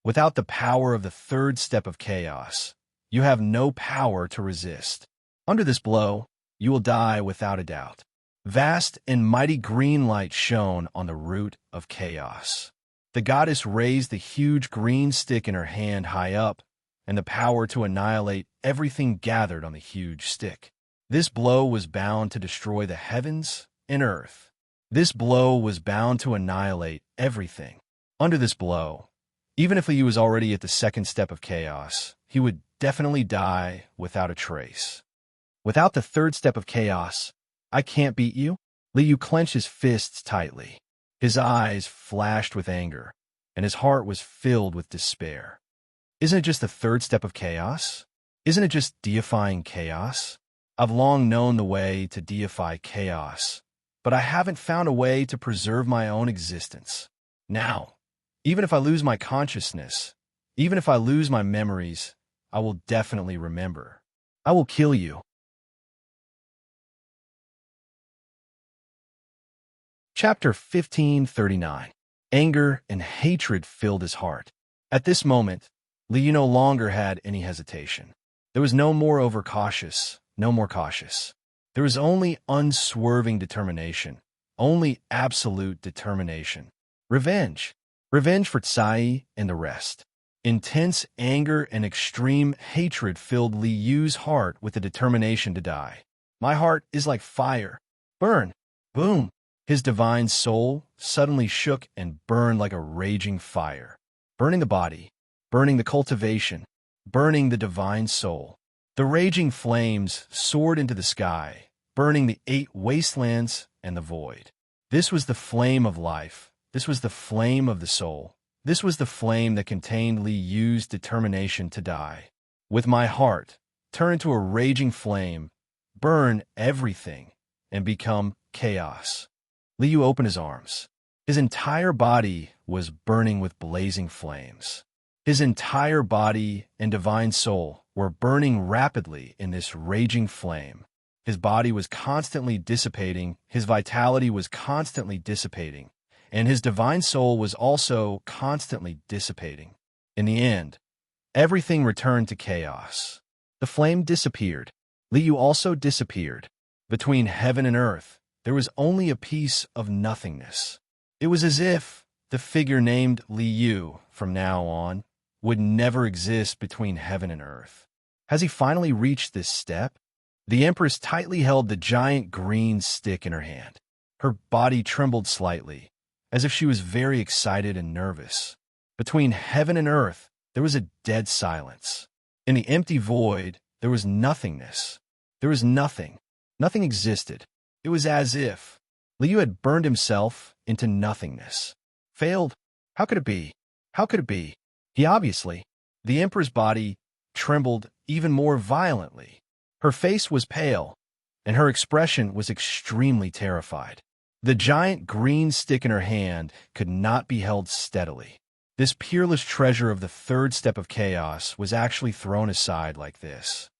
[SPEAKER 1] Without the power of the 3rd step of chaos, you have no power to resist. Under this blow, you will die without a doubt. Vast and mighty green light shone on the root of chaos. The goddess raised the huge green stick in her hand high up, and the power to annihilate everything gathered on the huge stick. This blow was bound to destroy the heavens and earth. This blow was bound to annihilate everything. Under this blow, even if Liu was already at the 2nd step of chaos, he would definitely die without a trace. Without the 3rd step of chaos, I can't beat you? Liu clenched his fists tightly. His eyes flashed with anger, and his heart was filled with despair. Isn't it just the 3rd step of chaos? Isn't it just deifying chaos? I've long known the way to deify chaos, but I haven't found a way to preserve my own existence. Now, even if I lose my consciousness, even if I lose my memories, I will definitely remember. I will kill you. Chapter 1539. Anger and hatred filled his heart. At this moment, Liu no longer had any hesitation. There was no more overcautious, no more cautious. There was only unswerving determination, only absolute determination. Revenge. Revenge for Tsai and the rest. Intense anger and extreme hatred filled Liu's heart with the determination to die. My heart is like fire. Burn. Boom. His divine soul suddenly shook and burned like a raging fire, burning the body, burning the cultivation, burning the divine soul. The raging flames soared into the sky, burning the 8 wastelands and the void. This was the flame of life. This was the flame of the soul. This was the flame that contained Liu's determination to die. With my heart, turn into a raging flame, burn everything, and become chaos. Liu opened his arms. His entire body was burning with blazing flames. His entire body and divine soul were burning rapidly in this raging flame. His body was constantly dissipating, his vitality was constantly dissipating, and his divine soul was also constantly dissipating. In the end, everything returned to chaos. The flame disappeared. Liu also disappeared. Between heaven and earth, there was only a piece of nothingness. It was as if the figure named Liu, from now on, would never exist between heaven and earth. Has he finally reached this step? The Empress tightly held the giant green stick in her hand. Her body trembled slightly, as if she was very excited and nervous. Between heaven and earth, there was a dead silence. In the empty void, there was nothingness. There was nothing. Nothing existed. It was as if Liu had burned himself into nothingness. Failed? How could it be? How could it be? The Emperor's body trembled even more violently. Her face was pale, and her expression was extremely terrified. The giant green stick in her hand could not be held steadily. This peerless treasure of the 3rd step of chaos was actually thrown aside like this.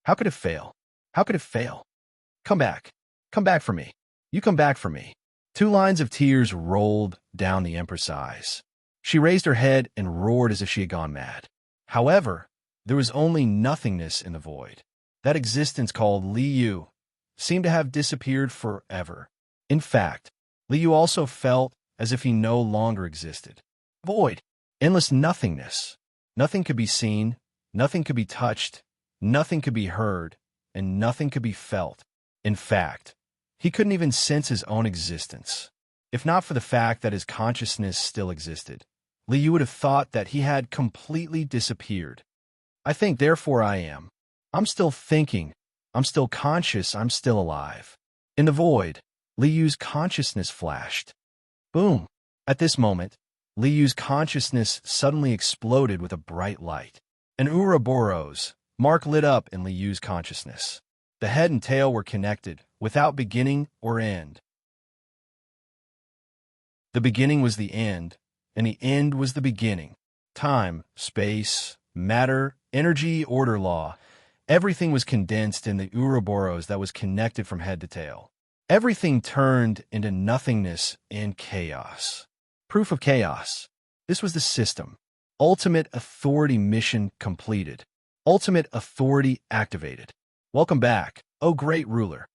[SPEAKER 1] How could it fail? How could it fail? Come back. Come back for me. You come back for me. 2 lines of tears rolled down the Empress' eyes. She raised her head and roared as if she had gone mad. However, there was only nothingness in the void. That existence called Liu seemed to have disappeared forever. In fact, Liu also felt as if he no longer existed. Void. Endless nothingness. Nothing could be seen, nothing could be touched, nothing could be heard, and nothing could be felt. In fact, he couldn't even sense his own existence. If not for the fact that his consciousness still existed, Liu would have thought that he had completely disappeared. I think, therefore I am. I'm still thinking. I'm still conscious. I'm still alive. In the void, Liu's consciousness flashed. Boom! At this moment, Liu's consciousness suddenly exploded with a bright light. An Ouroboros mark lit up in Liu's consciousness. The head and tail were connected, without beginning or end. The beginning was the end, and the end was the beginning. Time, space, matter, energy, order law, everything was condensed in the Ouroboros that was connected from head to tail. Everything turned into nothingness and chaos. Proof of chaos. This was the system. Ultimate authority mission completed. Ultimate authority activated. Welcome back, O great ruler.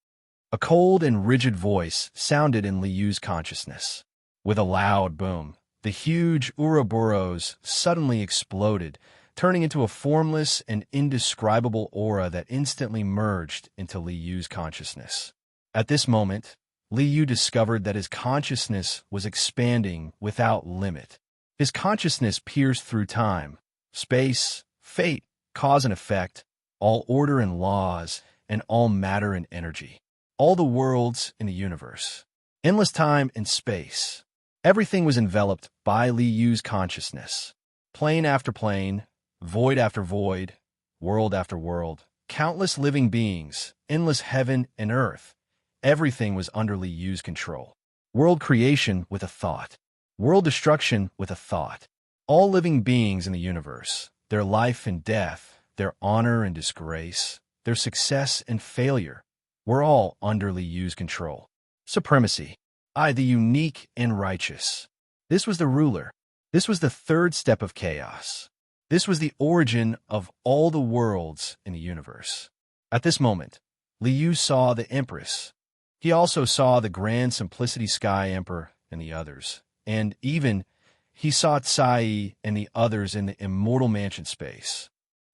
[SPEAKER 1] A cold and rigid voice sounded in Liu's consciousness. With a loud boom, the huge Ouroboros suddenly exploded, turning into a formless and indescribable aura that instantly merged into Liu's consciousness. At this moment, Liu discovered that his consciousness was expanding without limit. His consciousness pierced through time, space, fate, cause and effect, all order and laws, and all matter and energy. All the worlds in the universe. Endless time and space. Everything was enveloped by Liu's consciousness. Plane after plane, void after void, world after world, countless living beings, endless heaven and earth. Everything was under Liu's control. World creation with a thought. World destruction with a thought. All living beings in the universe, their life and death, their honor and disgrace, their success and failure, were all under Liu's control. Supremacy. I, the unique and righteous. This was the ruler. This was the third step of chaos. This was the origin of all the worlds in the universe. At this moment, Liu saw the Empress. He also saw the Grand Simplicity Sky Emperor and the others. And even, he saw Tsai and the others in the immortal mansion space.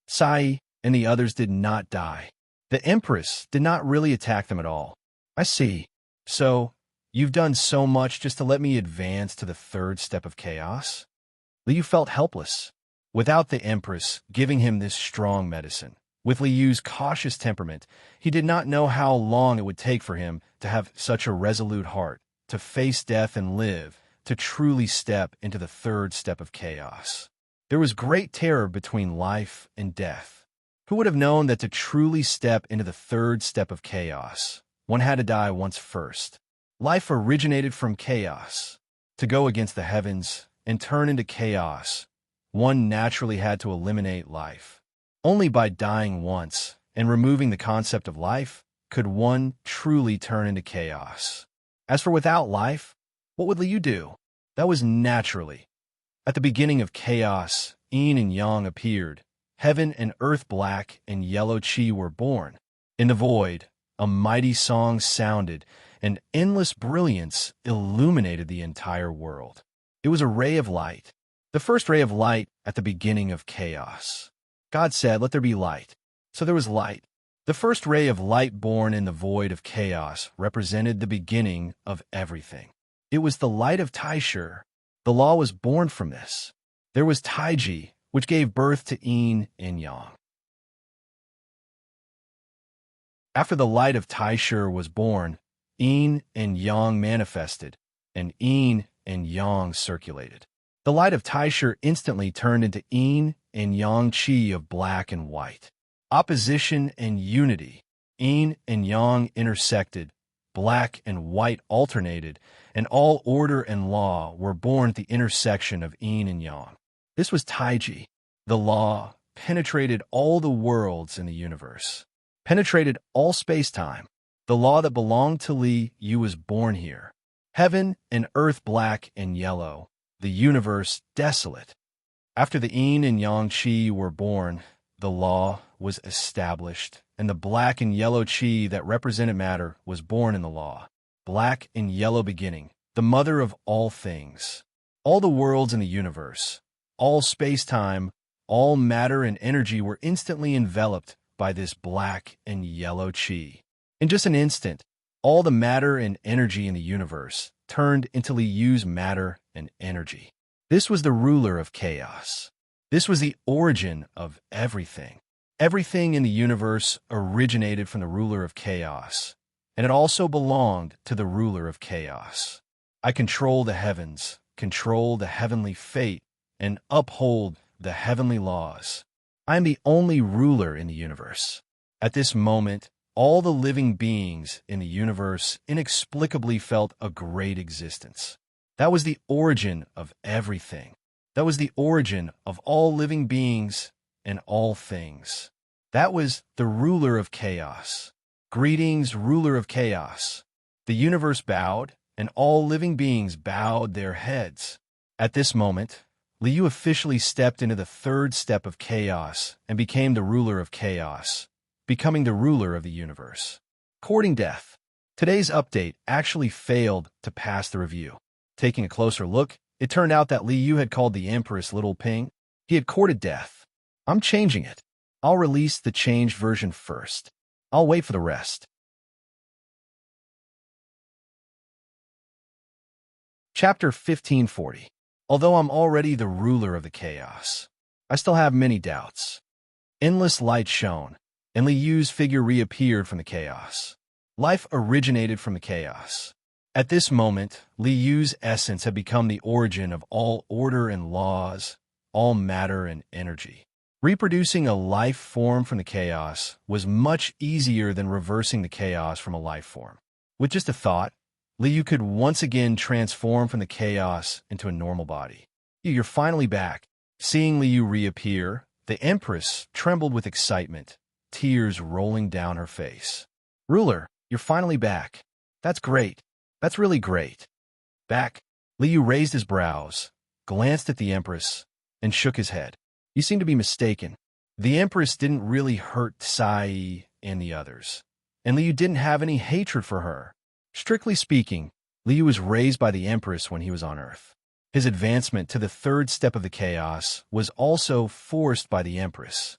[SPEAKER 1] Tsai and the others did not die. The Empress did not really attack them at all. I see. So, you've done so much just to let me advance to the third step of chaos? Liu felt helpless. Without the Empress giving him this strong medicine, with Liu's cautious temperament, he did not know how long it would take for him to have such a resolute heart, to face death and live, to truly step into the third step of chaos. There was great terror between life and death. Who would have known that to truly step into the third step of chaos, one had to die once first? Life originated from chaos. To go against the heavens and turn into chaos, one naturally had to eliminate life. Only by dying once and removing the concept of life could one truly turn into chaos. As for without life, what would Liu do? That was naturally. At the beginning of chaos, yin and yang appeared. Heaven and earth, black and yellow chi, were born. In the void, a mighty song sounded, and endless brilliance illuminated the entire world. It was a ray of light, the first ray of light at the beginning of chaos. God said, "Let there be light." So there was light. The first ray of light born in the void of chaos represented the beginning of everything. It was the light of Taishu. The law was born from this. There was Taiji, which gave birth to yin and yang. After the light of Taishu was born, yin and yang manifested, and yin and yang circulated. The light of Taishu instantly turned into yin and yang chi of black and white. Opposition and unity. Yin and yang intersected, black and white alternated, and all order and law were born at the intersection of yin and yang. This was Taiji. The law penetrated all the worlds in the universe, penetrated all space-time. The law that belonged to Liu was born here. Heaven and earth, black and yellow, the universe desolate. After the yin and yang qi were born, the law was established, and the black and yellow qi that represented matter was born in the law. Black and yellow beginning, the mother of all things. All the worlds in the universe, all space-time, all matter and energy were instantly enveloped by this black and yellow qi. In just an instant, all the matter and energy in the universe turned into Liyu's matter and energy. This was the ruler of chaos. This was the origin of everything. Everything in the universe originated from the ruler of chaos, and it also belonged to the ruler of chaos. I control the heavens, control the heavenly fate, and uphold the heavenly laws. I am the only ruler in the universe. At this moment, all the living beings in the universe inexplicably felt a great existence. That was the origin of everything. That was the origin of all living beings and all things. That was the ruler of chaos. Greetings, ruler of chaos. The universe bowed, and all living beings bowed their heads. At this moment, Liyu officially stepped into the third step of chaos and became the ruler of chaos, becoming the ruler of the universe. Courting death. Today's update actually failed to pass the review. Taking a closer look, it turned out that Liyu had called the Empress Little Ping. He had courted death. I'm changing it. I'll release the changed version first. I'll wait for the rest. Chapter 1540. Although I'm already the ruler of the chaos, I still have many doubts. Endless light shone, and Liyu's figure reappeared from the chaos. Life originated from the chaos. At this moment, Liyu's essence had become the origin of all order and laws, all matter and energy. Reproducing a life form from the chaos was much easier than reversing the chaos from a life form. With just a thought, Liyu could once again transform from the chaos into a normal body. You're finally back. Seeing Liyu reappear, the Empress trembled with excitement, tears rolling down her face. Ruler, you're finally back. That's great. That's really great. Back. Liyu raised his brows, glanced at the Empress, and shook his head. You seem to be mistaken. The Empress didn't really hurt Sai and the others, and Liyu didn't have any hatred for her. Strictly speaking, Liyu was raised by the Empress when he was on Earth. His advancement to the third step of the chaos was also forced by the Empress.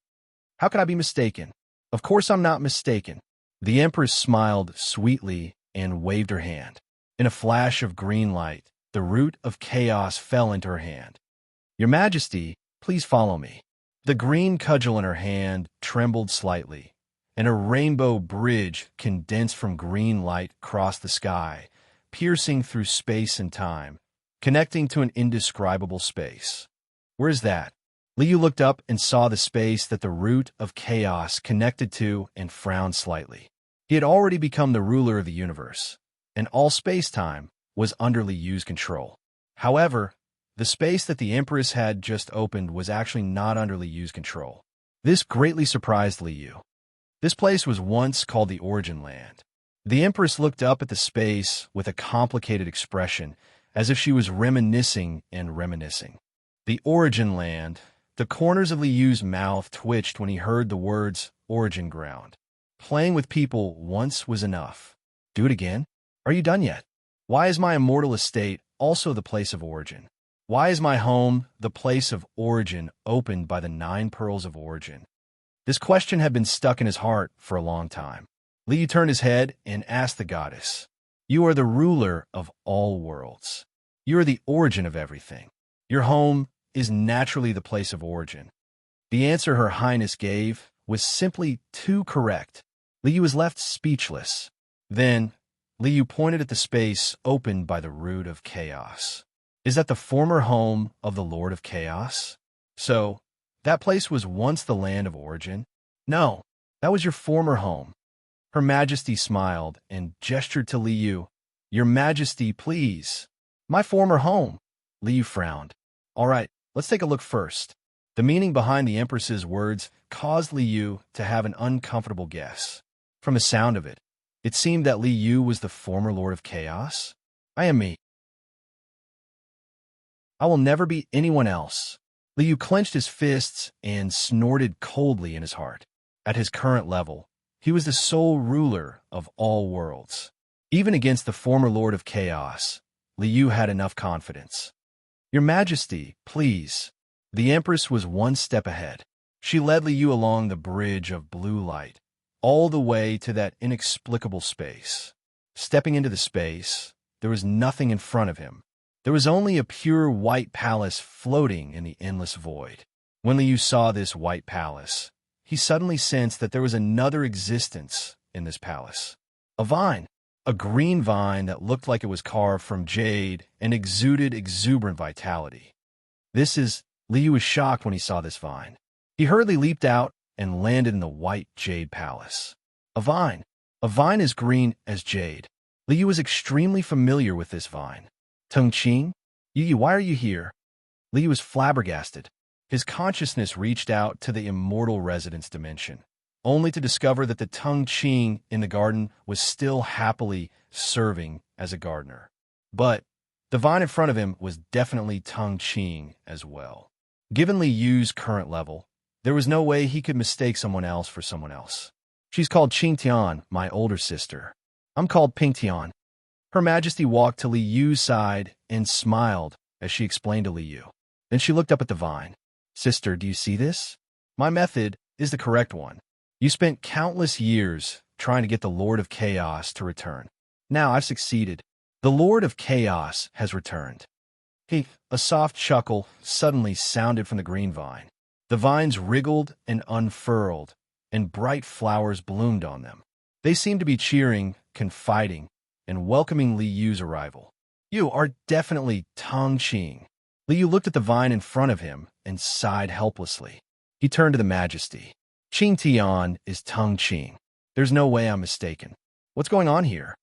[SPEAKER 1] How could I be mistaken? Of course I'm not mistaken. The Empress smiled sweetly and waved her hand. In a flash of green light, the root of chaos fell into her hand. Your Majesty, please follow me. The green cudgel in her hand trembled slightly, and a rainbow bridge condensed from green light crossed the sky, piercing through space and time, connecting to an indescribable space. Where is that? Liyu looked up and saw the space that the root of chaos connected to and frowned slightly. He had already become the ruler of the universe, and all space-time was under Liyu's control. However, the space that the Empress had just opened was actually not under Liyu's control. This greatly surprised Liyu. This place was once called the Origin Land. The Empress looked up at the space with a complicated expression, as if she was reminiscing and reminiscing. The Origin Land. The corners of Liyu's mouth twitched when he heard the words Origin Ground. Playing with people once was enough. Do it again? Are you done yet? Why is my immortal estate also the place of origin? Why is my home, the place of origin, opened by the 9 pearls of origin? This question had been stuck in his heart for a long time. Liyu turned his head and asked the goddess, You are the ruler of all worlds. You are the origin of everything. Your home is naturally the place of origin. The answer Her Highness gave was simply too correct. Liyu was left speechless. Then, Liyu pointed at the space opened by the root of chaos. Is that the former home of the Lord of Chaos? So, that place was once the land of origin? No, that was your former home. Her Majesty smiled and gestured to Liyu. Your Majesty, please. My former home. Liyu frowned. All right, let's take a look first. The meaning behind the Empress's words caused Liyu to have an uncomfortable guess. From the sound of it, it seemed that Liyu was the former Lord of Chaos. I am me. I will never be anyone else. Li Yu clenched his fists and snorted coldly in his heart. At his current level, he was the sole ruler of all worlds. Even against the former Lord of Chaos, Li Yu had enough confidence. Your Majesty, please. The Empress was one step ahead. She led Li Yu along the bridge of blue light, all the way to that inexplicable space. Stepping into the space, there was nothing in front of him. There was only a pure white palace floating in the endless void. When Li Yu saw this white palace, he suddenly sensed that there was another existence in this palace. A vine. A green vine that looked like it was carved from jade and exuded exuberant vitality. Li Yu was shocked when he saw this vine. He hurriedly leaped out and landed in the white jade palace. A vine. A vine as green as jade. Li Yu was extremely familiar with this vine. Teng Qing? Yu, why are you here? Li Yu was flabbergasted. His consciousness reached out to the immortal residence dimension, only to discover that the Teng Qing in the garden was still happily serving as a gardener. But the vine in front of him was definitely Teng Qing as well. Given Li Yu's current level, there was no way he could mistake someone else for someone else. She's called Qing Tian, my older sister. I'm called Ping Tian. Her Majesty walked to Li Yu's side and smiled as she explained to Li Yu. Then she looked up at the vine. Sister, do you see this? My method is the correct one. You spent countless years trying to get the Lord of Chaos to return. Now I've succeeded. The Lord of Chaos has returned. A soft chuckle suddenly sounded from the green vine. The vines wriggled and unfurled, and bright flowers bloomed on them. They seemed to be cheering, confiding, and welcoming Li Yu's arrival. You are definitely Teng Qing. Li Yu looked at the vine in front of him and sighed helplessly. He turned to the Majesty. Qing Tian is Teng Qing. There's no way I'm mistaken. What's going on here?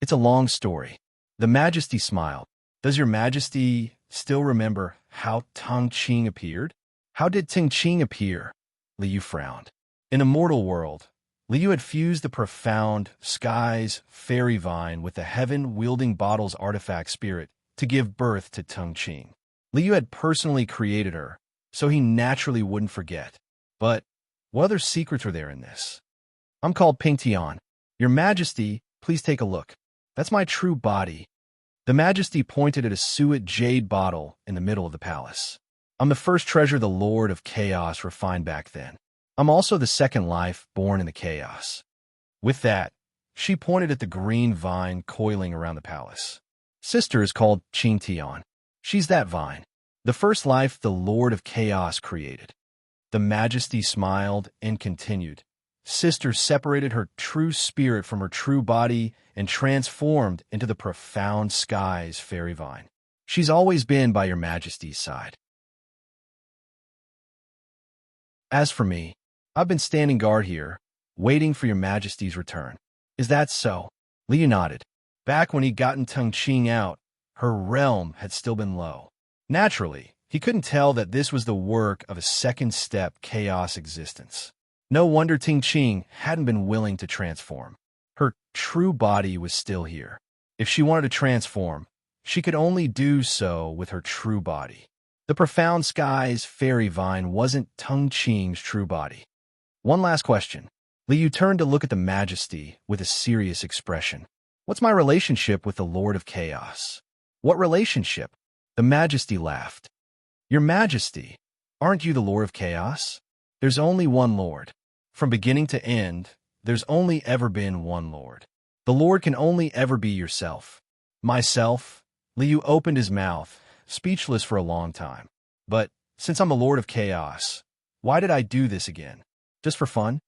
[SPEAKER 1] It's a long story. The Majesty smiled. Does your Majesty still remember how Teng Qing appeared? How did Teng Qing appear? Li Yu frowned. In a mortal world, Li Yu had fused the profound sky's fairy vine with the heaven-wielding bottle's artifact spirit to give birth to Teng Qing. Li Yu had personally created her, so he naturally wouldn't forget. But what other secrets are there in this? I'm called Ping Tian. Your Majesty, please take a look. That's my true body. The Majesty pointed at a suet jade bottle in the middle of the palace. I'm the first treasure the Lord of Chaos refined back then. I'm also the second life born in the chaos. With that, she pointed at the green vine coiling around the palace. Sister is called Qing Tian. She's that vine, the first life the Lord of Chaos created. The Majesty smiled and continued. Sister separated her true spirit from her true body and transformed into the profound sky's fairy vine. She's always been by your Majesty's side. As for me, I've been standing guard here, waiting for your Majesty's return. Is that so? Li Yu nodded. Back when he'd gotten Teng Qing out, her realm had still been low. Naturally, he couldn't tell that this was the work of a second-step chaos existence. No wonder Teng Qing hadn't been willing to transform. Her true body was still here. If she wanted to transform, she could only do so with her true body. The profound sky's fairy vine wasn't Teng Qing's true body. One last question. Li Yu turned to look at the Majesty with a serious expression. What's my relationship with the Lord of Chaos? What relationship? The Majesty laughed. Your Majesty, aren't you the Lord of Chaos? There's only one Lord. From beginning to end, there's only ever been one Lord. The Lord can only ever be yourself. Myself? Li Yu opened his mouth, speechless for a long time. But since I'm the Lord of Chaos, why did I do this again? Just for fun?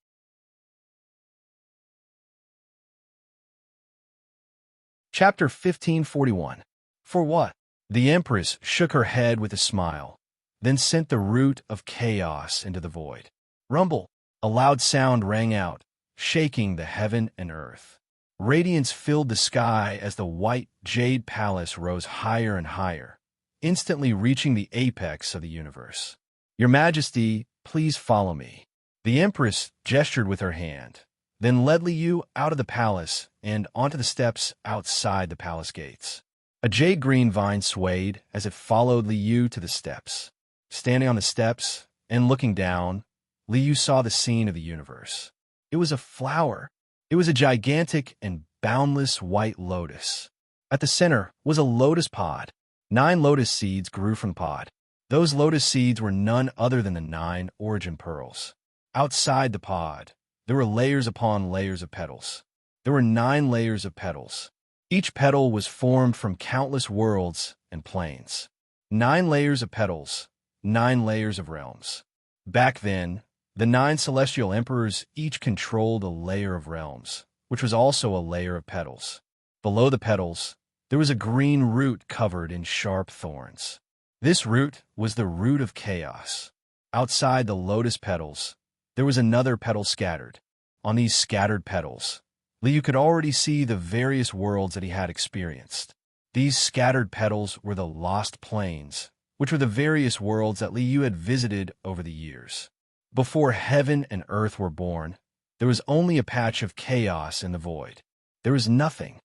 [SPEAKER 1] Chapter 1541. For what? The Empress shook her head with a smile, then sent the root of chaos into the void. Rumble! A loud sound rang out, shaking the heaven and earth. Radiance filled the sky as the white jade palace rose higher and higher, instantly reaching the apex of the universe. Your Majesty, please follow me. The Empress gestured with her hand, then led Li Yu out of the palace and onto the steps outside the palace gates. A jade-green vine swayed as it followed Liu to the steps. Standing on the steps and looking down, Liu saw the scene of the universe. It was a flower. It was a gigantic and boundless white lotus. At the center was a lotus pod. 9 lotus seeds grew from the pod. Those lotus seeds were none other than the 9 origin pearls. Outside the pod, there were layers upon layers of petals. There were 9 layers of petals. Each petal was formed from countless worlds and planes. 9 layers of petals, 9 layers of realms. Back then, the 9 celestial emperors each controlled a layer of realms, which was also a layer of petals. Below the petals, there was a green root covered in sharp thorns. This root was the root of chaos. Outside the lotus petals, there was another petal scattered. On these scattered petals, Liu could already see the various worlds that he had experienced. These scattered petals were the lost plains, which were the various worlds that Liu had visited over the years. Before heaven and earth were born, there was only a patch of chaos in the void. There was nothing.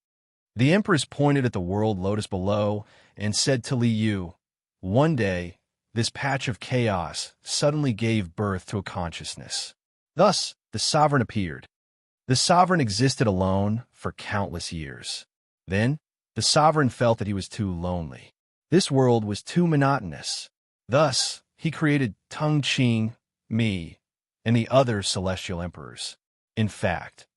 [SPEAKER 1] The empress pointed at the world lotus below and said to Liu, "One day, this patch of chaos suddenly gave birth to a consciousness. Thus, the sovereign appeared. The sovereign existed alone for countless years. Then, the sovereign felt that he was too lonely. This world was too monotonous. Thus, he created Tung Qing, me, and the other celestial emperors. In fact,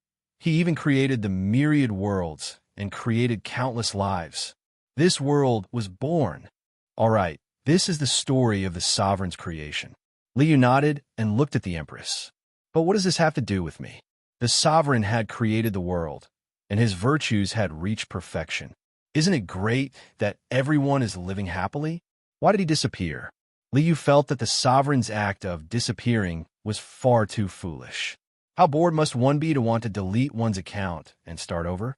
[SPEAKER 1] he even created the myriad worlds and created countless lives. This world was born. All right, this is the story of the sovereign's creation." Liu nodded and looked at the empress. "But what does this have to do with me? The sovereign had created the world, and his virtues had reached perfection. Isn't it great that everyone is living happily? Why did he disappear?" Liu felt that the sovereign's act of disappearing was far too foolish. How bored must one be to want to delete one's account and start over?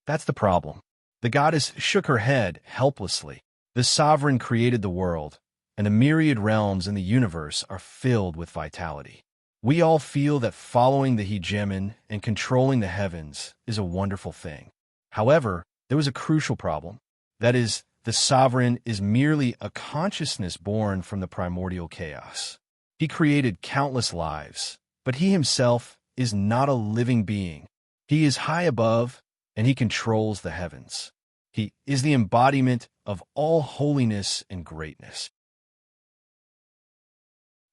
[SPEAKER 1] That's the problem. The goddess shook her head helplessly. The sovereign created the world, and the myriad realms in the universe are filled with vitality. We all feel that following the hegemon and controlling the heavens is a wonderful thing. However, there was a crucial problem. That is, the sovereign is merely a consciousness born from the primordial chaos. He created countless lives, but he himself is not a living being. He is high above, and he controls the heavens. He is the embodiment of all holiness and greatness.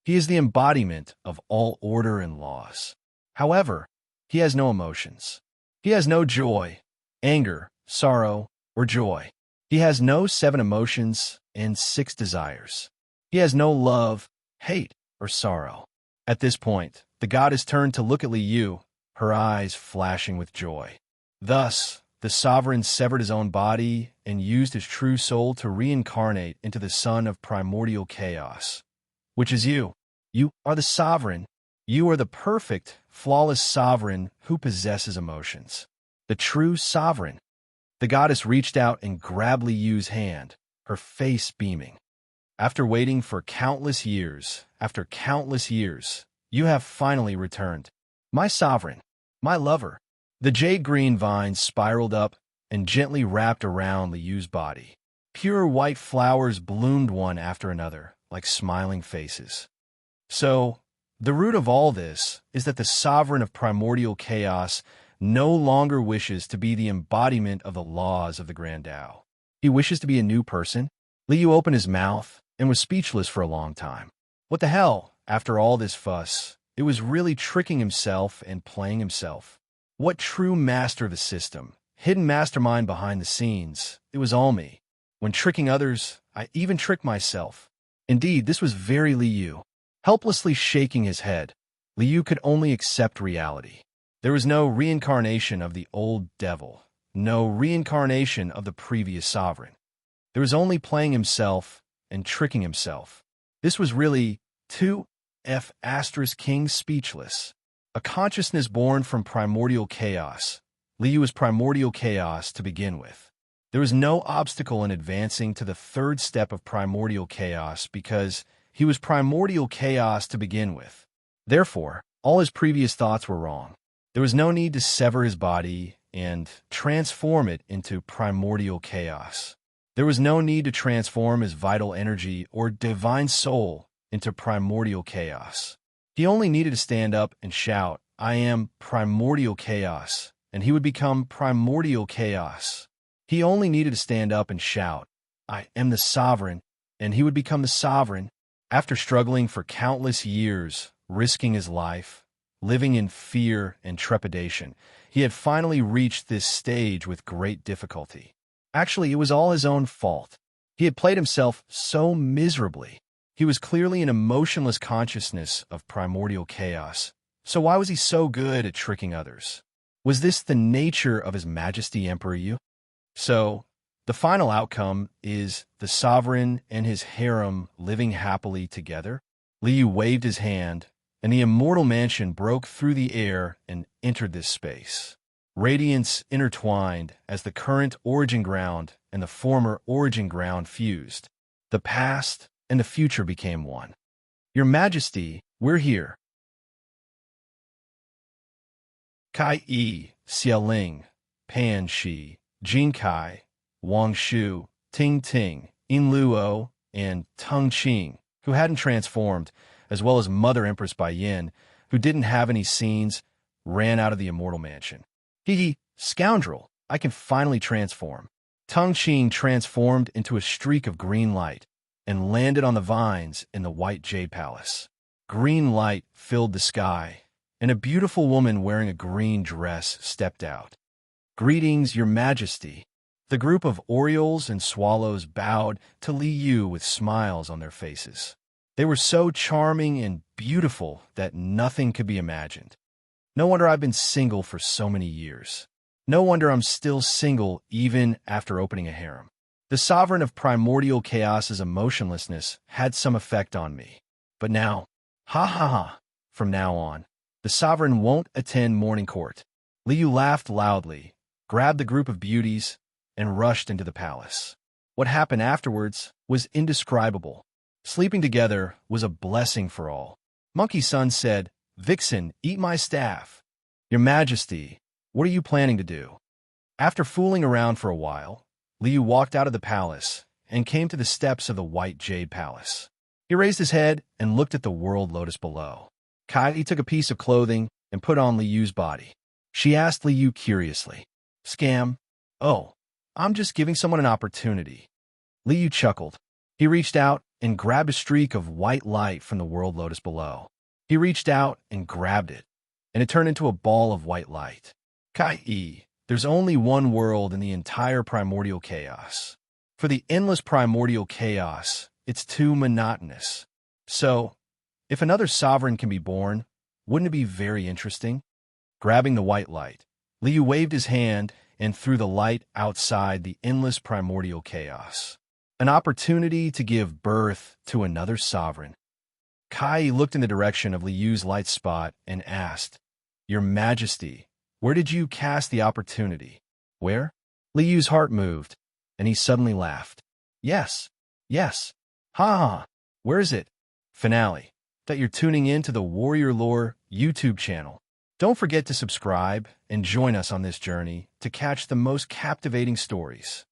[SPEAKER 1] He is the embodiment of all order and laws. However, he has no emotions. He has no joy, anger, sorrow, or joy. He has no 7 emotions and 6 desires. He has no love, hate, or sorrow. At this point, the goddess turned to look at Liu, her eyes flashing with joy. Thus, the sovereign severed his own body and used his true soul to reincarnate into the son of primordial chaos, which is you. You are the sovereign. You are the perfect, flawless sovereign who possesses emotions. The true sovereign. The goddess reached out and grabbed Liu's hand, her face beaming. After waiting for countless years, you have finally returned. My sovereign, my lover. The jade-green vines spiraled up and gently wrapped around Liu's body. Pure white flowers bloomed one after another, like smiling faces. So, the root of all this is that the sovereign of primordial chaos no longer wishes to be the embodiment of the laws of the Grand Tao. He wishes to be a new person. Liu opened his mouth and was speechless for a long time. What the hell? After all this fuss, it was really tricking himself and playing himself. What true master of the system, hidden mastermind behind the scenes, it was all me. When tricking others, I even tricked myself. Indeed, this was very Liu. Helplessly shaking his head, Liu could only accept reality. There was no reincarnation of the old devil, no reincarnation of the previous sovereign. There was only playing himself and tricking himself. This was really 2F** King speechless. A consciousness born from primordial chaos. Liu was primordial chaos to begin with. There was no obstacle in advancing to the 3rd step of primordial chaos because he was primordial chaos to begin with. Therefore, all his previous thoughts were wrong. There was no need to sever his body and transform it into primordial chaos. There was no need to transform his vital energy or divine soul into primordial chaos. He only needed to stand up and shout, "I am primordial chaos," and he would become primordial chaos. He only needed to stand up and shout, "I am the sovereign," and he would become the sovereign. After struggling for countless years, risking his life, living in fear and trepidation, he had finally reached this stage with great difficulty. Actually, it was all his own fault. He had played himself so miserably. He was clearly an emotionless consciousness of primordial chaos. So why was he so good at tricking others? Was this the nature of His Majesty Emperor Yu? So, the final outcome is the sovereign and his harem living happily together. Liu waved his hand, and the immortal mansion broke through the air and entered this space. Radiance intertwined as the current origin ground and the former origin ground fused. The past and the future became one. Your Majesty, we're here. Kai Yi, Xiaoling, Pan Shi, Jin Kai, Wang Shu, Ting Ting, In Luo, and Tung Qing, who hadn't transformed, as well as Mother Empress Bai Yin, who didn't have any scenes, ran out of the immortal mansion. Hee, scoundrel, I can finally transform. Tung Qing transformed into a streak of green light and landed on the vines in the White Jade Palace. Green light filled the sky, and a beautiful woman wearing a green dress stepped out. "Greetings, Your Majesty." The group of orioles and swallows bowed to Li Yu with smiles on their faces. They were so charming and beautiful that nothing could be imagined. No wonder I've been single for so many years. No wonder I'm still single even after opening a harem. The sovereign of primordial chaos's emotionlessness had some effect on me. But now, ha ha ha, from now on, the sovereign won't attend morning court. Li Yu laughed loudly, grabbed the group of beauties, and rushed into the palace. What happened afterwards was indescribable. Sleeping together was a blessing for all. Monkey Sun said, "Vixen, eat my staff." "Your Majesty, what are you planning to do?" After fooling around for a while, Liu walked out of the palace and came to the steps of the White Jade Palace. He raised his head and looked at the world lotus below. Kai took a piece of clothing and put on Liu's body. She asked Liu curiously, "Scam? Oh, I'm just giving someone an opportunity." Liu chuckled. He reached out and grabbed a streak of white light from the world lotus below. He reached out and grabbed it, and it turned into a ball of white light. Kai, there's only one world in the entire primordial chaos. For the endless primordial chaos, it's too monotonous. So, if another sovereign can be born, wouldn't it be very interesting? Grabbing the white light, Liu waved his hand and threw the light outside the endless primordial chaos. An opportunity to give birth to another sovereign. Kai looked in the direction of Liu's light spot and asked, "Your Majesty, where did you cast the opportunity?" "Where?" Liu's heart moved, and he suddenly laughed. Yes, ha ha, where is it?" Finale. That you're tuning in to the Warrior Lore YouTube channel. Don't forget to subscribe and join us on this journey to catch the most captivating stories.